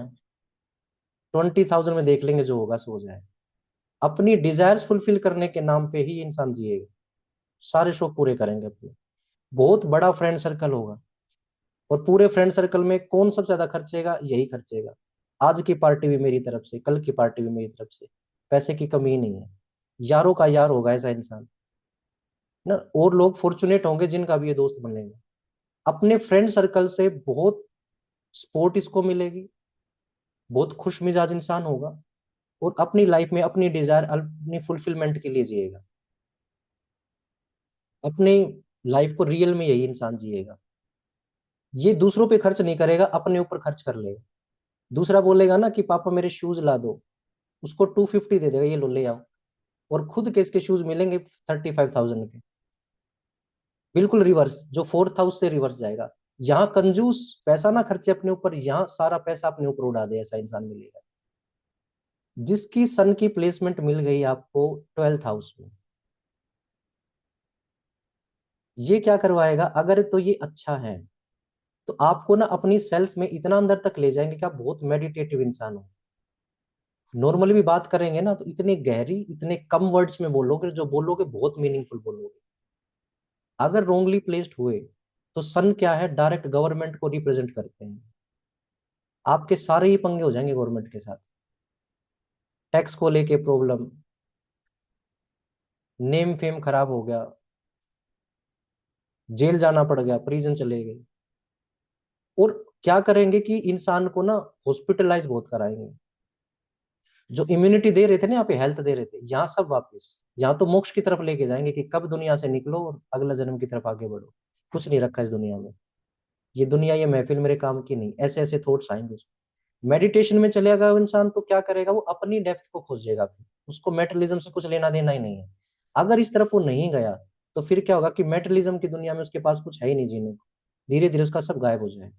20,000 में देख लेंगे, जो होगा सो जाए। अपनी डिजायर्स फुलफिल करने के नाम पे ही इंसान जिएगा, सारे शौक पूरे करेंगे अपने। बहुत बड़ा फ्रेंड सर्कल होगा, और पूरे फ्रेंड सर्कल में कौन सबसे ज्यादा खर्चेगा, यही खर्चेगा। आज की पार्टी भी मेरी तरफ से, कल की पार्टी भी मेरी तरफ से, पैसे की कमी ही नहीं है। यारों का यार होगा ऐसा इंसान ना। और लोग फॉर्चुनेट होंगे जिनका भी ये दोस्त बनेगा। अपने फ्रेंड सर्कल से बहुत सपोर्ट इसको मिलेगी, बहुत खुश मिजाज इंसान होगा, और अपनी लाइफ में अपनी डिजायर, अपनी फुलफिलमेंट के लिए जिएगा। अपने लाइफ को रियल में यही इंसान जिएगा। ये दूसरों पे खर्च नहीं करेगा, अपने ऊपर खर्च कर लेगा। दूसरा बोलेगा ना कि पापा मेरे शूज ला दो, उसको 250 दे देगा, ये लो ले आओ, और खुद के इसके शूज मिलेंगे 35,000 के। बिल्कुल रिवर्स, जो फोर्थ हाउस से रिवर्स जाएगा। यहाँ कंजूस पैसा ना खर्चे अपने ऊपर, यहाँ सारा पैसा अपने ऊपर उड़ा दे, ऐसा इंसान मिलेगा। जिसकी सन की प्लेसमेंट मिल गई आपको 12th हाउस में, ये क्या करवाएगा, अगर तो ये अच्छा है तो आपको ना अपनी सेल्फ में इतना अंदर तक ले जाएंगे कि आप बहुत मेडिटेटिव इंसान हो। नॉर्मली भी बात करेंगे ना तो इतने गहरी, इतने कम वर्ड्स में बोलोगे, जो बोलोगे बहुत मीनिंगफुल बोलोगे। अगर रोंगली प्लेस्ड हुए तो सन क्या है, डायरेक्ट गवर्नमेंट को रिप्रेजेंट करते हैं। आपके सारे ही पंगे हो जाएंगे गवर्नमेंट के साथ, टैक्स को लेके प्रॉब्लम, नेम फेम खराब हो गया, जेल जाना पड़ गया, प्रिजन चले गए। और क्या करेंगे कि इंसान को ना हॉस्पिटलाइज बहुत कराएंगे। जो इम्यूनिटी दे रहे थे ना यहाँ पे, हेल्थ दे रहे थे, यहाँ सब वापस, यहाँ तो मोक्ष की तरफ लेके जाएंगे कि कब दुनिया से निकलो और अगला जन्म की तरफ आगे बढ़ो। कुछ नहीं रखा इस दुनिया में, ये दुनिया ये महफिल मेरे काम की नहीं, ऐसे ऐसे थॉट्स आएंगे उसको। मेडिटेशन में चलेगा वो इंसान तो क्या करेगा, वो अपनी डेप्थ को खोजेगा, फिर उसको मेटलिज्म से कुछ लेना देना ही नहीं है। अगर इस तरफ वो नहीं गया तो फिर क्या होगा कि मेटलिज्म की दुनिया में उसके पास कुछ है ही नहीं जीने को, धीरे धीरे उसका सब गायब हो जाएगा।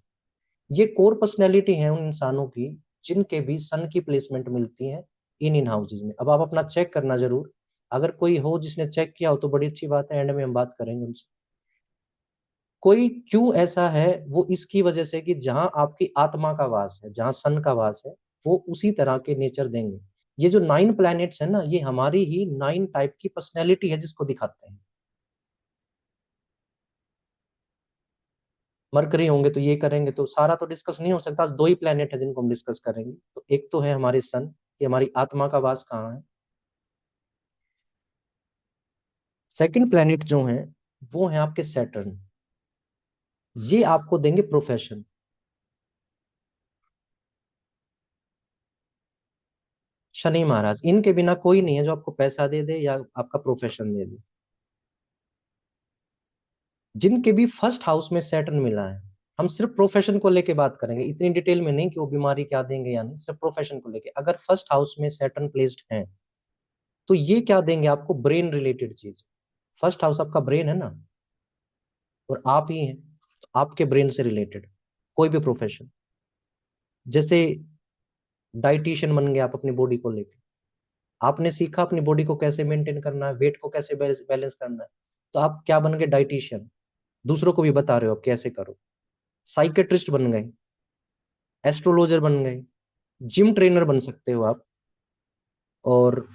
ये कोर पर्सनैलिटी है उन इंसानों की जिनके भी सन की प्लेसमेंट मिलती है इन हाउसेज में। अब आप अपना चेक करना जरूर, अगर कोई हो जिसने चेक किया हो तो बड़ी अच्छी बात है, एंड में हम बात करेंगे उनसे। कोई क्यों ऐसा है, वो इसकी वजह से कि जहां आपकी आत्मा का वास है, जहां सन का वास है, वो उसी तरह के नेचर देंगे। ये जो 9 प्लैनेट्स है ना, ये हमारी ही 9 टाइप की पर्सनैलिटी है जिसको दिखाते हैं। मरकरी होंगे तो ये करेंगे, तो सारा तो डिस्कस नहीं हो सकता, 2 ही प्लेनेट है जिनको हम डिस्कस करेंगे। तो एक तो है हमारे सन, ये हमारी आत्मा का वास कहाँ है। सेकंड प्लेनेट जो है वो है आपके सैटर्न, ये आपको देंगे प्रोफेशन। शनि महाराज, इनके बिना कोई नहीं है जो आपको पैसा दे दे या आपका प्रोफेशन दे दे। जिनके भी फर्स्ट हाउस में सैटर्न मिला है, हम सिर्फ प्रोफेशन को लेके बात करेंगे, इतनी डिटेल में नहीं कि वो बीमारी क्या देंगे या नहीं, सिर्फ प्रोफेशन को लेके। अगर फर्स्ट हाउस में सैटर्न प्लेस्ड है तो ये क्या देंगे आपको, ब्रेन रिलेटेड चीज। फर्स्ट हाउस आपका ब्रेन है ना, और आप ही हैं, तो आपके ब्रेन से रिलेटेड कोई भी प्रोफेशन। जैसे डाइटिशियन बन गए आप अपनी बॉडी को लेके, आपने सीखा अपनी बॉडी को कैसे मेंटेन करना है, वेट को कैसे बैलेंस करना है, तो आप क्या बन गए, डाइटिशियन। दूसरों को भी बता रहे हो आप कैसे करो। साइकेट्रिस्ट बन गए, एस्ट्रोलॉजर बन गए, जिम ट्रेनर बन सकते हो आप। और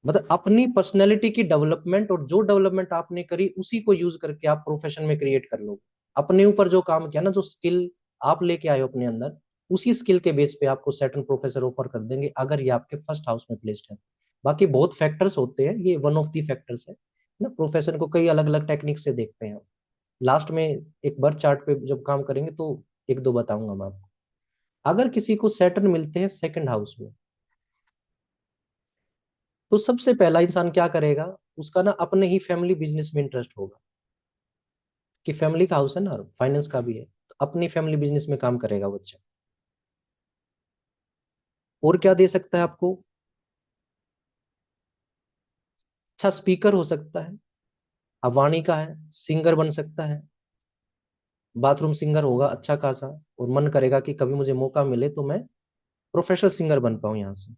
मतलब अपनी पर्सनैलिटी की डेवलपमेंट, और जो डेवलपमेंट आपने करी उसी को यूज करके आप प्रोफेशन में क्रिएट कर लो। अपने ऊपर जो काम किया ना, जो स्किल आप लेके आए हो अपने अंदर, उसी स्किल के बेस पे आपको सेटन प्रोफेसर ऑफर कर देंगे, अगर ये आपके फर्स्ट हाउस में प्लेस्ड है। बाकी बहुत फैक्टर्स होते हैं, ये वन ऑफ दी फैक्टर्स है ना। प्रोफेशन को कई अलग अलग टेक्निक से देखते हैं। लास्ट में एक बर्थ चार्ट पे जब काम करेंगे तो एक दो बताऊंगा मैं आपको। अगर किसी को सेटन मिलते हैं सेकंड हाउस में, तो सबसे पहला इंसान क्या करेगा, उसका ना अपने ही फैमिली बिजनेस में इंटरेस्ट होगा, कि फैमिली का हाउस है ना, फाइनेंस का भी है, तो अपनी फैमिली बिजनेस में काम करेगा बच्चा। और क्या दे सकता है आपको, अच्छा स्पीकर हो सकता है, अब वाणी का है, सिंगर बन सकता है, बाथरूम सिंगर होगा अच्छा खासा, और मन करेगा कि कभी मुझे मौका मिले तो मैं प्रोफेशनल सिंगर बन पाऊं यहाँ से।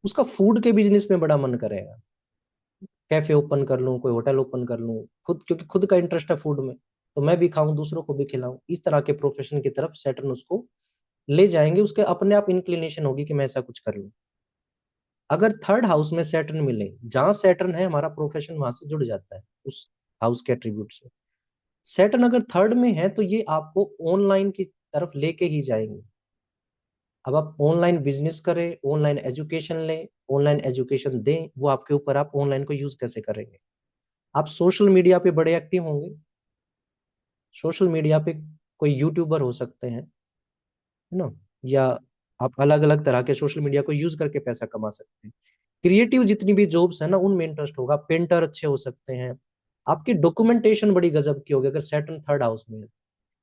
उसका फूड के बिजनेस में बड़ा मन करेगा, कैफे ओपन कर लूं, कोई होटल ओपन कर लूं खुद, क्योंकि खुद का इंटरेस्ट है फूड में, तो मैं भी खाऊं दूसरों को भी खिलाऊं। इस तरह के प्रोफेशन की तरफ सैटर्न उसको ले जाएंगे, उसके अपने आप इंक्लिनेशन होगी कि मैं ऐसा कुछ कर लूं। अगर थर्ड हाउस में सैटर्न मिले, जहां सैटर्न है हमारा प्रोफेशन वहां से जुड़ जाता है उस हाउस के एट्रीब्यूट से। सैटर्न अगर थर्ड में है तो ये आपको ऑनलाइन की तरफ लेके ही जाएंगे। अब आप ऑनलाइन बिजनेस करें, ऑनलाइन एजुकेशन लें, ऑनलाइन एजुकेशन दें, वो आपके ऊपर, आप ऑनलाइन को यूज कैसे करेंगे। आप सोशल मीडिया पे बड़े एक्टिव होंगे, सोशल मीडिया पे कोई यूट्यूबर हो सकते हैं, है ना, या आप अलग अलग तरह के सोशल मीडिया को यूज करके पैसा कमा सकते हैं। क्रिएटिव जितनी भी जॉब्स है ना उनमें इंटरेस्ट होगा। पेंटर अच्छे हो सकते हैं। आपकी डॉक्यूमेंटेशन बड़ी गजब की होगी अगर सैटर्न थर्ड हाउस में है।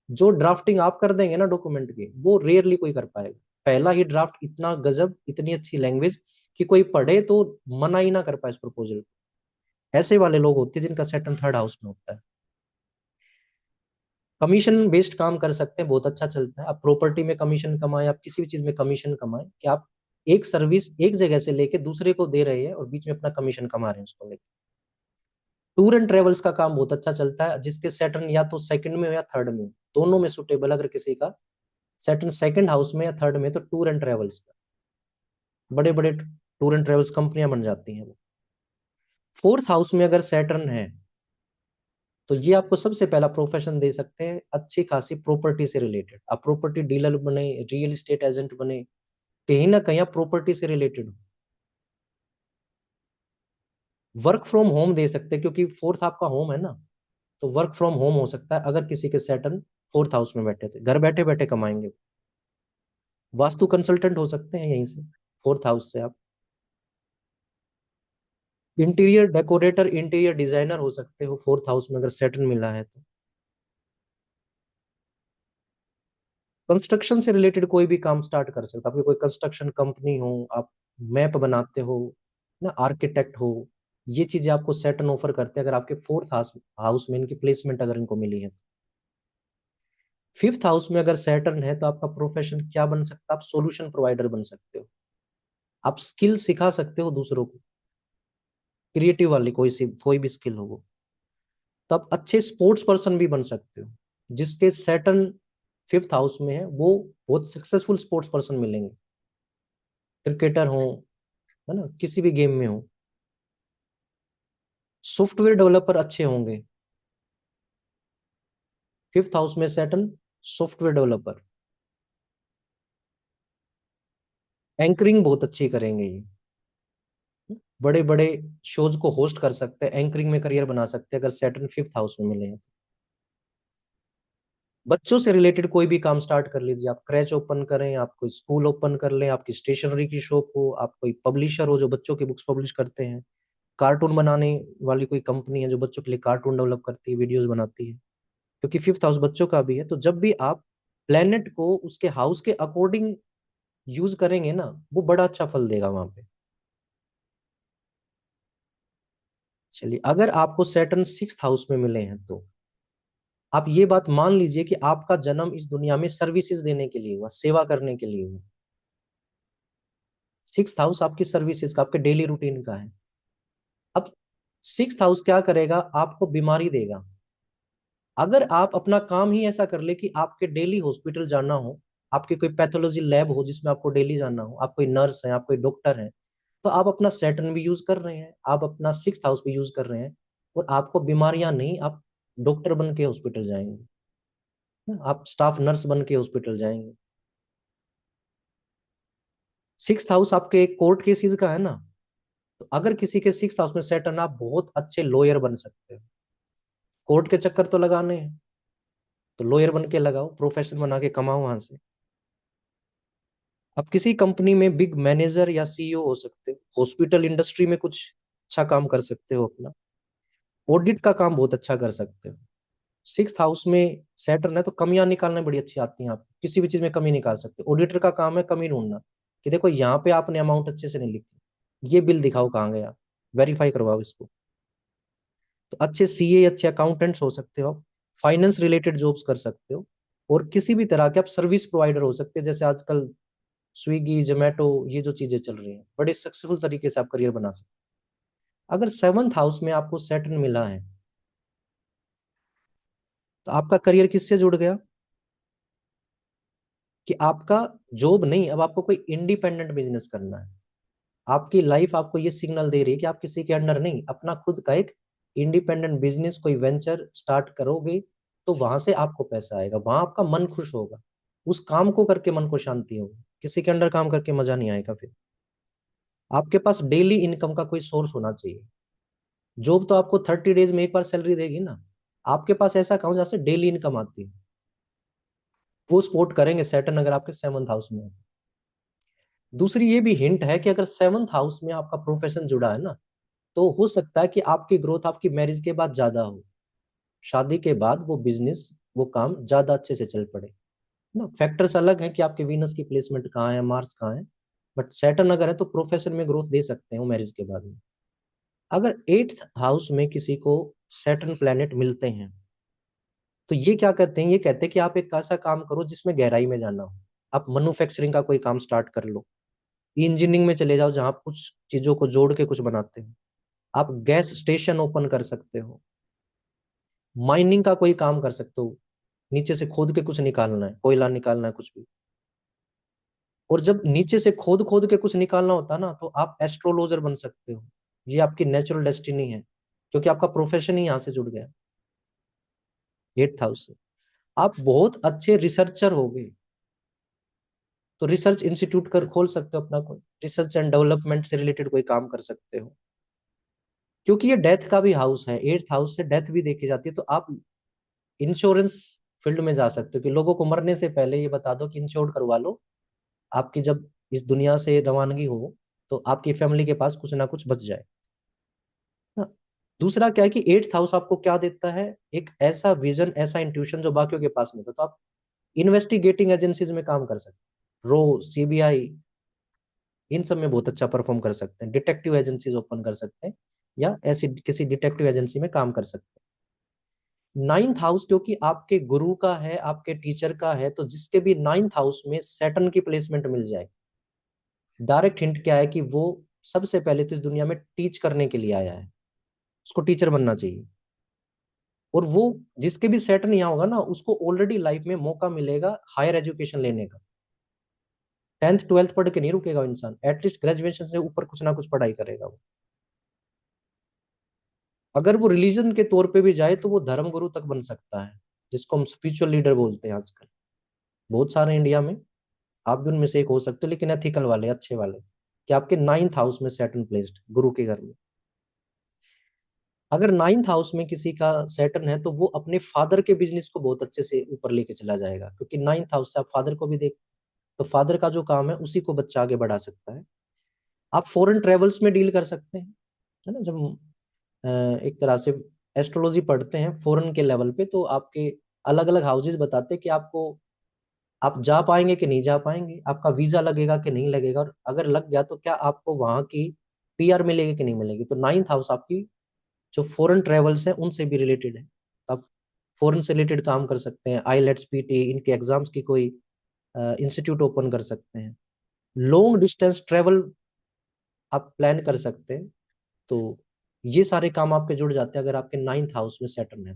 जो ड्राफ्टिंग आप कर देंगे ना डॉक्यूमेंट की, वो रेयरली कोई कर पाएगा। पहला ही ड्राफ्ट इतना गजब, इतनी अच्छी लैंग्वेज कि कोई पढ़े तो मना ही ना कर पाए इस प्रपोजल को। ऐसे वाले लोग होते हैं जिनका सैटर्न थर्ड हाउस में होता है। कमीशन बेस्ड काम कर सकते हैं, बहुत अच्छा चलता है। आप प्रॉपर्टी में कमीशन कमाएं, आप किसी भी चीज में कमीशन कमाएं, कि आप एक सर्विस एक जगह से लेके दूसरे को दे रहे हैं और बीच में अपना कमीशन कमा रहे हैं उसको लेके। टूर एंड ट्रेवल्स का काम बहुत अच्छा चलता है, जिसके सैटर्न या तो सेकंड में हो या थर्ड में हो, दोनों में सुटेबल। अगर किसी का सैटर्न सेकंड हाउस में या थर्ड में, तो टूर एंड ट्रेवल्स का बड़े बड़े टूर एंड ट्रेवल्स कंपनियां बन जाती हैं वो। फोर्थ हाउस में अगर सैटर्न है, तो ये आपको सबसे पहला प्रोफेशन दे सकते हैं अच्छी खासी प्रॉपर्टी से रिलेटेड। आप प्रॉपर्टी डीलर बने, रियल एस्टेट एजेंट बने, कहीं ना कहीं आप प्रॉपर्टी से रिलेटेड हो। वर्क फ्रॉम होम दे सकते हैं, क्योंकि फोर्थ आपका होम है ना, तो वर्क फ्रॉम होम हो सकता है अगर किसी के सैटर्न फोर्थ हाउस में बैठे थे, घर बैठे बैठे कमाएंगे। वास्तु कंसल्टेंट हो सकते हैं यहीं से, फोर्थ हाउस से आप। इंटीरियर डेकोरेटर, इंटीरियर डिजाइनर हो सकते हो फोर्थ हाउस में अगर सैटर्न मिला है तो। कंस्ट्रक्शन से रिलेटेड कोई भी काम स्टार्ट कर सकते हो। आपकी कोई कंस्ट्रक्शन कंपनी हो, आप मैप बनाते हो ना, आर्किटेक्ट हो, ये चीजें आपको सैटर्न ऑफर करते हैं अगर आपके फोर्थ हाउस हाउस में इनकी प्लेसमेंट अगर इनको मिली है। फिफ्थ हाउस में अगर सैटर्न है, तो आपका प्रोफेशन क्या बन सकता है? आप सॉल्यूशन प्रोवाइडर बन सकते हो। आप स्किल सिखा सकते हो दूसरों को, क्रिएटिव वाली कोई भी स्किल हो वो। तो आप अच्छे स्पोर्ट्स पर्सन भी बन सकते हो। जिसके सैटर्न फिफ्थ हाउस में है, वो बहुत सक्सेसफुल स्पोर्ट्स पर्सन मिलेंगे। क्रिकेटर हो, है ना, किसी भी गेम में हो। सॉफ्टवेयर डेवलपर अच्छे होंगे फिफ्थ हाउस में सैटर्न। सॉफ्टवेयर डेवलपर, एंकरिंग बहुत अच्छी करेंगे ये। बड़े बड़े शोज को होस्ट कर सकते हैं, एंकरिंग में करियर बना सकते हैं अगर सैटर्न फिफ्थ हाउस में मिले हैं। बच्चों से रिलेटेड कोई भी काम स्टार्ट कर लीजिए। आप क्रैच ओपन करें, आप कोई स्कूल ओपन कर लें, आपकी स्टेशनरी की शॉप हो, आप कोई पब्लिशर हो जो बच्चों की बुक्स पब्लिश करते हैं, कार्टून बनाने वाली कोई कंपनी है जो बच्चों के लिए कार्टून डेवलप करती है, वीडियोस बनाती है। क्योंकि फिफ्थ हाउस बच्चों का भी है, तो जब भी आप प्लेनेट को उसके हाउस के अकॉर्डिंग यूज करेंगे ना, वो बड़ा अच्छा फल देगा वहां पे। चलिए, अगर आपको सैटर्न सिक्स्थ हाउस में मिले हैं, तो आप ये बात मान लीजिए कि आपका जन्म इस दुनिया में सर्विसेज देने के लिए हुआ, सेवा करने के लिए हुआ। सिक्स्थ हाउस आपकी सर्विसेज का, आपके डेली रूटीन का है। अब सिक्स्थ हाउस क्या करेगा? आपको बीमारी देगा। अगर आप अपना काम ही ऐसा कर ले कि आपके डेली हॉस्पिटल जाना हो, आपकी कोई पैथोलॉजी लैब हो जिसमें आपको डेली जाना हो, आप कोई नर्स हैं, आप कोई डॉक्टर हैं, तो आप अपना सैटर्न भी यूज कर रहे हैं, आप अपना सिक्स्थ हाउस भी यूज कर रहे हैं, और आपको बीमारियां नहीं, आप डॉक्टर बन के हॉस्पिटल जाएंगे, आप स्टाफ नर्स बन के हॉस्पिटल जाएंगे। सिक्स्थ हाउस आपके कोर्ट केसेस का है ना, तो अगर किसी के सिक्स्थ हाउस में सैटर्न, आप बहुत अच्छे लॉयर बन सकते हो। कोर्ट के चक्कर तो लगाने हैं, तो लॉयर बन के लगाओ, प्रोफेशन बना के कमाओ वहां से। आप किसी कंपनी में बिग मैनेजर या सीईओ हो सकते हो, हॉस्पिटल इंडस्ट्री में कुछ अच्छा काम कर सकते हो अपना, ऑडिट का काम बहुत अच्छा कर सकते हो। सिक्स्थ हाउस में सैटर्न है, तो कमियां निकालना बड़ी अच्छी आती हैं आपको, किसी भी चीज में कमी निकाल सकते हो। ऑडिटर का काम है कमी ढूंढना, कि देखो यहाँ पे आपने अमाउंट अच्छे से नहीं लिखी, ये बिल दिखाओ कहाँ गया, वेरीफाई करवाओ इसको। तो अच्छे सीए, अच्छे अकाउंटेंट्स हो सकते हो आप। फाइनेंस रिलेटेड जॉब्स कर सकते हो, और किसी भी तरह के आप सर्विस प्रोवाइडर हो सकते हैं, जैसे आजकल स्विगी, जोमेटो, ये जो चीजें चल रही हैं, बड़े सक्सेसफुल तरीके से आप करियर बना सकते हैं। अगर सेवंथ हाउस में आपको सैटर्न मिला है, तो आपका करियर किससे जुड़ गया? कि आपका जॉब नहीं, अब आपको कोई इंडिपेंडेंट बिजनेस करना है। आपकी लाइफ आपको ये सिग्नल दे रही है कि आप किसी के अंडर नहीं, अपना खुद का एक इंडिपेंडेंट बिजनेस, कोई वेंचर स्टार्ट करोगे, तो वहां से आपको पैसा आएगा, वहां आपका मन खुश होगा, उस काम को करके मन को शांति होगी। किसी के अंडर काम करके मजा नहीं आएगा फिर। आपके पास डेली इनकम का कोई सोर्स होना चाहिए। जॉब तो आपको 30 डेज में एक बार सैलरी देगी ना, आपके पास ऐसा काम जहाँ से डेली इनकम आती है, वो सपोर्ट करेंगे सैटर्न अगर आपके सेवंथ हाउस में है। दूसरी ये भी हिंट है कि अगर 7th हाउस में आपका प्रोफेशन जुड़ा है ना, तो हो सकता है कि आपकी ग्रोथ आपकी मैरिज के बाद ज्यादा हो, शादी के बाद वो बिजनेस, वो काम ज्यादा अच्छे से चल पड़े ना। फैक्टर्स अलग है कि आपके वीनस की प्लेसमेंट कहाँ है, मार्स कहाँ है, बट सैटर्न अगर है तो प्रोफेशन में ग्रोथ दे सकते हैं मैरिज के बाद में। अगर 8th हाउस में किसी को सैटर्न प्लैनेट मिलते हैं, तो ये क्या कहते हैं, ये कहते हैं कि आप एक ऐसा काम करो जिसमें गहराई में जाना हो। आप मैन्युफैक्चरिंग का कोई काम स्टार्ट कर लो, इंजीनियरिंग में चले जाओ जहां आप कुछ चीजों को जोड़ के कुछ बनाते हो, आप गैस स्टेशन ओपन कर सकते हो, माइनिंग का कोई काम कर सकते हो, नीचे से खोद के कुछ निकालना है, कोयला निकालना है, कुछ भी। और जब नीचे से खोद खोद के कुछ निकालना होता है ना, तो आप एस्ट्रोलॉजर बन सकते हो। ये आपकी नेचुरल डेस्टिनी है, क्योंकि आपका प्रोफेशन ही यहाँ से जुड़ गया, 8th हाउस से। आप बहुत अच्छे रिसर्चर हो गए, तो रिसर्च इंस्टीट्यूट कर खोल सकते हो अपना, कोई रिसर्च एंड डेवलपमेंट से रिलेटेड कोई काम कर सकते हो। क्योंकि ये डेथ का भी हाउस है, 8th हाउस से डेथ भी देखी जाती है, तो आप इंश्योरेंस फील्ड में जा सकते हो कि लोगों को मरने से पहले ये बता दो कि इंश्योर करवा लो, आपकी जब इस दुनिया से रवानगी हो तो आपकी फैमिली के पास कुछ ना कुछ बच जाए ना। दूसरा क्या है कि 8th हाउस आपको क्या देता है, एक ऐसा विजन, ऐसा इंट्यूशन जो बाकियों के पास नहीं होता। तो आप इन्वेस्टिगेटिंग एजेंसीज में काम कर सकते हैं, रो, सीबीआई, इन सब में बहुत अच्छा परफॉर्म कर सकते हैं। डिटेक्टिव एजेंसीज ओपन कर सकते हैं, या ऐसी किसी डिटेक्टिव एजेंसी में काम कर सकते हैं। 9th हाउस क्योंकि आपके गुरु का है, आपके टीचर का है, तो जिसके भी 9th हाउस में सैटर्न की प्लेसमेंट मिल जाए, डायरेक्ट हिंट क्या है कि वो सबसे पहले तो इस दुनिया में टीच करने के लिए आया है, उसको टीचर बनना चाहिए। और वो जिसके भी सैटर्न यहाँ होगा ना, उसको ऑलरेडी लाइफ में मौका मिलेगा हायर एजुकेशन लेने का। 10th 12th पढ़ के नहीं रुकेगा इंसान, एटलीस्ट ग्रेजुएशन से ऊपर कुछ ना कुछ पढ़ाई करेगा वो। अगर वो रिलीजन के तौर पे भी जाए तो वो धर्म गुरु तक बन सकता है, जिसको हम स्पिरिचुअल लीडर बोलते हैं आजकल। बहुत सारे इंडिया में, आप भी उनमें से एक हो सकते हो, लेकिन एथिकल वाले, अच्छे वाले, कि आपके 9th हाउस में सैटर्न प्लेस्ड गुरु के घर में। अगर 9th हाउस में किसी का सैटर्न है, तो वो अपने फादर के बिजनेस को बहुत अच्छे से ऊपर लेके चला जाएगा, क्योंकि 9th हाउस से आप फादर को भी देख, तो फादर का जो काम है उसी को बच्चा आगे बढ़ा सकता है। आप फॉरेन ट्रेवल्स में डील कर सकते हैं, है ना। जब हम एक तरह से एस्ट्रोलॉजी पढ़ते हैं फॉरेन के लेवल पे, तो आपके अलग अलग हाउसेज बताते हैं कि आपको, आप जा पाएंगे कि नहीं जा पाएंगे, आपका वीजा लगेगा कि नहीं लगेगा, और अगर लग गया तो क्या आपको वहां की पीआर मिलेगी कि नहीं मिलेगी। तो 9th हाउस आपकी जो फॉरेन ट्रेवल्स है उनसे भी रिलेटेड है। आप फॉरेन से रिलेटेड काम कर सकते हैं, आईलेट्स, पीटी, इनके एग्जाम्स की कोई इंस्टीट्यूट ओपन कर सकते हैं। लॉन्ग डिस्टेंस ट्रेवल आप प्लान कर सकते हैं। तो ये सारे काम आपके जुड़ जाते हैं अगर आपके 9th हाउस में सैटर्न है।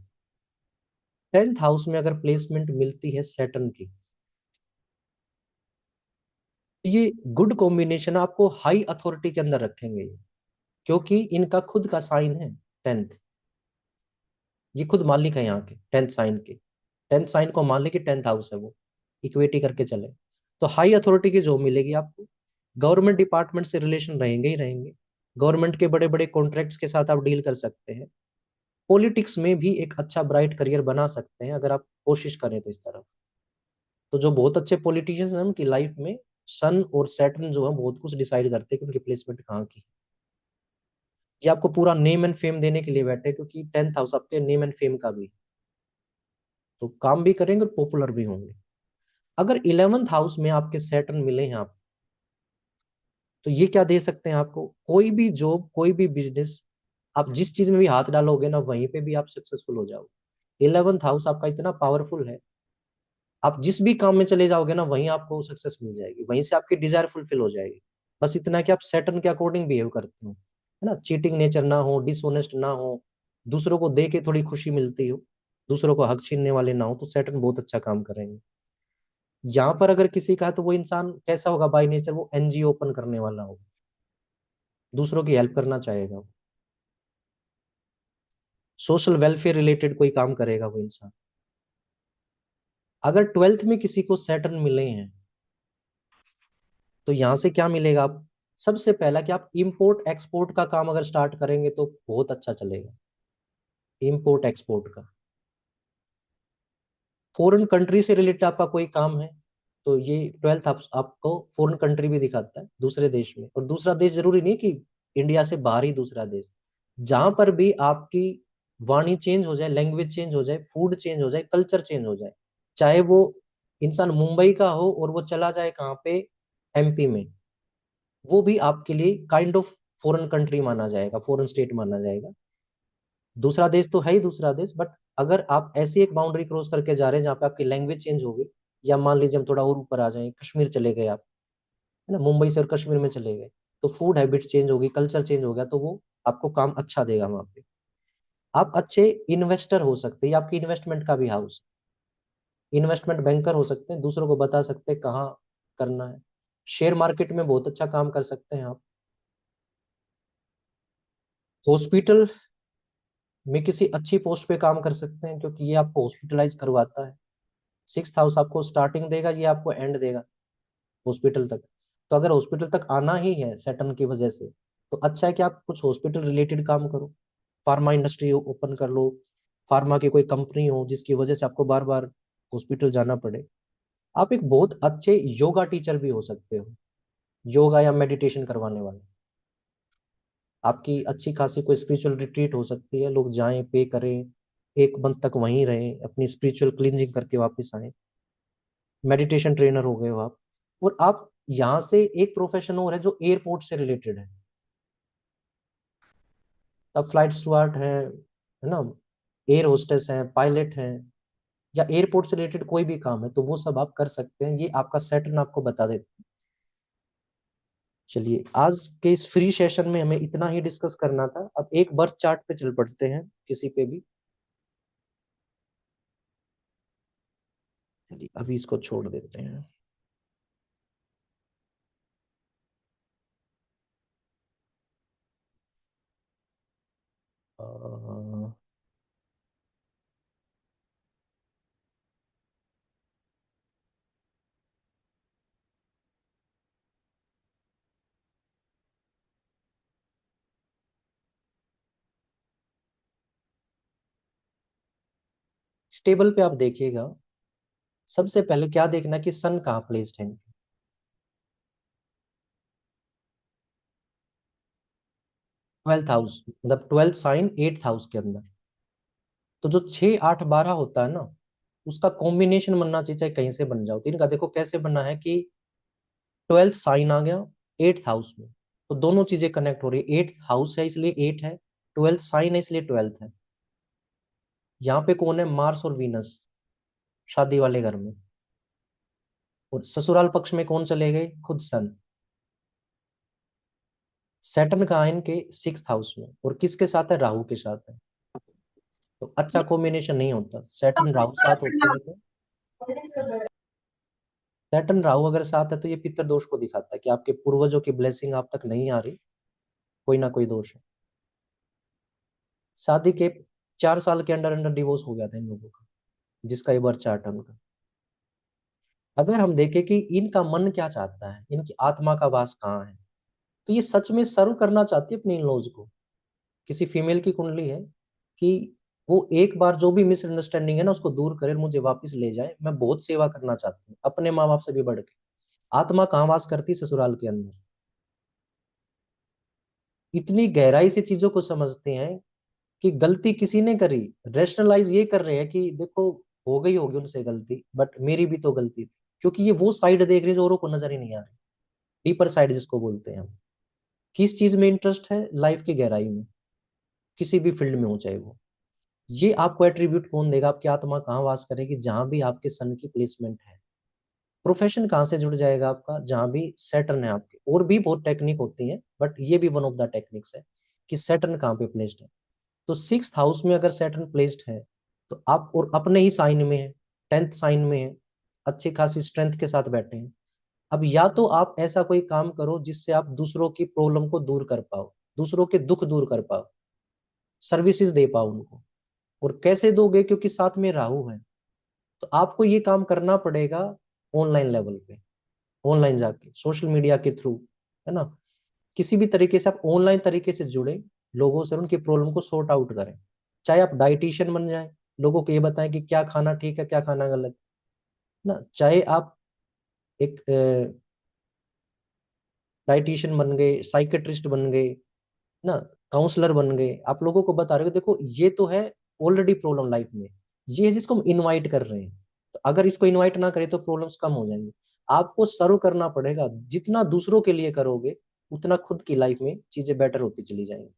10th हाउस में अगर प्लेसमेंट मिलती है सैटर्न की, तो ये गुड कॉम्बिनेशन, आपको हाई अथॉरिटी के अंदर रखेंगे ये, क्योंकि इनका खुद का साइन है 10th। ये खुद मालिक है यहाँ के 10th साइन के। 10th साइन को मान ले कि 10th हाउस है वो, इक्वेटी करके चले, तो हाई अथॉरिटी की जॉब मिलेगी आपको। गवर्नमेंट डिपार्टमेंट से रिलेशन रहेंगे ही रहेंगे, गवर्नमेंट के बड़े बड़े कॉन्ट्रैक्ट्स के साथ आप डील कर सकते हैं। पॉलिटिक्स में भी एक अच्छा ब्राइट करियर बना सकते हैं अगर आप कोशिश करें तो इस तरफ। तो जो बहुत अच्छे पॉलिटिशियंस हैं उनकी लाइफ में सन और सैटर्न जो है बहुत कुछ डिसाइड करते हैं कि उनकी प्लेसमेंट कहाँ की। ये आपको पूरा नेम एंड फेम देने के लिए बैठे, क्योंकि 10th हाउस आपके नेम एंड फेम का भी, तो काम भी करेंगे और पॉपुलर भी होंगे। अगर 11th हाउस में आपके सैटर्न मिले हैं आप, तो ये क्या दे सकते हैं आपको, कोई भी जॉब, कोई भी बिजनेस, आप जिस चीज में भी हाथ डालोगे ना, वहीं पे भी आप सक्सेसफुल हो जाओगे। 11th हाउस आपका इतना पावरफुल है, आप जिस भी काम में चले जाओगे ना, वहीं आपको सक्सेस मिल जाएगी, वहीं से आपकी डिजायर फुलफिल हो जाएगी। बस इतना कि आप सैटर्न के अकॉर्डिंग बिहेव करते हो, है ना। चीटिंग नेचर ना हो, डिसऑनेस्ट ना हो, दूसरों को दे के थोड़ी खुशी मिलती हो, दूसरों को हक छीनने वाले ना हो, तो सैटर्न बहुत अच्छा काम करेंगे। यहाँ पर अगर किसी का है, तो वो इंसान कैसा होगा बाय नेचर, वो एनजीओ ओपन करने वाला होगा, दूसरों की हेल्प करना चाहेगा, सोशल वेलफेयर रिलेटेड कोई काम करेगा वो इंसान। अगर 12th में किसी को सैटर्न मिले हैं, तो यहाँ से क्या मिलेगा आप, सबसे पहला कि आप इंपोर्ट एक्सपोर्ट का काम अगर स्टार्ट करेंगे तो बहुत अच्छा चलेगा, इंपोर्ट एक्सपोर्ट का। फॉरेन कंट्री से रिलेटेड आपका कोई काम है, तो ये 12th आपको फॉरेन कंट्री भी दिखाता है, दूसरे देश में। और दूसरा देश जरूरी नहीं कि इंडिया से बाहर ही दूसरा देश, जहां पर भी आपकी वाणी चेंज हो जाए, लैंग्वेज चेंज हो जाए, फूड चेंज हो जाए, कल्चर चेंज हो जाए, चाहे वो इंसान मुंबई का हो और वो चला जाए कहाँ पे, एमपी में, वो भी आपके लिए काइंड ऑफ फॉरेन कंट्री माना जाएगा, फॉरेन स्टेट माना जाएगा। दूसरा देश तो है ही दूसरा देश, बट अगर आप ऐसी एक बाउंड्री क्रॉस करके जा रहे हैं जहाँ पे आपकी लैंग्वेज चेंज हो गई, या मान लीजिए हम थोड़ा और ऊपर आ जाएं, कश्मीर चले गए आप, है ना, मुंबई से और कश्मीर में चले गए, तो फूड हैबिट चेंज होगी, कल्चर चेंज हो गया, तो वो आपको काम अच्छा देगा वहां पे। आप अच्छे इन्वेस्टर हो सकते हैं, आपकी इन्वेस्टमेंट का भी हाउस, इन्वेस्टमेंट बैंकर हो सकते हैं, दूसरों को बता सकते हैं कहाँ करना है। शेयर मार्केट में बहुत अच्छा काम कर सकते हैं आप। हॉस्पिटल में किसी अच्छी पोस्ट पे काम कर सकते हैं, क्योंकि ये आपको हॉस्पिटलाइज करवाता है। 6th हाउस आपको स्टार्टिंग देगा, ये आपको एंड देगा हॉस्पिटल तक। तो अगर हॉस्पिटल तक आना ही है सैटर्न की वजह से, तो अच्छा है कि आप कुछ हॉस्पिटल रिलेटेड काम करो, फार्मा इंडस्ट्री ओपन कर लो, फार्मा की कोई कंपनी हो जिसकी वजह से आपको बार बार हॉस्पिटल जाना पड़े। आप एक बहुत अच्छे योगा टीचर भी हो सकते हो, योगा या मेडिटेशन करवाने वाले। आपकी अच्छी खासी कोई स्पिरिचुअल रिट्रीट हो सकती है, लोग जाएं, पे करें, एक मंथ तक वहीं रहें, अपनी स्पिरिचुअल क्लींजिंग करके वापस आए। मेडिटेशन ट्रेनर हो गए हो आप। और आप यहाँ से एक प्रोफेशन और है जो एयरपोर्ट से रिलेटेड है। अब फ्लाइट स्टुअर्ड है ना, एयर होस्टेस हैं, पायलट हैं, या एयरपोर्ट से रिलेटेड कोई भी काम है, तो वो सब आप कर सकते हैं, ये आपका सैटर्न आपको बता देते हैं। चलिए, आज के इस फ्री सेशन में हमें इतना ही डिस्कस करना था। अब एक बर्थ चार्ट पे चल पड़ते हैं, किसी पे भी। चलिए अभी इसको छोड़ देते हैं। स्टेबल पे आप देखिएगा, सबसे पहले क्या देखना कि सन कहाँ प्लेस्ड है। 12th हाउस मतलब 12th साइन 8th हाउस के अंदर। तो जो 6 8 12 होता है ना, उसका कॉम्बिनेशन बनना चाहिए, चाहे कहीं से बन जाओ। तो इनका देखो कैसे बनना है कि 12th साइन आ गया 8th हाउस में, तो दोनों चीजें कनेक्ट हो रही है। 8th हाउस है इसलिए 8 है, 12th साइन है इसलिए 12th है। यहाँ पे कौन है, मार्स और वीनस, शादी वाले घर में। और ससुराल पक्ष में कौन चले गए, खुद सन। सैटर्न कहाँ है इनके, 6th हाउस में, और किसके साथ है, राहु के साथ है। तो अच्छा कॉम्बिनेशन नहीं होता, सैटर्न राहु साथ होते हैं तो। सैटर्न राहु अगर साथ है तो ये पितृ दोष को दिखाता है कि आपके पूर्वजों की ब्लेसिंग आप तक नहीं आ रही, कोई ना कोई दोष है। शादी के 4 साल के अंडर अंडर डिवोर्स हो गया था इन लोगों का, जिसका ये बर्थ चार्ट है उनका। अगर हम देखें कि इनका मन क्या चाहता है, इनकी आत्मा का वास कहाँ है, तो ये सच में सर्व करना चाहती है अपने इन लॉज को। किसी फीमेल की कुंडली है कि वो एक बार जो भी मिसअंडरस्टैंडिंग है ना उसको दूर करे, मुझे वापस ले जाए, मैं बहुत सेवा करना चाहती हूँ अपने माँ बाप से भी बढ़ के। आत्मा कहाँ वास करती है, ससुराल के अंदर। इतनी गहराई से चीजों को समझते हैं कि गलती किसी ने करी, रेशनलाइज ये कर रहे हैं कि देखो हो गई होगी उनसे गलती, बट मेरी भी तो गलती थी। क्योंकि ये वो साइड देख रहे हैं जो औरों को नजर ही नहीं आ रही, डीपर साइड जिसको बोलते हैं हम। किस चीज में इंटरेस्ट है, लाइफ की गहराई में, किसी भी फील्ड में हो चाहे वो। ये आपको एट्रीब्यूट कौन देगा, आपकी आत्मा कहाँ वास करेगी, जहां भी आपके सन की प्लेसमेंट है। प्रोफेशन कहाँ से जुड़ जाएगा आपका, जहां भी सैटर्न है आपके। और भी बहुत टेक्निक होती है, बट ये भी वन ऑफ द टेक्निक्स है कि सैटर्न कहाँ पे प्लेस्ड है। तो 6th हाउस में अगर सैटर्न प्लेस्ड है, तो आप और अपने ही साइन में है, 10th साइन में है, अच्छी खासी स्ट्रेंथ के साथ बैठे हैं। अब या तो आप ऐसा कोई काम करो जिससे आप दूसरों की प्रॉब्लम को दूर कर पाओ, दूसरों के दुख दूर कर पाओ, सर्विसेज दे पाओ उनको। और कैसे दोगे, क्योंकि साथ में राहु है, तो आपको ये काम करना पड़ेगा ऑनलाइन लेवल पे, ऑनलाइन जाके सोशल मीडिया के थ्रू, है ना, किसी भी तरीके से आप ऑनलाइन तरीके से जुड़े, लोगों से उनकी प्रॉब्लम को सॉर्ट आउट करें। चाहे आप डाइटिशियन बन जाए, लोगों को ये बताएं कि क्या खाना ठीक है क्या खाना गलत, ना चाहे आप एक डाइटिशियन बन गए, साइकेट्रिस्ट बन गए ना, काउंसलर बन गए, आप लोगों को बता रहे हो देखो ये तो है ऑलरेडी प्रॉब्लम लाइफ में, ये है जिसको हम इनवाइट कर रहे हैं। तो अगर इसको इनवाइट ना करें तो प्रॉब्लम्स कम हो जाएंगी। आपको सर्व करना पड़ेगा, जितना दूसरों के लिए करोगे उतना खुद की लाइफ में चीजें बेटर होती चली जाएंगी।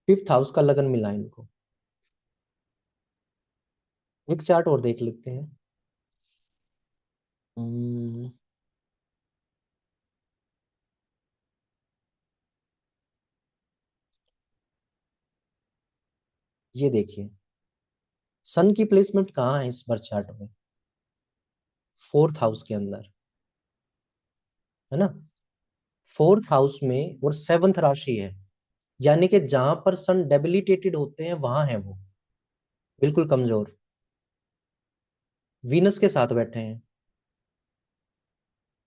5th हाउस का लगन मिला है इनको। एक चार्ट और देख लेते हैं। हम्म, ये देखिए सन की प्लेसमेंट कहाँ है इस बार चार्ट में, 4th हाउस के अंदर, है ना। 4th हाउस में और 7th राशि है, यानी कि जहां पर सन डेबिलिटेटेड होते हैं वहां है वो, बिल्कुल कमजोर, वीनस के साथ बैठे हैं।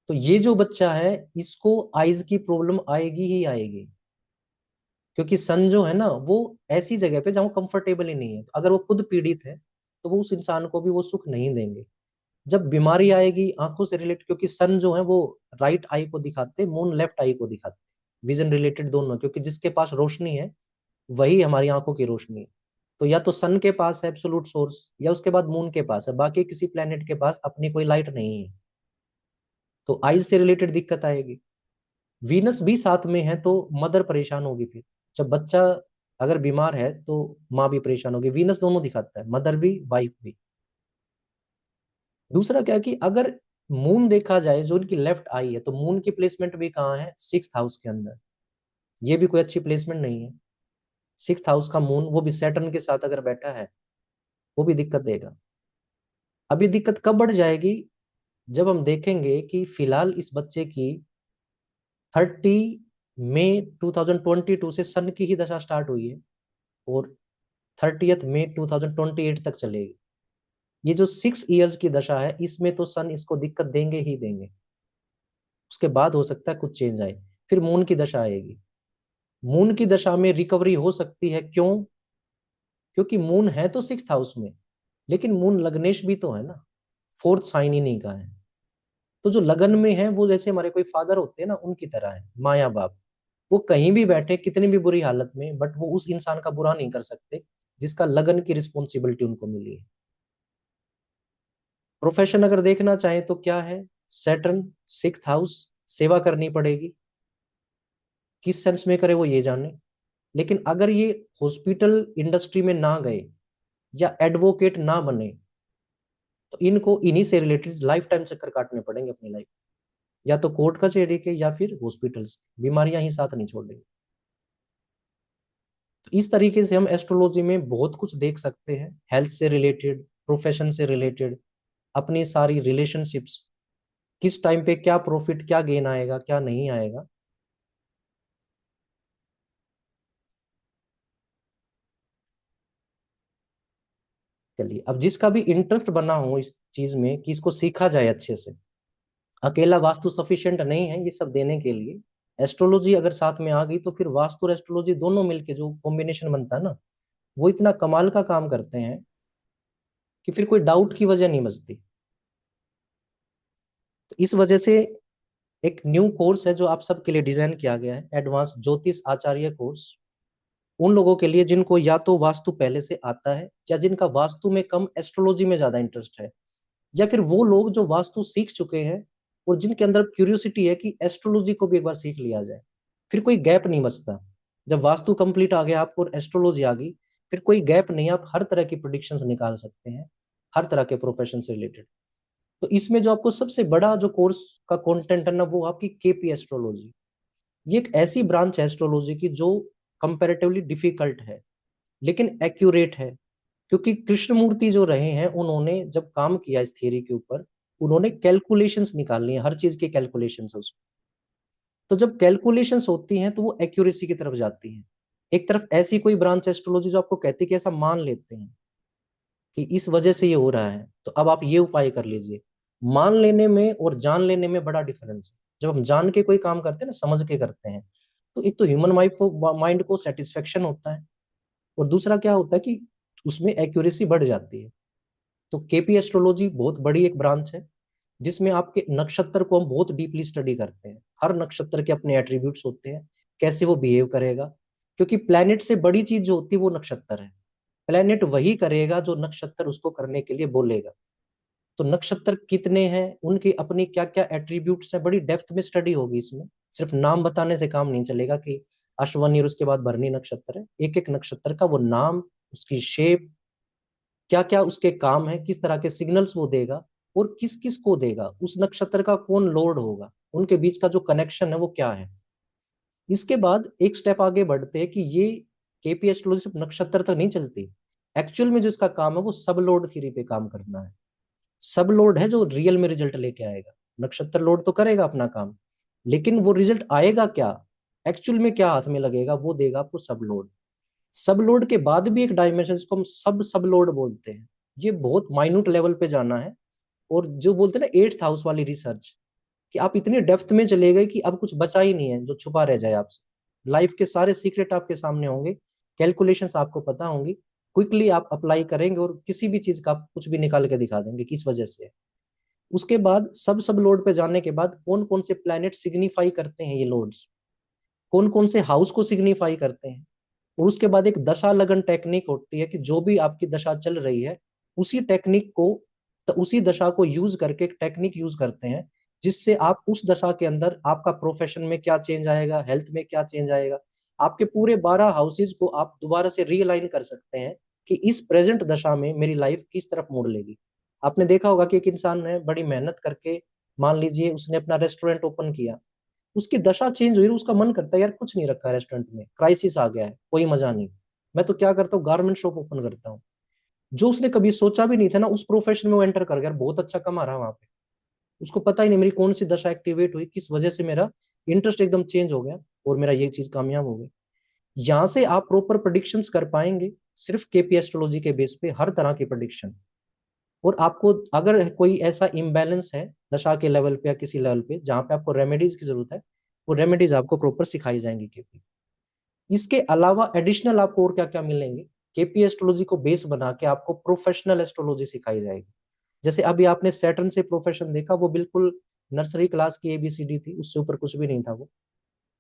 तो ये जो बच्चा है इसको आइज की प्रॉब्लम आएगी ही आएगी, क्योंकि सन जो है ना वो ऐसी जगह पे जहाँ वो कंफर्टेबल ही नहीं है। तो अगर वो खुद पीड़ित है तो वो उस इंसान को भी वो सुख नहीं देंगे। जब बीमारी आएगी आंखों से रिलेटेड, क्योंकि सन जो है वो राइट आई को दिखाते, मून लेफ्ट आई को दिखाते, विजन रिलेटेड दोनों, क्योंकि जिसके पास रोशनी है वही हमारी आंखों की रोशनी है। तो या तो सन के पास है एब्सोल्यूट सोर्स, या उसके बाद मून के पास है, बाकी किसी प्लेनेट के पास अपनी कोई लाइट नहीं है, तो आइज से रिलेटेड दिक्कत आएगी। वीनस भी साथ में है तो मदर परेशान होगी फिर, जब बच्चा अगर बीमार है तो माँ भी परेशान होगी, वीनस दोनों दिखाता है, मदर भी वाइफ भी। दूसरा क्या है कि अगर मून देखा जाए जो उनकी लेफ्ट आई है, तो मून की प्लेसमेंट भी कहाँ है, 6th हाउस के अंदर, ये भी कोई अच्छी प्लेसमेंट नहीं है। 6th हाउस का मून वो भी सैटर्न के साथ अगर बैठा है वो भी दिक्कत देगा। अब ये दिक्कत कब बढ़ जाएगी, जब हम देखेंगे कि फिलहाल इस बच्चे की 30 मई 2022 से सन की ही दशा स्टार्ट हुई है, और 30 मई 2028 तक चलेगी। ये जो 6 इयर्स की दशा है इसमें तो सन इसको दिक्कत देंगे ही देंगे। उसके बाद हो सकता है कुछ चेंज आए, फिर मून की दशा आएगी। मून की दशा में रिकवरी हो सकती है, क्यों, क्योंकि मून है तो 6th हाउस में, लेकिन मून लग्नेश भी तो है ना, 4th साइन ही नहीं का है। तो जो लगन में है वो जैसे हमारे कोई फादर होते हैं ना उनकी तरह है, माँ या बाप। वो कहीं भी बैठे कितनी भी बुरी हालत में, बट वो उस इंसान का बुरा नहीं कर सकते जिसका लगन की रिस्पॉन्सिबिलिटी उनको मिली है। प्रोफेशन अगर देखना चाहें तो क्या है, सैटर्न 6th हाउस, सेवा करनी पड़ेगी, किस सेंस में करे वो ये जाने। लेकिन अगर ये हॉस्पिटल इंडस्ट्री में ना गए या एडवोकेट ना बने तो इनको इन्हीं से रिलेटेड लाइफ टाइम चक्कर काटने पड़ेंगे अपनी लाइफ, या तो कोर्ट कचहरी के या फिर हॉस्पिटल्स, बीमारियां ही साथ नहीं छोड़ेंगी। तो इस तरीके से हम एस्ट्रोलॉजी में बहुत कुछ देख सकते हैं, हेल्थ से रिलेटेड, प्रोफेशन से रिलेटेड, अपनी सारी रिलेशनशिप्स, किस टाइम पे क्या प्रॉफिट क्या गेन आएगा क्या नहीं आएगा। चलिए, अब जिसका भी इंटरेस्ट बना हो इस चीज में कि इसको सीखा जाए अच्छे से, अकेला वास्तु सफिशिएंट नहीं है ये सब देने के लिए, एस्ट्रोलॉजी अगर साथ में आ गई तो फिर वास्तु और एस्ट्रोलॉजी दोनों मिलके जो कॉम्बिनेशन बनता है ना, वो इतना कमाल का काम करते हैं कि फिर कोई डाउट की वजह नहीं बचती। तो इस वजह से एक न्यू कोर्स है जो आप सबके लिए डिजाइन किया गया है, एडवांस ज्योतिष आचार्य कोर्स, उन लोगों के लिए जिनको या तो वास्तु पहले से आता है, या जिनका वास्तु में कम एस्ट्रोलॉजी में ज्यादा इंटरेस्ट है, या फिर वो लोग जो वास्तु सीख चुके हैं और जिनके अंदर क्यूरियोसिटी है कि एस्ट्रोलॉजी को भी एक बार सीख लिया जाए। फिर कोई गैप नहीं बचता, जब वास्तु कंप्लीट आ गया आपको और एस्ट्रोलॉजी आ गई, फिर कोई गैप नहीं, आप हर तरह की प्रोडिक्शंस निकाल सकते हैं, हर तरह के प्रोफेशन से रिलेटेड। तो इसमें जो आपको सबसे बड़ा जो कोर्स का कंटेंट है ना वो आपकी केपी एस्ट्रोलॉजी। ये एक ऐसी ब्रांच है एस्ट्रोलॉजी की जो कंपैरेटिवली डिफिकल्ट है लेकिन एक्यूरेट है, क्योंकि कृष्णमूर्ति जो रहे हैं उन्होंने जब काम किया इस थियरी के ऊपर, उन्होंने कैलकुलेशंस निकालनी है, हर चीज की कैलकुलेशंस उसमें। तो जब कैलकुलेशंस होती हैं तो वो एक्यूरेसी की तरफ जाती हैं। एक तरफ ऐसी कोई ब्रांच एस्ट्रोलॉजी जो आपको कहती है कि ऐसा मान लेते हैं कि इस वजह से ये हो रहा है तो अब आप ये उपाय कर लीजिए। मान लेने में और जान लेने में बड़ा डिफरेंस है। जब हम जान के कोई काम करते हैं ना, समझ के करते हैं, तो एक तो ह्यूमन माइंड को सेटिस्फेक्शन होता है, और दूसरा क्या होता है कि उसमें एक्यूरेसी बढ़ जाती है। तो केपी एस्ट्रोलॉजी बहुत बड़ी एक ब्रांच है जिसमें आपके नक्षत्र को हम बहुत डीपली स्टडी करते हैं। हर नक्षत्र के अपने एट्रीब्यूट्स होते हैं, कैसे वो बिहेव करेगा, क्योंकि प्लेनेट से बड़ी चीज जो होती है वो नक्षत्र है। प्लेनेट वही करेगा जो नक्षत्र उसको करने के लिए बोलेगा। तो नक्षत्र कितने हैं, उनकी अपनी क्या क्या एट्रीब्यूट्स हैं, बड़ी डेप्थ में स्टडी होगी इसमें। सिर्फ नाम बताने से काम नहीं चलेगा कि अश्वनी और उसके बाद भरणी नक्षत्र है। एक एक नक्षत्र का वो नाम, उसकी शेप, क्या क्या उसके काम है, किस तरह के सिग्नल्स वो देगा और किस किस को देगा, उस नक्षत्र का कौन लॉर्ड होगा, उनके बीच का जो कनेक्शन है वो क्या है। इसके बाद एक स्टेप आगे बढ़ते हैं कि ये केपी एस्ट्रोलॉजी सिर्फ नक्षत्र तक नहीं चलती। एक्चुअल में जो इसका काम है वो सब लोड थ्योरी पे काम करना है। सब लोड है जो रियल में रिजल्ट लेके आएगा। नक्षत्र लोड तो करेगा अपना काम, लेकिन वो रिजल्ट आएगा क्या, एक्चुअल में क्या हाथ में लगेगा, वो देगा आपको सब लोड। सब लोड के बाद भी एक डायमेंशन जिसको हम सब सब लोड बोलते हैं, ये बहुत माइन्यूट लेवल पे जाना है। और जो बोलते हैं ना एट्थ हाउस वाली रिसर्च, कि आप इतनी डेप्थ में चले गए कि अब कुछ बचा ही नहीं है जो छुपा रह जाए आपसे। लाइफ के सारे सीक्रेट आपके सामने होंगे, कैलकुलेशंस आपको पता होंगी, क्विकली आप अप्लाई करेंगे और किसी भी चीज का आप कुछ भी निकाल के दिखा देंगे किस वजह से। उसके बाद सब सब लोड पे जाने के बाद कौन कौन से प्लैनेट सिग्निफाई करते हैं ये लोड्स, कौन कौन से हाउस को सिग्निफाई करते हैं। और उसके बाद एक दशा लगन टेक्निक होती है कि जो भी आपकी दशा चल रही है उसी टेक्निक को, तो उसी दशा को यूज करके एक टेक्निक यूज करते हैं जिससे आप उस दशा के अंदर आपका प्रोफेशन में क्या चेंज आएगा, हेल्थ में क्या चेंज आएगा, आपके पूरे 12 हाउसेज को आप दोबारा से रीअलाइन कर सकते हैं कि इस प्रेजेंट दशा में मेरी लाइफ किस तरफ मोड़ लेगी। आपने देखा होगा कि एक इंसान ने बड़ी मेहनत करके, मान लीजिए उसने अपना रेस्टोरेंट ओपन किया, उसकी दशा चेंज हुई, उसका मन करता है यार कुछ नहीं रखा रेस्टोरेंट में, क्राइसिस आ गया है, कोई मजा नहीं, मैं तो क्या करता हूँ गारमेंट शॉप ओपन करता हूँ। जो उसने कभी सोचा भी नहीं था ना, उस प्रोफेशन में वो एंटर कर गया, बहुत अच्छा कमा रहा वहां पे। उसको पता ही नहीं मेरी कौन सी दशा एक्टिवेट हुई, किस वजह से मेरा इंटरेस्ट एकदम चेंज हो गया और मेरा ये चीज कामयाब हो गई। यहाँ से आप प्रॉपर प्रोडिक्शंस कर पाएंगे सिर्फ केपी एस्ट्रोलॉजी के बेस पे, हर तरह की प्रोडिक्शन। और आपको अगर कोई ऐसा इम्बैलेंस है दशा के लेवल पे या किसी लेवल पे जहाँ पे आपको रेमेडीज की जरूरत है, वो रेमेडीज आपको प्रॉपर सिखाई जाएंगी केपी। इसके अलावा एडिशनल आपको और क्या क्या मिलेंगे, केपी एस्ट्रोलॉजी को बेस बना के आपको प्रोफेशनल एस्ट्रोलॉजी सिखाई जाएगी। जैसे अभी आपने सैटर्न से प्रोफेशन देखा, वो बिल्कुल नर्सरी क्लास की एबीसीडी थी, उससे ऊपर कुछ भी नहीं था। वो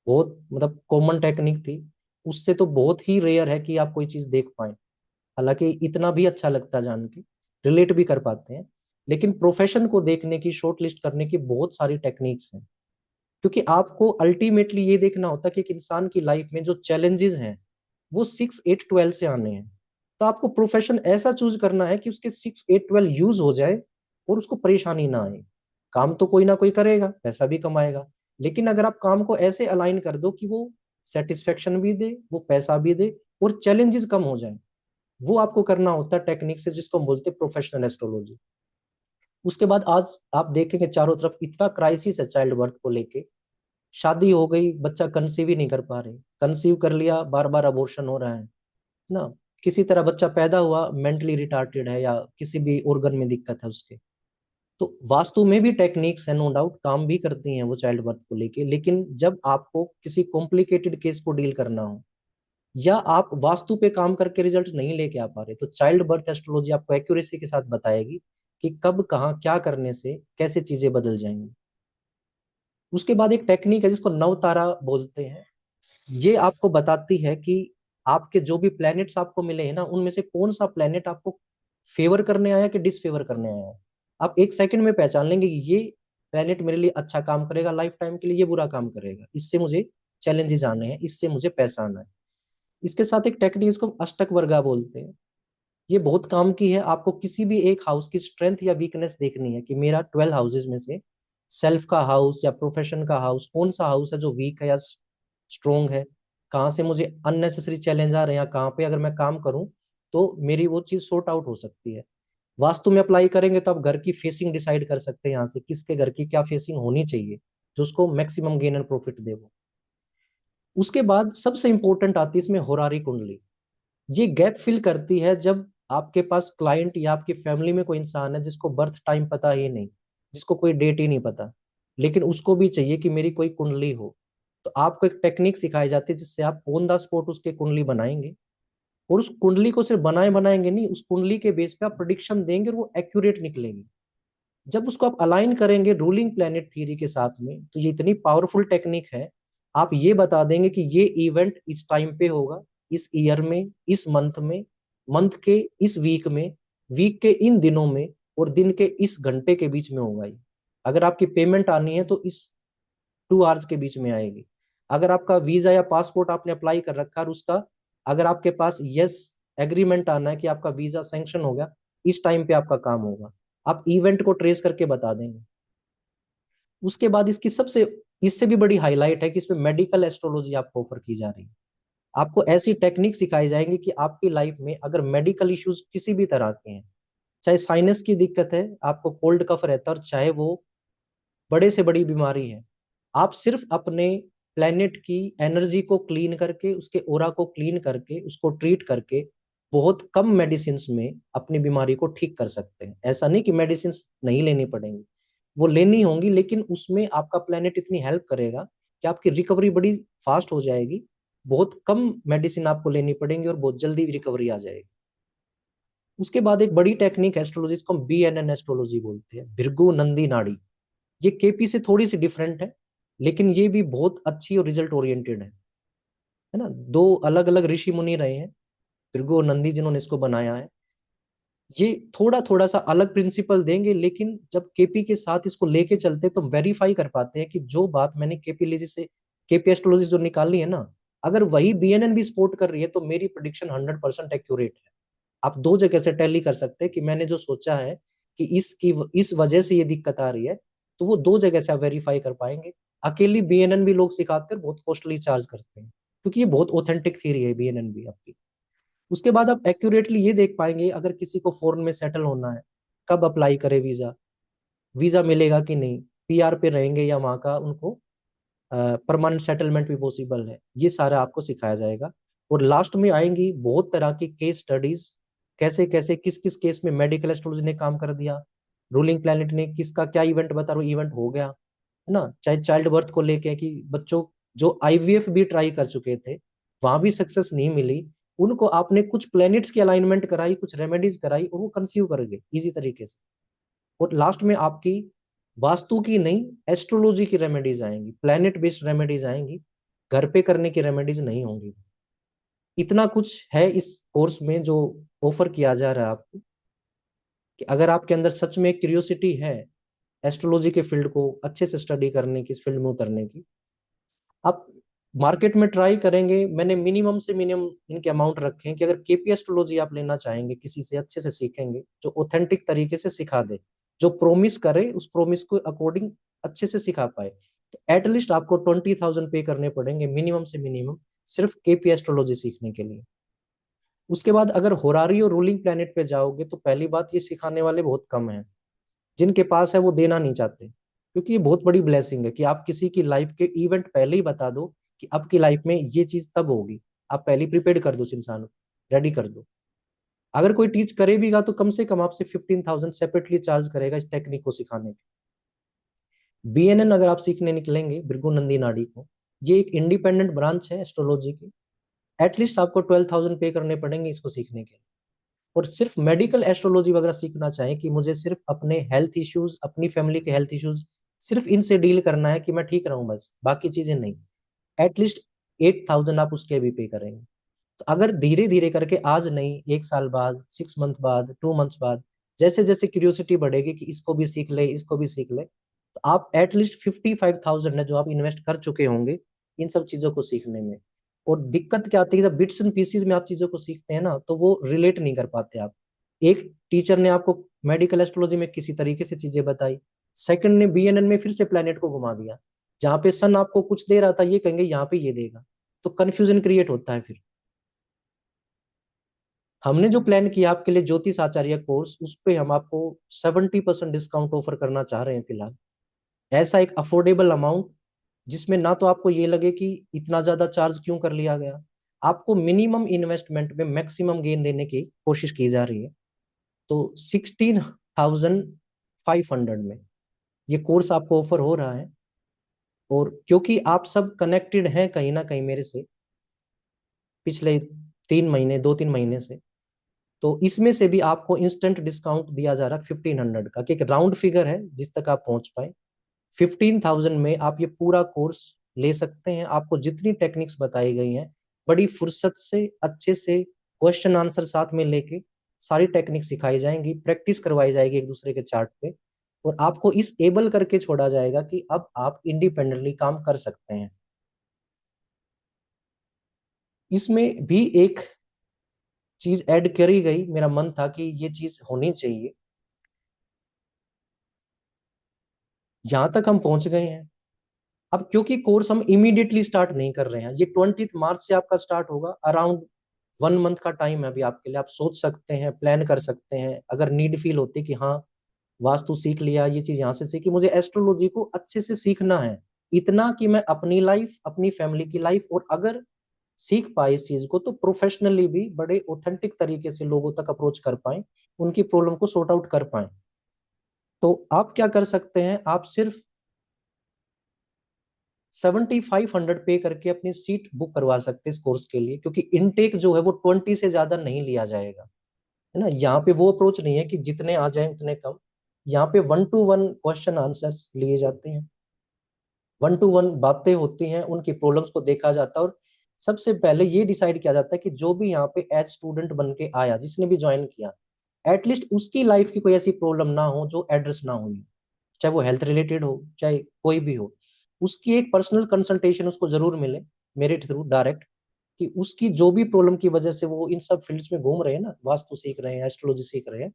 बहुत मतलब कॉमन टेक्निक थी, उससे तो बहुत ही रेयर है कि आप कोई चीज देख पाए। हालांकि इतना भी अच्छा लगता है जान के, रिलेट भी कर पाते हैं। लेकिन प्रोफेशन को देखने की, शॉर्ट लिस्ट करने की बहुत सारी टेक्निक्स हैं, क्योंकि आपको अल्टीमेटली ये देखना होता है कि एक इंसान की लाइफ में जो चैलेंजेस हैं वो 6 8 12 से आने हैं। तो आपको प्रोफेशन ऐसा चूज करना है कि उसके 6 8 12 यूज हो जाए और उसको परेशानी ना आए। काम तो कोई ना कोई करेगा, पैसा भी कमाएगा, लेकिन अगर आप काम को ऐसे अलाइन कर दो कि वो सेटिस्फेक्शन भी दे, वो पैसा भी दे और चैलेंजेस कम हो जाए, वो आपको करना होता है टेक्निक से, जिसको हम बोलते हैं प्रोफेशनल एस्ट्रोलॉजी। उसके बाद आज आप देखेंगे चारों तरफ इतना क्राइसिस है चाइल्ड बर्थ को लेके। शादी हो गई, बच्चा कंसीव ही नहीं कर पा रहे, कंसीव कर लिया बार बार अबॉर्शन हो रहा है ना। किसी तरह बच्चा पैदा हुआ, मेंटली रिटार्टेड है या किसी भी organ में दिक्कत है उसके। तो वास्तु में भी टेक्निक्स है, नो डाउट काम भी करती हैं वो चाइल्ड बर्थ को लेके, लेकिन जब आपको किसी कॉम्प्लिकेटेड केस को डील करना हो या आप वास्तु पे काम करके रिजल्ट नहीं लेके आ पा रहे, तो चाइल्ड बर्थ एस्ट्रोलॉजी आपको एक्यूरेसी के साथ बताएगी कि कब कहाँ क्या करने से कैसे चीजें बदल जाएंगी। उसके बाद एक टेक्निक है जिसको नवतारा बोलते हैं। ये आपको बताती है कि आपके जो भी प्लैनेट्स आपको मिले हैं ना, उनमें से कौन सा प्लैनेट आपको फेवर करने आया कि डिसफेवर करने आया है। आप एक सेकंड में पहचान लेंगे कि ये प्लैनेट मेरे लिए अच्छा काम करेगा लाइफ टाइम के लिए, ये बुरा काम करेगा, इससे मुझे चैलेंजेस आने हैं, इससे मुझे पैसा आना है। इसके साथ एक टेक्निक इसको अष्टक वर्गा बोलते हैं। ये बहुत काम की है। आपको किसी भी एक हाउस की स्ट्रेंथ या वीकनेस देखनी है कि मेरा 12 हाउसेज में से सेल्फ का हाउस या प्रोफेशन का हाउस, कौन सा हाउस है जो वीक है या स्ट्रोंग है, कहाँ से मुझे अननेसेसरी चैलेंज आ रहे हैं, कहाँ पे अगर मैं काम करूं तो मेरी वो चीज सॉर्ट आउट हो सकती है। वास्तु में अप्लाई करेंगे तो आप घर की फेसिंग डिसाइड कर सकते हैं, यहाँ से किसके घर की क्या फेसिंग होनी चाहिए जो उसको मैक्सिमम गेन एंड प्रॉफिट दे वो। उसके बाद सबसे इंपॉर्टेंट आती है इसमें होरारी कुंडली। ये गैप फिल करती है जब आपके पास क्लाइंट या आपकी फैमिली में कोई इंसान है जिसको बर्थ टाइम पता ही नहीं, जिसको कोई डेट ही नहीं पता, लेकिन उसको भी चाहिए कि मेरी कोई कुंडली हो। तो आपको एक टेक्निक सिखाई जाती है जिससे आप ऑन द स्पॉट उसके कुंडली बनाएंगे और उस कुंडली को सिर्फ बनाएंगे नहीं, उस कुंडली के बेस पे आप प्रिडिक्शन देंगे और वो एक्यूरेट निकलेगी। जब उसको आप अलाइन करेंगे रूलिंग प्लेनेट थ्योरी के साथ में, तो ये इतनी पावरफुल टेक्निक है। आप ये बता देंगे कि ये इवेंट इस टाइम पे होगा, इस ईयर में, इस मंथ में, मंथ के इस वीक में, वीक के इन दिनों में, और दिन के इस घंटे के बीच में होगा ये। अगर आपकी पेमेंट आनी है तो इस 2 आवर्स के बीच में आएगी। अगर आपका वीजा या पासपोर्ट आपने अप्लाई कर रखा है और उसका, अगर आपके पास यस एग्रीमेंट आना है कि आपका वीजा सैंक्शन हो गया, इस टाइम पे आपका काम होगा। आप इवेंट को ट्रेस करके बता देंगे। उसके बाद इसकी सबसे, इससे भी बड़ी हाईलाइट है कि इसमें मेडिकल एस्ट्रोलॉजी आपको ऑफर की जा रही है। आपको ऐसी टेक्निक सिखाई जाएंगी कि आपकी लाइफ में अगर मेडिकल इश्यूज किसी भी तरह के हैं, चाहे साइनस की दिक्कत है, आपको कोल्ड कफ रहता है, और चाहे वो बड़े से बड़ी बीमारी है, आप सिर्फ अपने प्लेनेट की एनर्जी को क्लीन करके, उसके ओरा को क्लीन करके, उसको ट्रीट करके बहुत कम मेडिसिन में अपनी बीमारी को ठीक कर सकते हैं। ऐसा नहीं कि मेडिसिन नहीं लेनी पड़ेंगी, वो लेनी होंगी, लेकिन उसमें आपका प्लेनेट इतनी हेल्प करेगा कि आपकी रिकवरी बड़ी फास्ट हो जाएगी। बहुत कम मेडिसिन आपको लेनी पड़ेंगी और बहुत जल्दी रिकवरी आ जाएगी। उसके बाद एक बड़ी टेक्निक एस्ट्रोलॉजी, इसको हम BNN एस्ट्रोलॉजी बोलते हैं, भृगु नंदी नाड़ी। ये केपी से थोड़ी सी डिफरेंट है, लेकिन ये भी बहुत अच्छी और रिजल्ट ओरिएंटेड है ना। दो अलग अलग ऋषि मुनि रहे हैं, भृगु और नंदी, जिन्होंने इसको बनाया है। ये थोड़ा थोड़ा सा अलग प्रिंसिपल देंगे, लेकिन जब केपी के साथ इसको लेके चलते तो वेरीफाई कर पाते हैं कि जो बात मैंने केपीलॉजी से, केपी एस्ट्रोलॉजी जो निकाली है ना, अगर वही BNN भी सपोर्ट कर रही है तो मेरी प्रिडिक्शन 100% एक्यूरेट है। आप दो जगह से टैली कर सकते हैं कि मैंने जो सोचा है कि इसकी इस वजह से ये दिक्कत आ रही है, तो वो दो जगह से आप वेरीफाई कर पाएंगे। अकेली BNN भी लोग सिखाते हैं, बहुत कॉस्टली चार्ज करते हैं, क्योंकि ये बहुत ऑथेंटिक थ्योरी है BNN भी आपकी। उसके बाद आप एक्यूरेटली ये देख पाएंगे अगर किसी को फॉरेन में सेटल होना है, कब अप्लाई करे वीजा, वीजा मिलेगा कि नहीं, PR पे रहेंगे या वहाँ का उनको परमानेंट सेटलमेंट भी पॉसिबल है, ये सारा आपको सिखाया जाएगा। और लास्ट में आएंगी बहुत तरह की केस स्टडीज, कैसे कैसे किस किस केस में मेडिकल एस्ट्रोलॉजी ने काम कर दिया, रूलिंग प्लैनेट ने किसका क्या इवेंट बता रहा, इवेंट हो गया है ना। चाहे चाइल्ड बर्थ को लेके कि बच्चों जो IVF भी ट्राई कर चुके थे, वहां भी सक्सेस नहीं मिली, उनको आपने कुछ प्लैनेट्स की अलाइनमेंट कराई, कुछ रेमेडीज कराई, और वो कंसीव कर गए इजी तरीके से। और लास्ट में आपकी वास्तु की नहीं, एस्ट्रोलॉजी की रेमेडीज आएंगी, प्लैनेट बेस्ड रेमेडीज आएंगी, घर पे करने की रेमेडीज नहीं होंगी। इतना कुछ है इस कोर्स में जो ऑफर किया जा रहा है आपको, कि अगर आपके अंदर सच में क्यूरियोसिटी है एस्ट्रोलॉजी के फील्ड को अच्छे से स्टडी करने की, इस फील्ड में उतरने की, आप मार्केट में ट्राई करेंगे। मैंने मिनिमम से मिनिमम इनके अमाउंट रखे हैं कि अगर KP एस्ट्रोलॉजी आप लेना चाहेंगे, किसी से अच्छे से सीखेंगे जो ऑथेंटिक तरीके से सिखा दे, जो प्रोमिस करे उस प्रोमिस को अकॉर्डिंग अच्छे से सिखा पाए, तो एटलीस्ट आपको 20,000 पे करने पड़ेंगे मिनिमम से मिनिमम, सिर्फ KP एस्ट्रोलॉजी सीखने के लिए। उसके बाद अगर होरारी और रूलिंग प्लैनेट पे जाओगे तो पहली बात, ये सिखाने वाले बहुत कम हैं, जिनके पास है वो देना नहीं चाहते, क्योंकि ये बहुत बड़ी ब्लेसिंग है कि आप किसी की लाइफ के इवेंट पहले ही बता दो कि आपकी लाइफ में ये चीज तब होगी। आप पहले प्रिपेयर कर दो, उस इंसान को रेडी कर दो। अगर कोई टीच करेगा तो कम से कम आपसे 15,000 सेपरेटली चार्ज करेगा इस टेक्निक को सिखाने के। BNN अगर आप सीखने निकलेंगे भृगु नंदी नाड़ी को, ये एक इंडिपेंडेंट ब्रांच है एस्ट्रोलॉजी की, एटलीस्ट आपको 12,000 पे करने पड़ेंगे इसको सीखने के। और सिर्फ मेडिकल एस्ट्रोलॉजी वगैरह सीखना चाहें कि मुझे सिर्फ अपने हेल्थ इश्यूज, अपनी फैमिली के हेल्थ इश्यूज, सिर्फ इनसे डील करना है कि मैं ठीक रहूं बस, बाकी चीजें नहीं, एटलीस्ट 8,000 आप उसके भी पे करेंगे। तो अगर धीरे धीरे करके, आज नहीं, 1 साल बाद, 6 मंथ बाद, 2 मंथ्स बाद, जैसे जैसे क्यूरियोसिटी बढ़ेगी कि इसको भी सीख ले, इसको भी सीख ले, तो आप एटलीस्ट 55,000 है जो आप इन्वेस्ट कर चुके होंगे इन सब चीजों को सीखने में। और दिक्कत क्या आती है, जब बिट्स एंड पीसीज में आप चीजों को सीखते हैं ना, तो वो रिलेट नहीं कर पाते आप। एक टीचर ने आपको मेडिकल एस्ट्रोलॉजी में किसी तरीके से चीजें बताई, सेकंड ने BNN में फिर से प्लेनेट को घुमा दिया, जहां पे सन आपको कुछ दे रहा था ये कहेंगे यहाँ पे ये देगा, तो कंफ्यूजन क्रिएट होता है फिर। हमने जो प्लान किया आपके लिए ज्योतिष आचार्य कोर्स, उस पे हम आपको 70% डिस्काउंट ऑफर करना चाह रहे हैं फिलहाल। ऐसा एक अफोर्डेबल अमाउंट जिसमें ना तो आपको ये लगे कि इतना ज्यादा चार्ज क्यों कर लिया गया, आपको मिनिमम इन्वेस्टमेंट में मैक्सिमम गेन देने की कोशिश की जा रही है। तो 16,500 में ये कोर्स आपको ऑफर हो रहा है। और क्योंकि आप सब कनेक्टेड हैं कहीं ना कहीं मेरे से पिछले 3 महीने 2-3 महीने से। तो इसमें से भी आपको इंस्टेंट डिस्काउंट दिया जा रहा है 1500 का, कि एक राउंड फिगर है जिस तक आप पहुंच पाए। 15,000 में आप ये पूरा कोर्स ले सकते हैं। आपको जितनी टेक्निक्स बताई गई हैं बड़ी फुर्सत से अच्छे से क्वेश्चन आंसर साथ में लेके सारी टेक्निक सिखाई जाएंगी, प्रैक्टिस करवाई जाएगी एक दूसरे के चार्ट पे, और आपको इस एबल करके छोड़ा जाएगा कि अब आप इंडिपेंडेंटली काम कर सकते हैं। इसमें भी एक चीज ऐड करी गई, मेरा मन था कि ये चीज होनी चाहिए। जहां तक हम पहुंच गए हैं, अब क्योंकि कोर्स हम इमीडिएटली स्टार्ट नहीं कर रहे हैं, ये 20 मार्च से आपका स्टार्ट होगा। अराउंड 1 मंथ का टाइम है अभी आपके लिए। आप सोच सकते हैं, प्लान कर सकते हैं। अगर नीड फील होती कि हाँ वास्तु सीख लिया, ये चीज यहाँ से सीखी, मुझे एस्ट्रोलॉजी को अच्छे से सीखना है, इतना कि मैं अपनी लाइफ, अपनी फैमिली की लाइफ, और अगर सीख पाए इस चीज को तो प्रोफेशनली भी बड़े ऑथेंटिक तरीके से लोगों तक अप्रोच कर पाए, उनकी प्रॉब्लम को सॉर्ट आउट कर पाए। तो आप क्या कर सकते हैं, आप सिर्फ 7500 पे करके अपनी सीट बुक करवा सकते हैं इस कोर्स के लिए, क्योंकि इनटेक जो है वो 20 से ज्यादा नहीं लिया जाएगा, है ना। यहाँ पे वो अप्रोच नहीं है कि जितने आ जाए उतने कम। यहाँ पे 1-to-1 क्वेश्चन आंसर्स लिए जाते हैं, 1-to-1 बातें होती हैं, उनकी प्रॉब्लम्स को देखा जाता है, और सबसे पहले ये डिसाइड किया जाता है कि जो भी यहाँ पे एज स्टूडेंट बन के आया, जिसने भी ज्वाइन किया, एटलीस्ट उसकी लाइफ की कोई ऐसी प्रॉब्लम ना हो जो एड्रेस ना हुई, चाहे वो हेल्थ रिलेटेड हो, चाहे कोई भी हो। उसकी एक पर्सनल कंसल्टेशन उसको जरूर मिले मेरे थ्रू डायरेक्ट, कि उसकी जो भी प्रॉब्लम की वजह से वो इन सब फील्ड्स में घूम रहे हैं ना, वास्तु सीख रहे हैं, एस्ट्रोलॉजी सीख रहे हैं,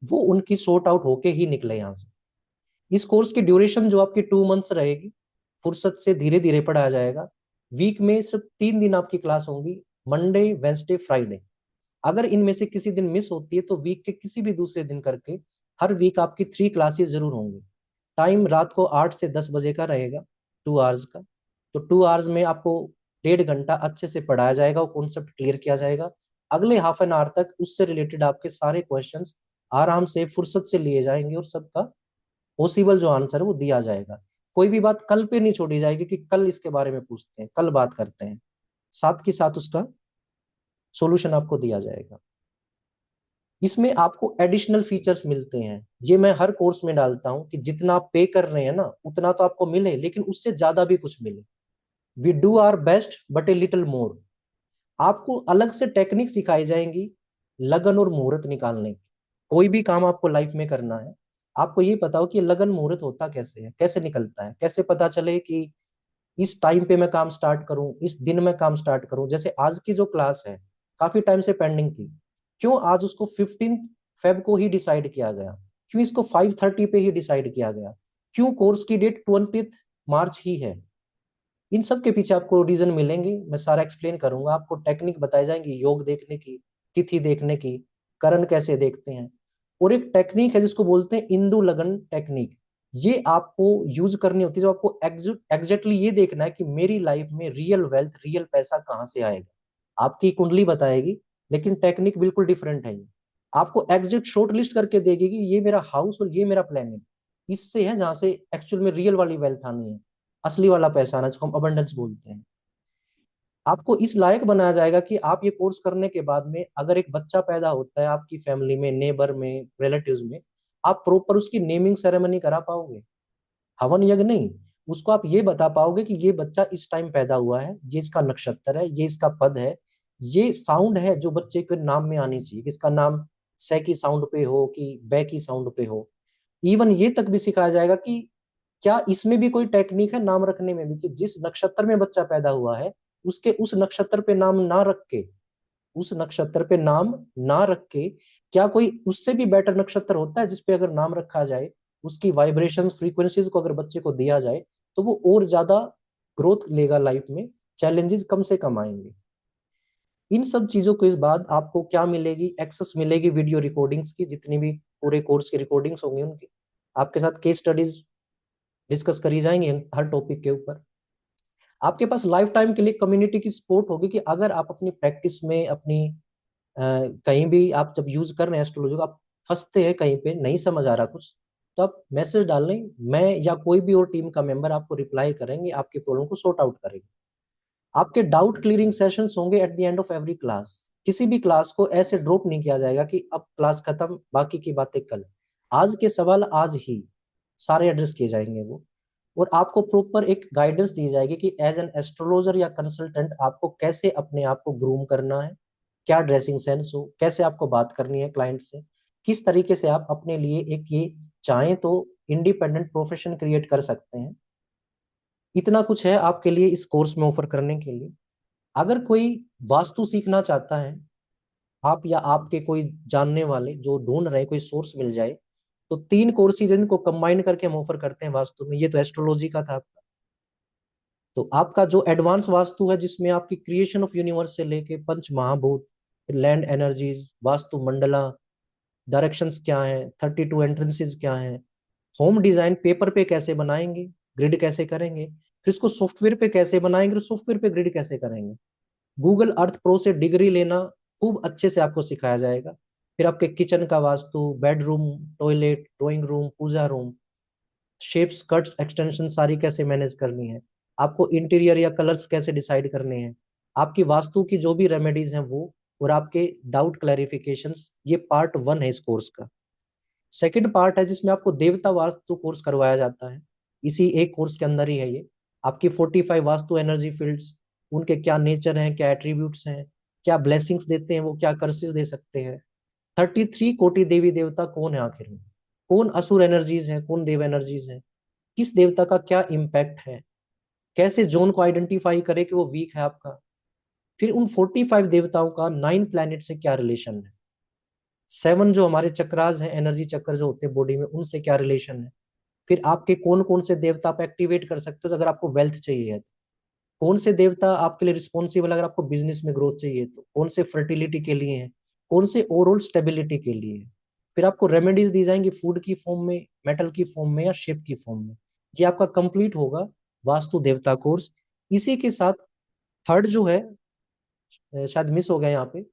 वो उनकी सॉर्ट आउट होके ही निकले यहाँ से। इस कोर्स की ड्यूरेशन जो आपकी 2 मंथ्स रहेगी, फुर्सत से धीरे धीरे पढ़ाया जाएगा। वीक में सिर्फ 3 दिन आपकी क्लास होंगी, मंडे वेंसडे फ्राइडे। अगर इनमें से किसी दिन मिस होती है तो वीक के किसी भी दूसरे दिन करके हर वीक आपकी 3 क्लासेस जरूर होंगी। टाइम रात को 8 से 10 बजे का रहेगा, 2 आवर्स का। तो 2 आवर्स में आपको 1.5 घंटा अच्छे से पढ़ाया जाएगा, वो कॉन्सेप्ट क्लियर किया जाएगा। अगले हाफ एन आवर तक उससे रिलेटेड आपके सारे क्वेश्चंस आराम से फुर्सत से लिए जाएंगे, और सबका पॉसिबल जो आंसर है वो दिया जाएगा। कोई भी बात कल पे नहीं छोड़ी जाएगी कि कल इसके बारे में पूछते हैं, कल बात करते हैं, साथ के साथ उसका सॉल्यूशन आपको दिया जाएगा। इसमें आपको एडिशनल फीचर्स मिलते हैं, ये मैं हर कोर्स में डालता हूं कि जितना आप पे कर रहे हैं ना उतना तो आपको मिले, लेकिन उससे ज्यादा भी कुछ मिले। We do our best but a little more. आपको अलग से टेक्निक सिखाई जाएंगी लगन और मुहूर्त निकालने की। कोई भी काम आपको लाइफ में करना है, आपको ये पता हो कि लगन मुहूर्त होता कैसे है, कैसे निकलता है, कैसे पता चले कि इस टाइम पे मैं काम स्टार्ट करूं, इस दिन में काम स्टार्ट करूं। जैसे आज की जो क्लास है काफी टाइम से पेंडिंग थी, क्यों आज उसको 15 फेब को ही डिसाइड किया गया, क्यों इसको 5:30 पे ही डिसाइड किया गया, क्यों कोर्स की डेट 20 मार्च ही है। इन सब के पीछे आपको रीजन मिलेंगे, मैं सारा एक्सप्लेन करूंगा। आपको टेक्निक बताई जाएंगी, योग देखने की, तिथि देखने की, करण कैसे देखते हैं। और एक टेक्निक है जिसको बोलते हैं इंदु लगन टेक्निक। ये आपको यूज करनी होती है जब आपको एग्जैक्टली ये देखना है कि मेरी लाइफ में रियल वेल्थ, रियल पैसा कहाँ से आएगा। आपकी कुंडली बताएगी, लेकिन टेक्निक बिल्कुल डिफरेंट है। ये आपको एग्जैक्ट शॉर्ट लिस्ट करके देगी कि ये मेरा हाउस और ये मेरा प्लेनेट, इससे है जहां से एक्चुअल में रियल वाली वेल्थ आनी है, असली वाला पैसा आना, जिसको हम अबंडेंस बोलते हैं। आपको इस लायक बनाया जाएगा कि आप ये कोर्स करने के बाद में अगर एक बच्चा पैदा होता है आपकी फैमिली में, नेबर में, रिलेटिव्स में, आप प्रॉपर उसकी नेमिंग सेरेमनी करा पाओगे, हवन यज्ञ नहीं। उसको आप ये बता पाओगे कि ये बच्चा इस टाइम पैदा हुआ है, ये इसका नक्षत्र है, ये इसका पद है, ये साउंड है जो बच्चे के नाम में आनी चाहिए, कि इसका नाम से की साउंड पे हो कि बै की साउंड पे हो। इवन ये तक भी सिखाया जाएगा कि क्या इसमें भी कोई टेक्निक है नाम रखने में भी, कि जिस नक्षत्र में बच्चा पैदा हुआ है उसके उस नक्षत्र पे नाम ना रख के, उस नक्षत्र पे नाम ना रख के, क्या कोई उससे भी बेटर नक्षत्र होता है जिसपे अगर नाम रखा जाए, उसकी वाइब्रेशंस फ्रीक्वेंसीज को अगर बच्चे को दिया जाए तो वो और ज्यादा ग्रोथ लेगा लाइफ में, चैलेंजेस कम से कम आएंगे। इन सब चीजों के इस बाद आपको क्या मिलेगी, एक्सेस मिलेगी वीडियो रिकॉर्डिंग्स की, जितनी भी पूरे कोर्स की रिकॉर्डिंग्स होंगी उनकी। आपके साथ केस स्टडीज डिस्कस करी जाएंगी हर टॉपिक के ऊपर। आपके पास लाइफ टाइम के लिए कम्युनिटी की सपोर्ट होगी, कि अगर आप अपनी प्रैक्टिस में, अपनी कहीं भी आप जब यूज कर रहे हैं एस्ट्रोलॉजी को, आप फंसते हैं कहीं पे, नहीं समझ आ रहा कुछ, तो आप मैसेज डाल लें, मैं या कोई भी और टीम का मेंबर आपको रिप्लाई करेंगे, आपकी प्रॉब्लम को सॉर्ट आउट करेंगे। आपके डाउट क्लियरिंग सेशंस होंगे at the end of every class, किसी भी क्लास को ऐसे ड्रॉप नहीं किया जाएगा कि अब क्लास खत्म, बाकी की बातें कल। आज के सवाल आज ही सारे एड्रेस किए जाएंगे वो। और आपको प्रॉपर एक गाइडेंस दी जाएगी कि एज एन एस्ट्रोलॉजर या कंसल्टेंट आपको कैसे अपने आप को ग्रूम करना है, क्या ड्रेसिंग सेंस हो, कैसे आपको बात करनी है क्लाइंट से, किस तरीके से आप अपने लिए एक ये चाहें तो इंडिपेंडेंट प्रोफेशन क्रिएट कर सकते हैं। इतना कुछ है आपके लिए इस कोर्स में ऑफर करने के लिए। अगर कोई वास्तु सीखना चाहता है, आप या आपके कोई जानने वाले जो ढूंढ रहे कोई सोर्स मिल जाए, तो 3 कोर्सेज इनको कंबाइन करके हम ऑफर करते हैं वास्तु में। ये तो एस्ट्रोलॉजी का था आपका। तो आपका जो एडवांस वास्तु है, जिसमें आपकी क्रिएशन ऑफ यूनिवर्स से लेके पंच महाभूत, land energies, vastu mandala, directions क्या है, 32 एंट्रेंसेस क्या है, होम डिजाइन पेपर पे कैसे बनाएंगे, ग्रिड कैसे करेंगे, फिर इसको सॉफ्टवेयर पे कैसे बनाएंगे और सॉफ्टवेयर पे ग्रिड कैसे करेंगे, गूगल अर्थ प्रो से डिग्री लेना खूब अच्छे से आपको सिखाया जाएगा। फिर आपके किचन का vastu, bedroom, toilet, drawing room, puja room, shapes, cuts, extension सारी कैसे मैनेज करनी है, आपको इंटीरियर या कलर्स कैसे डिसाइड करने हैं, आपकी वास्तु की जो भी रेमेडीज हैं वो, और आपके डाउट क्लैरिफिकेशंस, ये पार्ट 1 है इस कोर्स का। सेकंड पार्ट है जिसमें आपको देवता वास्तु कोर्स करवाया जाता है। इसी एक कोर्स के अंदर ही है ये। आपकी 45 वास्तु एनर्जी फील्ड्स, उनके क्या नेचर हैं, क्या एट्रीब्यूट्स हैं, क्या ब्लेसिंग्स देते हैं वो, क्या कर्सेस दे सकते हैं, 33 कोटि देवी देवता कौन है आखिर में, कौन असुर एनर्जीज है, कौन देव एनर्जीज है, किस देवता का क्या इम्पैक्ट है, कैसे जोन को आइडेंटिफाई करे कि वो वीक है आपका, फिर उन 45 देवताओं का 9 प्लैनेट से क्या रिलेशन है, 7 जो हमारे चक्रास हैं, एनर्जी चक्र जो होते हैं बॉडी में, उनसे क्या रिलेशन है, फिर आपके कौन कौन से देवता आप एक्टिवेट कर सकते हो अगर आपको वेल्थ चाहिए है तो, कौन से देवता आपके लिए रिस्पॉन्सिबल अगर आपको बिजनेस में ग्रोथ चाहिए तो, कौन से फर्टिलिटी के लिए हैं, कौन से ओवरऑल स्टेबिलिटी के लिए है। फिर आपको रेमेडीज दी जाएंगी फूड की फॉर्म में, मेटल की फॉर्म में या शिप की फॉर्म में। ये आपका कंप्लीट होगा वास्तु देवता कोर्स। इसी के साथ थर्ड जो है, शायद मिस हो गया यहाँ पे,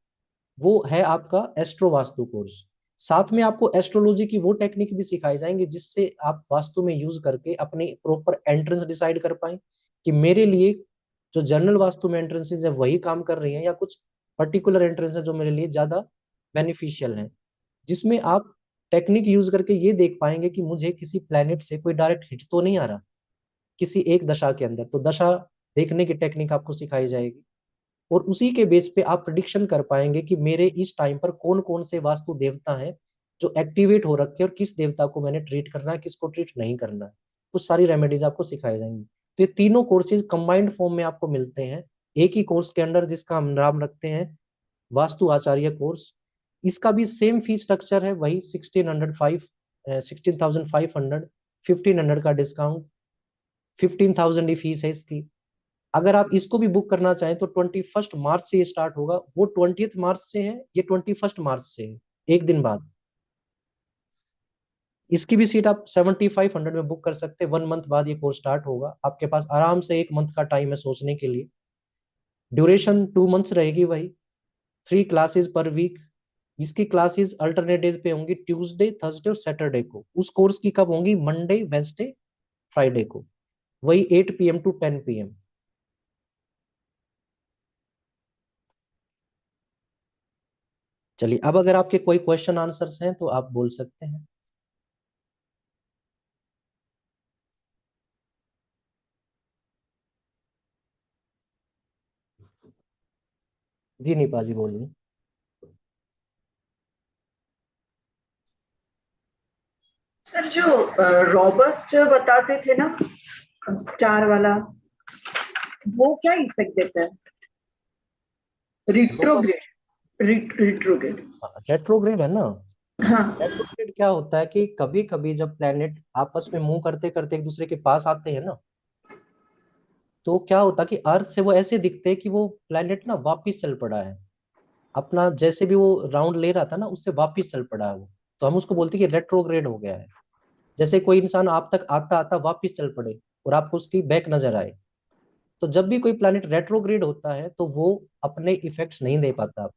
वो है आपका एस्ट्रो वास्तु कोर्स। साथ में आपको एस्ट्रोलॉजी की वो टेक्निक भी सिखाई जाएंगे जिससे आप वास्तु में यूज करके अपनी प्रॉपर एंट्रेंस डिसाइड कर पाए कि मेरे लिए जो जनरल वास्तु में एंट्रेंसेज है वही काम कर रही है या कुछ पर्टिकुलर एंट्रेंस है जो मेरे लिए ज्यादा बेनिफिशियल है। जिसमें आप टेक्निक यूज करके ये देख पाएंगे कि मुझे किसी प्लेनेट से कोई डायरेक्ट हिट तो नहीं आ रहा किसी एक दशा के अंदर, तो दशा देखने की टेक्निक आपको सिखाई जाएगी। और उसी के बेस पे आप प्रिडिक्शन कर पाएंगे कि मेरे इस टाइम पर कौन कौन से वास्तु देवता हैं जो एक्टिवेट हो रखे हैं और किस देवता को मैंने ट्रीट करना है, किसको ट्रीट नहीं करना है। तो सारी रेमेडीज आपको सिखाई जाएंगी। तो ये तीनों कोर्सेज कंबाइंड फॉर्म में आपको मिलते हैं एक ही कोर्स के अंदर, जिसका हम नाम रखते हैं वास्तु आचार्य कोर्स। इसका भी सेम फी स्ट्रक्चर है, वही 16,500, 1500 का डिस्काउंट, 15,000 ही फीस है इसकी। अगर आप इसको भी बुक करना चाहें तो 21 मार्च से ये स्टार्ट होगा। वो 20 मार्च से है, ये 21 मार्च से है, एक दिन बाद। इसकी भी सीट आप 7,500 में बुक कर सकते हैं। 1 मंथ बाद ये कोर्स स्टार्ट होगा, आपके पास आराम से 1 मंथ का टाइम है सोचने के लिए। ड्यूरेशन 2 मंथ्स रहेगी वही, 3 क्लासेस पर वीक। इसकी क्लासेस अल्टरनेट डेज पे होंगी, ट्यूसडे, थर्सडे और सैटरडे को। उस कोर्स की कब होंगी, मंडे, वेंसडे, फ्राइडे को, वही 8 PM to 10 PM। चलिए, अब अगर आपके कोई क्वेश्चन आंसर्स हैं तो आप बोल सकते हैं। जी नहीं पाजी, बोलिए। सर, जो रॉबस्ट बताते थे ना, स्टार वाला, वो क्या इफेक्ट देता है? Robust, retrograde, retrograde. रेट्रोग्रेड है ना। हाँ। रेट्रोग्रेड क्या होता है कि कभी कभी जब प्लेनेट आपस में मूव करते करते एक दूसरे के पास आते हैं ना, तो क्या होता है कि अर्थ से वो ऐसे दिखते हैं कि वो प्लेनेट ना वापिस चल पड़ा है अपना, जैसे भी वो राउंड ले रहा था ना उससे वापिस चल पड़ा है वो। तो हम उसको बोलते हैं कि रेट्रोग्रेड हो गया है। जैसे कोई इंसान आप तक आता आता वापिस चल पड़े और आपको उसकी बैक नजर आए। तो जब भी कोई प्लैनेट रेट्रोग्रेड होता है तो वो अपने इफेक्ट्स नहीं दे पाता।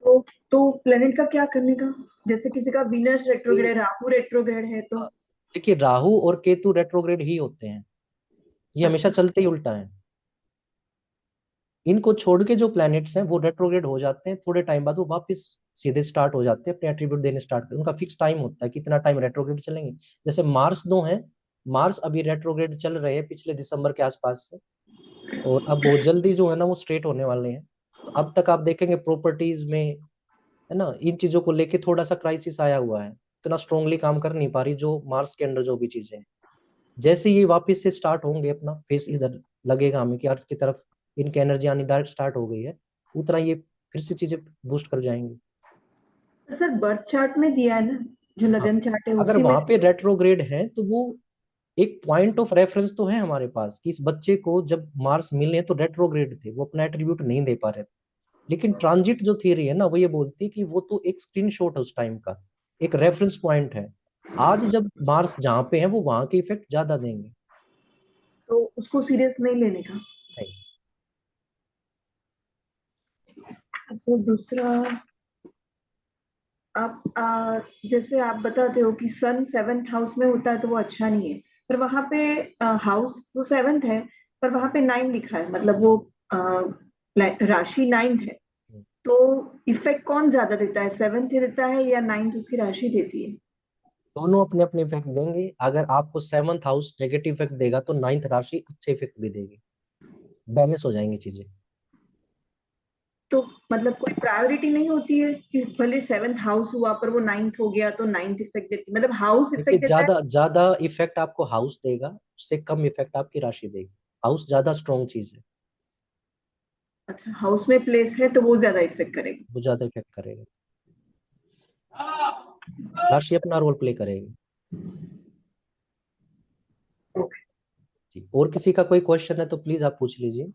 तो तो प्लेनेट का क्या करने का? जैसे किसी का वीनस रेट्रोग्रेड ये, है, राहु रेट्रोग्रेड है तो? देखिए, राहु और केतु रेट्रोग्रेड ही होते हैं, ये हमेशा अच्छा। चलते ही उल्टा है। इनको छोड़ के जो प्लैनेट्स हैं वो रेट्रोग्रेड हो जाते हैं, थोड़े टाइम बाद वो वापस सीधे स्टार्ट हो जाते हैं, अपने एट्रीब्यूट देने स्टार्ट करते हैं। उनका फिक्स टाइम होता है कितना टाइम रेट्रोग्रेड चलेंगे। जैसे मार्स दो हैं, मार्स अभी रेट्रोग्रेड चल रहे हैं पिछले दिसंबर के आसपास से, और अब बहुत जल्दी जो है ना वो स्ट्रेट होने वाले हैं। तो अब तक आप देखेंगे प्रॉपर्टीज में, है ना, इन चीजों को लेके थोड़ा सा क्राइसिस आया हुआ है, इतना स्ट्रांगली काम कर नहीं पा रही जो मार्स के अंदर जो भी चीजें हैं। जैसे ये वापस से स्टार्ट होंगे, अपना फेस इधर लगेगा हमें कि अर्थ की तरफ इनकी एनर्जी आनी डायरेक्ट स्टार्ट हो गई है, उतना ये फिर से चीजें बूस्ट कर जाएंगी। तो सर बर्थ चार्ट में दिया है ना, जो हाँ, लगन चार्ट है अगर उसी में। वहां पे रेट्रोग्रेड है तो वो एक पॉइंट ऑफ रेफरेंस तो है हमारे पास कि इस बच्चे को जब मार्स मिले तो रेट्रोग्रेड थे, वो अपना एट्रीब्यूट नहीं दे पा रहे थे। लेकिन ट्रांजिट जो थियरी है ना वो ये बोलती है कि वो तो एक स्क्रीनशॉट है उस टाइम का, एक रेफरेंस पॉइंट है। आज जब मार्स जहाँ पे है वो वहां के इफेक्ट ज्यादा देंगे। तो उसको सीरियस नहीं लेने का। नहीं। अच्छा दूसरा, आप जैसे आप बताते हो कि सन सेवेंथ हाउस में होता है तो वो अच्छा नहीं है, पर वहां पे हाउस वो सेवेंथ है, पर वहां पे 9 लिखा है, मतलब वो राशि 9 है। तो इफेक्ट कौन ज्यादा देता है, सेवेंथ देता है या 9 उसकी राशि देती है? दोनों अपने अपने इफेक्ट देंगे। अगर आपको सेवंथ हाउस नेगेटिव इफेक्ट देगा तो नाइन्थ राशि अच्छे इफेक्ट भी देगी, बैलेंस हो जाएंगी चीजें। तो मतलब कोई प्रायोरिटी नहीं होती है कि भले सेवेंथ हाउस हुआ पर वो 9th हो गया तो 9th इफेक्ट देती, मतलब हाउस देखिए, इफेक्ट देता है? ज्यादा ज्यादा इफेक्ट आपको हाउस देगा, उससे कम इफेक्ट आपकी राशि देगी। हाउस ज्यादा स्ट्रॉन्ग चीज है, अच्छा, हाउस में प्लेस है तो वो ज्यादा इफेक्ट करेगा। वो ज्यादा इफेक्ट करेगा। राशि अपना रोल प्ले करेगी। ओके। जी, और किसी का कोई क्वेश्चन है तो प्लीज आप पूछ लीजिए।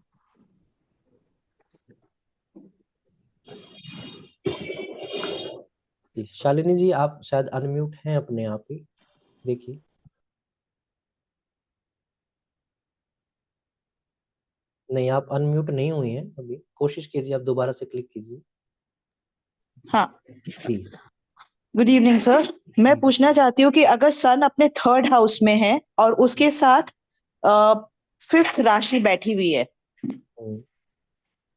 जी, शालिनी जी आप शायद अनम्यूट हैं अपने आप ही, देखिए। नहीं, आप अनम्यूट नहीं हुई हैं अभी, कोशिश कीजिए, आप दोबारा से क्लिक कीजिए। हाँ, जी। Good evening sir. मैं पूछना चाहती हूँ कि अगर सन अपने थर्ड हाउस में है और उसके साथ फिफ्थ राशि बैठी हुई है हम्म।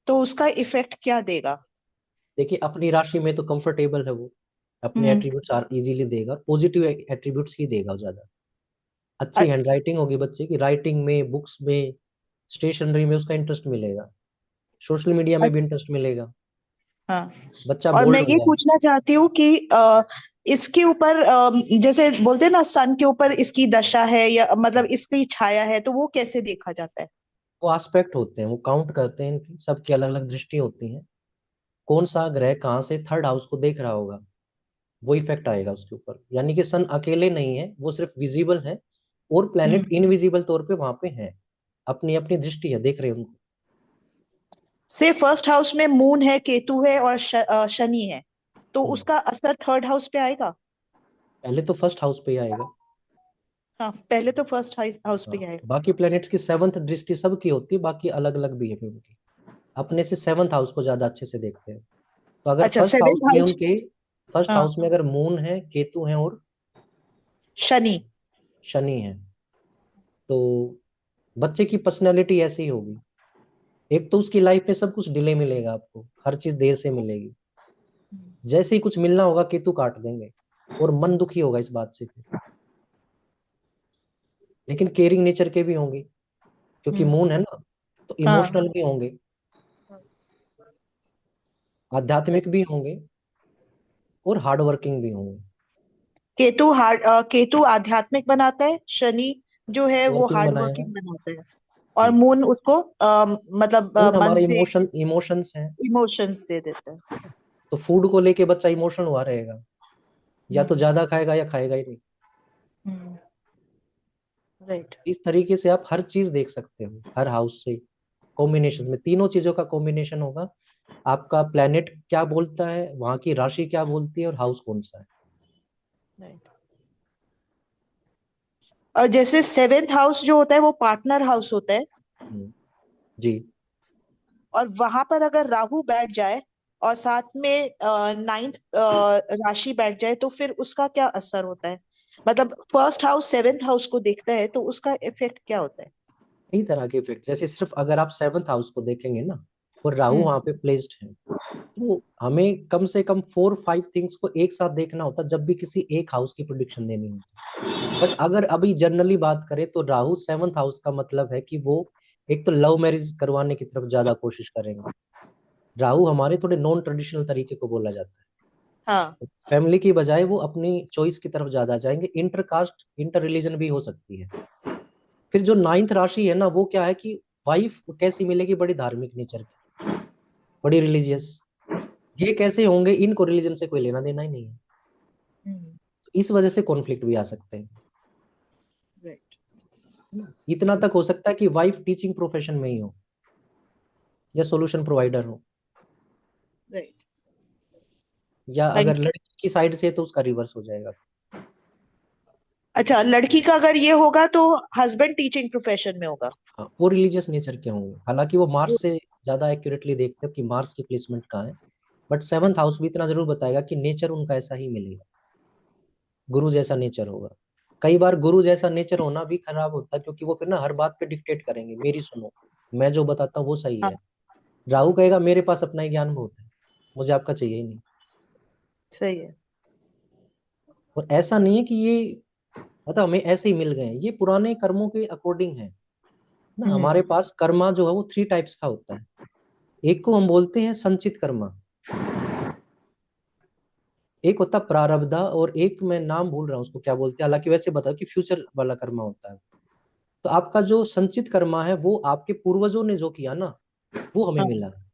तो उसका इफेक्ट क्या देगा? देखिए, अपनी राशि में तो कंफर्टेबल है वो, अपने हम्म। एट्रीब्यूट्स इजीली देगा, पॉजिटिव एट्रीब्यूट्स ही देगा ज्यादा। अच्छी अ- हैंड राइटिंग होगी बच्चे की, राइटिंग में, बुक्स में, स्टेशनरी में उसका इंटरेस्ट मिलेगा, सोशल मीडिया अ- में भी इंटरेस्ट मिलेगा, हाँ, बच्चा और मैं बोल्ड हो ये जाए। पूछना चाहती हूँ कि इसके ऊपर जैसे बोलते हैं ना, सन के ऊपर इसकी दशा है या मतलब इसकी छाया है, तो वो कैसे देखा जाता है? वो एस्पेक्ट होते हैं, वो काउंट करते हैं, इनकी सबकी अलग अलग दृष्टि होती है। कौन सा ग्रह कहाँ से थर्ड हाउस को देख रहा होगा, वो इफेक्ट आएगा उसके ऊपर। यानी कि सन अकेले नहीं है, वो सिर्फ विजिबल है, और हम्म। प्लेनेट इनविजिबल तौर पे वहां पे है, अपनी अपनी दृष्टि है, देख रहे हैं उनको। से फर्स्ट हाउस में मून है, केतु है और शनि है, तो हम्म। उसका असर थर्ड हाउस पे आएगा? पहले तो फर्स्ट हाउस पे ही आएगा। हाँ, पहले तो फर्स्ट हाउस पे हाँ, ही आएगा। बाकी प्लैनेट्स की सेवंथ दृष्टि सबकी होती है, बाकी अलग अलग भी है उनकी, अपने से सेवंथ हाउस को ज्यादा अच्छे से देखते हैं। तो अगर अच्छा, फर्स्ट हाउस सेवेंथ में हाउस। उनके, फर्स्ट हाँ, हाउस में अगर मून है, केतु है और शनि। शनि है, तो बच्चे की पर्सनैलिटी ऐसी ही होगी। एक तो उसकी लाइफ में सब कुछ डिले मिलेगा, आपको हर चीज देर से मिलेगी। जैसे ही कुछ मिलना होगा केतु काट देंगे, और मन दुखी होगा इस बात से फिर। लेकिन केयरिंग नेचर के भी होंगे, क्योंकि हम्म। मून है ना, तो हाँ, इमोशनल भी होंगे, आध्यात्मिक भी होंगे, और हार्ड वर्किंग भी होंगे। केतु आध्यात्मिक बनाता है, शनि जो है वो वर्किंग हार्ड बनाएगा। वर्किंग बनाता है, और जी। मून उसको मतलब मून मन हमारे से इमोशंस हैं। इमोशंस दे देता है। तो फूड को लेके बच्चा इमोशनल हुआ रहेगा, या तो हम्म। ज्यादा खाएगा या खाएगा ही नहीं। हम्म। राइट। इस तरीके से आप हर चीज देख सकते हो, हर हाउस से कॉम्बिनेशन में तीनों चीजों का कॉम्बिनेशन होगा। आपका प्लेनेट क्या बोलता है, वहां की राशि क्या बोलती है, और हाउस कौन सा है। राइट। और जैसे सेवेंथ हाउस जो होता है वो पार्टनर हाउस होता है, हम्म, जी। और वहां पर अगर राहु बैठ जाए और साथ में नाइन्थ राशि बैठ जाए तो फिर उसका क्या असर होता है? मतलब फर्स्ट हाउस सेवेंथ हाउस को देखता है तो उसका इफेक्ट क्या होता है? कई तरह के इफेक्ट, जैसे सिर्फ अगर आप सेवंथ हाउस को देखेंगे ना, और राहु वहां पे प्लेस्ड है। तो हमें कम से कम 4-5 थिंग्स को एक साथ देखना होता जब भी किसी एक हाउस की प्रिडिक्शन देनी होती। बट अगर अभी जनरली बात करें तो राहु 7th हाउस का मतलब है कि वो एक तो लव मैरिज करवाने की तरफ ज्यादा कोशिश करेंगे। राहु हमारे थोड़े नॉन ट्रेडिशनल तरीके को बोला जाता है। हाँ। फैमिली की बजाय वो अपनी चॉइस की तरफ ज्यादा जाएंगे। इंटर कास्ट इंटर रिलीजन भी हो सकती है। फिर जो 9th राशि है ना, वो क्या है कि वाइफ कैसी मिलेगी, बड़ी धार्मिक नेचर की, बड़ी रिलीजियस। ये कैसे होंगे, इनको रिलीजन से कोई लेना देना ही नहीं है। हम्म। इस वजह से कॉन्फ्लिक्ट भी आ सकते हैं। राइट। इतना तक हो सकता है कि वाइफ टीचिंग प्रोफेशन में ही हो या सॉल्यूशन प्रोवाइडर हो, राइट। या अगर थैंक यू। लड़की की साइड से है तो उसका रिवर्स हो जाएगा। अच्छा, लड़की का अगर ये होगा तो हस्बैंड टीचिंग प्रोफेशन में होगा। हाँ, वो रिलीजियस नेचर के होंगे। हालांकि वो वो- मार्स से ज्यादा एक्यूरेटली देखते हैं कि मार्स की प्लेसमेंट कहाँ है। बट 7th हाउस भी इतना जरूर बताएगा कि नेचर उनका ऐसा ही मिलेगा, गुरु जैसा नेचर होगा। कई बार गुरु जैसा नेचर होना भी खराब होता है, क्योंकि वो फिर ना हर बात पे डिक्टेट करेंगे, मेरी सुनो, मैं जो बताता हूँ वो सही हाँ। है। राहु कहेगा मेरे पास अपना ही ज्ञान बहुत है, मुझे आपका चाहिए ही नहीं। सही है। और ऐसा नहीं है कि ये मतलब हमें ऐसे ही मिल गए हैं, ये पुराने कर्मों के अकॉर्डिंग है ना। हमारे पास कर्मा जो है वो 3 टाइप्स का होता है। एक को हम बोलते हैं संचित कर्मा, एक होता प्रारब्धा, और एक मैं नाम भूल रहा हूँ उसको क्या बोलते हैं, हालांकि वैसे बताओ कि फ्यूचर वाला कर्मा होता है। तो आपका जो संचित कर्मा है वो आपके पूर्वजों ने जो किया ना, वो हमें हाँ। मिला है।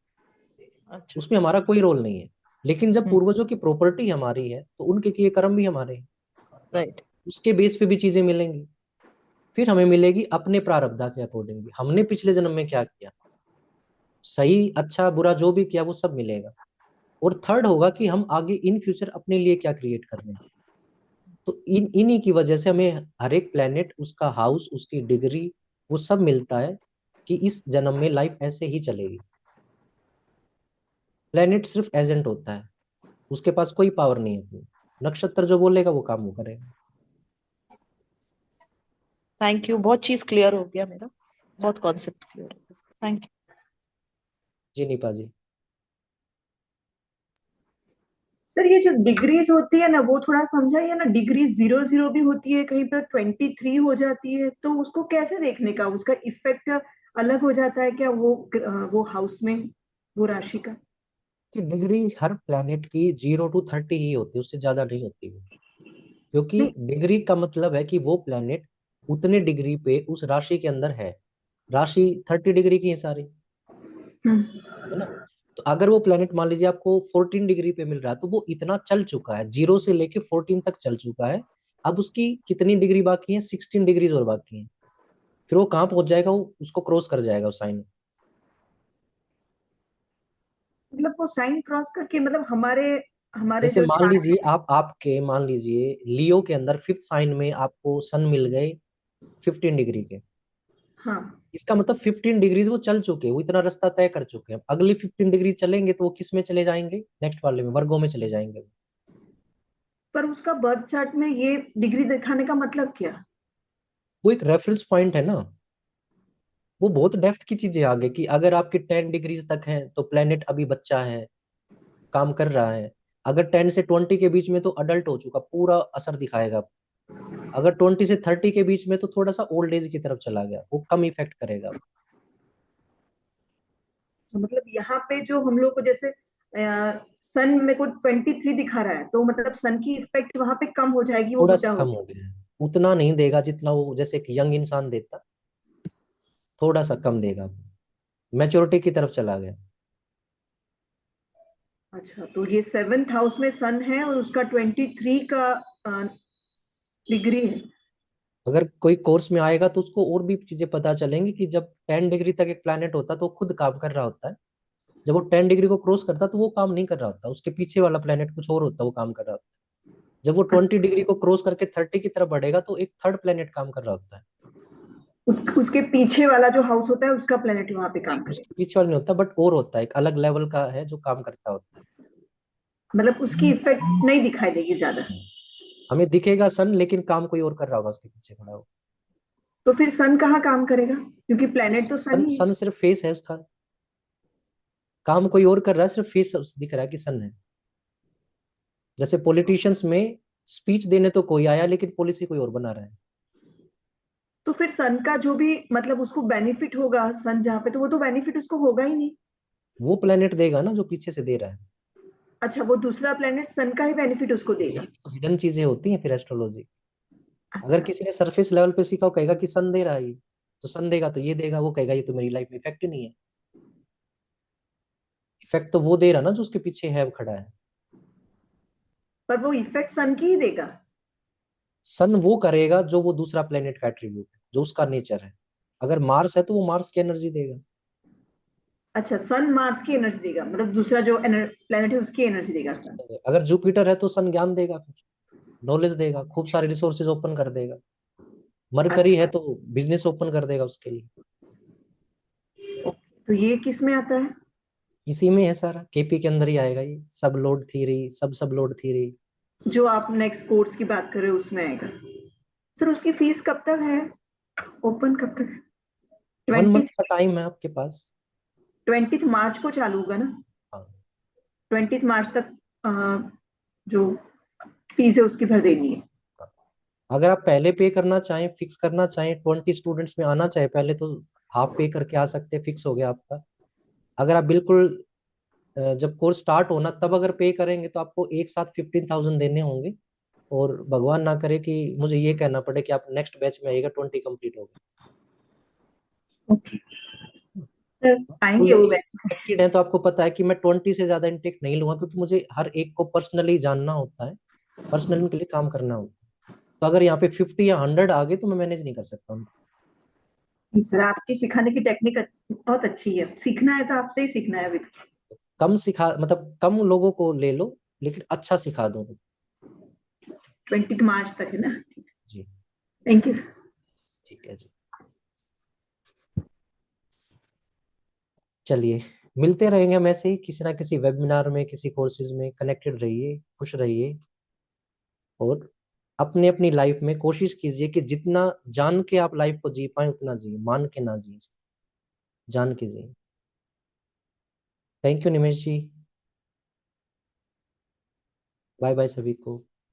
अच्छा। उसमें हमारा कोई रोल नहीं है। लेकिन जब हम्म। पूर्वजों की प्रॉपर्टी हमारी है तो उनके किए कर्म भी हमारे हैं, राइट। उसके बेस पे भी चीजें मिलेंगी। फिर हमें मिलेगी अपने प्रारब्धा के अकॉर्डिंग भी, हमने पिछले जन्म में क्या किया, सही अच्छा बुरा जो भी किया वो सब मिलेगा। और थर्ड होगा कि हम आगे इन फ्यूचर अपने लिए क्या क्रिएट कर रहे हैं। तो इन्हीं की वजह से हमें हर एक प्लेनेट, उसका हाउस, उसकी डिग्री, वो सब मिलता है कि इस जन्म में लाइफ ऐसे ही चलेगी। प्लेनेट सिर्फ एजेंट होता है, उसके पास कोई पावर नहीं है अपनी। नक्षत्र जो बोलेगा वो काम वो करेगा। थैंक यू, बहुत चीज क्लियर हो गया मेरा, बहुत कॉन्सेप्ट क्लियर हो गया। Thank you. Ji Nipa ji. Sir ये जो डिग्रीज होती है ना, वो थोड़ा समझाइए ना। डिग्री 0-0 भी होती है, कहीं पर 23 हो जाती है, तो उसको कैसे देखने का, उसका इफेक्ट अलग हो जाता है क्या वो हाउस में, वो राशि का? कि डिग्री हर प्लेनेट की 0 to 30 ही होती है, उससे ज्यादा नहीं होती वो। क्योंकि नहीं। डिग्री का मतलब है कि वो प्लेनेट उतने डिग्री पे उस राशि के अंदर है। राशि 30 डिग्री की है सारी, है ना। तो अगर वो प्लेनेट मान लीजिए आपको 14 डिग्री पे मिल रहा है, तो वो इतना चल चुका है, 0 से लेके 14 तक चल चुका है। अब उसकी कितनी डिग्री बाकी है, 16 डिग्रीज और बाकी है। फिर वो कहाँ पहुंच जाएगा, वो उसको क्रॉस कर जाएगा उस साइन। मतलब वो साइन क्रॉस करके, मतलब हमारे हमारे जैसे जो मान चार्ट लीजिए आपके मान लीजिए लियो के अंदर 5th साइन में आपको सन मिल गए 15 डिग्री के। है। हाँ। इसका मतलब 15 डिग्रीज वो चल चुके हैं, वो इतना रास्ता तय कर चुके हैं। अब अगले 15 डिग्री चलेंगे तो वो किस में चले जाएंगे, नेक्स्ट वाले में, वर्गों में चले जाएंगे। पर उसका बर्थ चार्ट में ये डिग्री दिखाने का मतलब क्या? वो एक रेफरेंस पॉइंट है ना। वो बहुत डेप्थ की चीजें आ गई कि अगर आपकी 10 डिग्रीज तक है तो प्लेनेट अभी बच्चा है, काम कर रहा है। अगर 10 से 20 के बीच में तो अडल्ट हो चुका, पूरा असर दिखाएगा। अगर 20 से 30 के बीच में तो थोड़ा सा ओल्ड एज की तरफ चला गया, वो कम इफेक्ट करेगा। तो मतलब यहाँ पे जो हम लोग को जैसे सन मेरे को 23 दिखा रहा है, तो मतलब सन की इफेक्ट वहां पे कम हो जाएगी, वो थोड़ा सा बुढ़ा हो कम हो जाएगा। गया है, उतना नहीं देगा जितना वो जैसे एक यंग इंसान देता, थोड़ा सा कम देगा, मैच्योरिटी की तरफ चला गया। अच्छा, तो ये 7th हाउस में सन है और उसका 23 का डिग्री है। अगर कोई कोर्स में आएगा तो उसको और भी चीजें पता चलेंगी कि जब 10 डिग्री तक एक प्लैनेट होता है तो वो खुद काम कर रहा होता है। जब वो 10 डिग्री को क्रॉस करता है तो वो काम नहीं कर रहा होता, उसके पीछे वाला प्लैनेट कुछ और होता है, वो काम कर रहा होता है। जब वो 20 डिग्री को क्रॉस करके 30 की तरफ बढ़ेगा तो एक थर्ड प्लैनेट काम कर रहा होता है। उसके पीछे वाला जो हाउस होता है उसका प्लेनेट वहां पे नहीं, काम उसके करेगा। पीछे वाला नहीं होता, बट और होता है, एक अलग लेवल का है जो काम करता होता मतलब उसकी इफेक्ट नहीं दिखाई देगी ज्यादा। है। हमें दिखेगा सन, लेकिन काम कोई और कर रहा होगा उसके पीछे खड़ा हो। तो फिर सन कहाँ काम करेगा, क्योंकि प्लेनेट तो सन ही है। सन सिर्फ फेस है उसका। काम कोई और कर रहा है, सिर्फ फेस दिख रहा है कि सन है। जैसे पॉलिटिशियंस में स्पीच देने तो कोई आया, लेकिन पॉलिसी कोई और बना रहा है। तो फिर सन का जो भी मतलब उसको बेनिफिट होगा, सन जहाँ पे, तो वो तो बेनिफिट उसको होगा ही नहीं। वो प्लेनेट देगा ना जो पीछे से दे रहा है। अच्छा, वो दूसरा प्लेनेट सन का ही बेनिफिट उसको देगा। यही तो हिडन चीजें होती हैं फिर एस्ट्रोलॉजी। अगर अच्छा। किसी ने सरफेस लेवल पे सीखा, वो कहेगा कि सन दे रहा है ये, तो सन देगा तो ये देगा, वो कहेगा ये तो मेरी लाइफ में इफेक्ट ही नहीं है। इफेक्ट तो वो दे रहा ना जो उसके पीछे है, वो खड़ा है। पर वो इफेक्ट सन की ही देगा। सन वो करेगा जो वो दूसरा प्लेनेट का एट्रीब्यूट है, जो उसका नेचर है। अगर मार्स है तो वो मार्स की एनर्जी देगा। अच्छा, सन मार्स की एनर्जी देगा, मतलब दूसरा जो प्लेनेट है उसकी एनर्जी देगा सन। अगर जुपिटर है तो सन ज्ञान देगा, फिर नॉलेज देगा, खूब सारे रिसोर्सेज ओपन कर देगा। मरकरी है अच्छा। तो बिजनेस ओपन कर देगा उसके लिए। तो ये किस में आता है? इसी में है सारा, केपी के अंदर ही आएगा ये, सब लोड थ्योरी, सब लोड थ्योरी। जो आप नेक्स्ट कोर्स की बात कर रहे हो उसमें आएगा। सर उसकी फीस कब तक है? ओपन कब तक है? 1 मंथ 20 का टाइम है आपके पास। 20 मार्च को चालू होगा ना? हाँ। 20 मार्च तक जो फीस है उसकी भर देनी है। हाँ। अगर आप पहले पे करना चाहें, फिक्स करना चाहें, 20 स्टूडेंट्स में आना चाहे पहले, तो हाफ पे करके आ सकते हैं, फिक्स हो गया आपका। अगर आप बिल्कुल जब कोर्स स्टार्ट होना तब अगर पे करेंगे तो आपको एक साथ 15,000 देने होंगे। और भगवान ना करे कि मुझे ये कहना पड़े कि आप नेक्स्ट बैच में आइएगा 20 कंप्लीट हो गए। ओके सर, आएंगे वो बैच में। कनेक्टेड है तो आपको पता है कि मैं 20 से ज्यादा इनटेक नहीं लूंगा, क्योंकि मुझे हर एक को पर्सनली जानना होता है, पर्सनली उनके लिए काम करना होता है। तो अगर यहाँ पे 50 या 100 आ गए तो मैं मैनेज नहीं कर सकता उनको। जी सर, आपकी सिखाने की टेक्निक बहुत अच्छी है, सीखना है तो आपसे ही सीखना है अभी। कम सिखा, मतलब कम लोगों को ले लो, लेकिन अच्छा सिखा दो। 20 मार्च तक है ना? जी। Thank you sir. ठीक है जी। चलिए, मिलते रहेंगे हम ऐसे ही किसी ना किसी वेबिनार में, किसी कोर्सेज में। कनेक्टेड रहिए, खुश रहिए, और अपने अपनी लाइफ में कोशिश कीजिए कि जितना जान के आप लाइफ को जी पाए उतना जिए, मान के ना जिए, जान के जिए। Thank you Nimesh ji. Bye bye सभी को।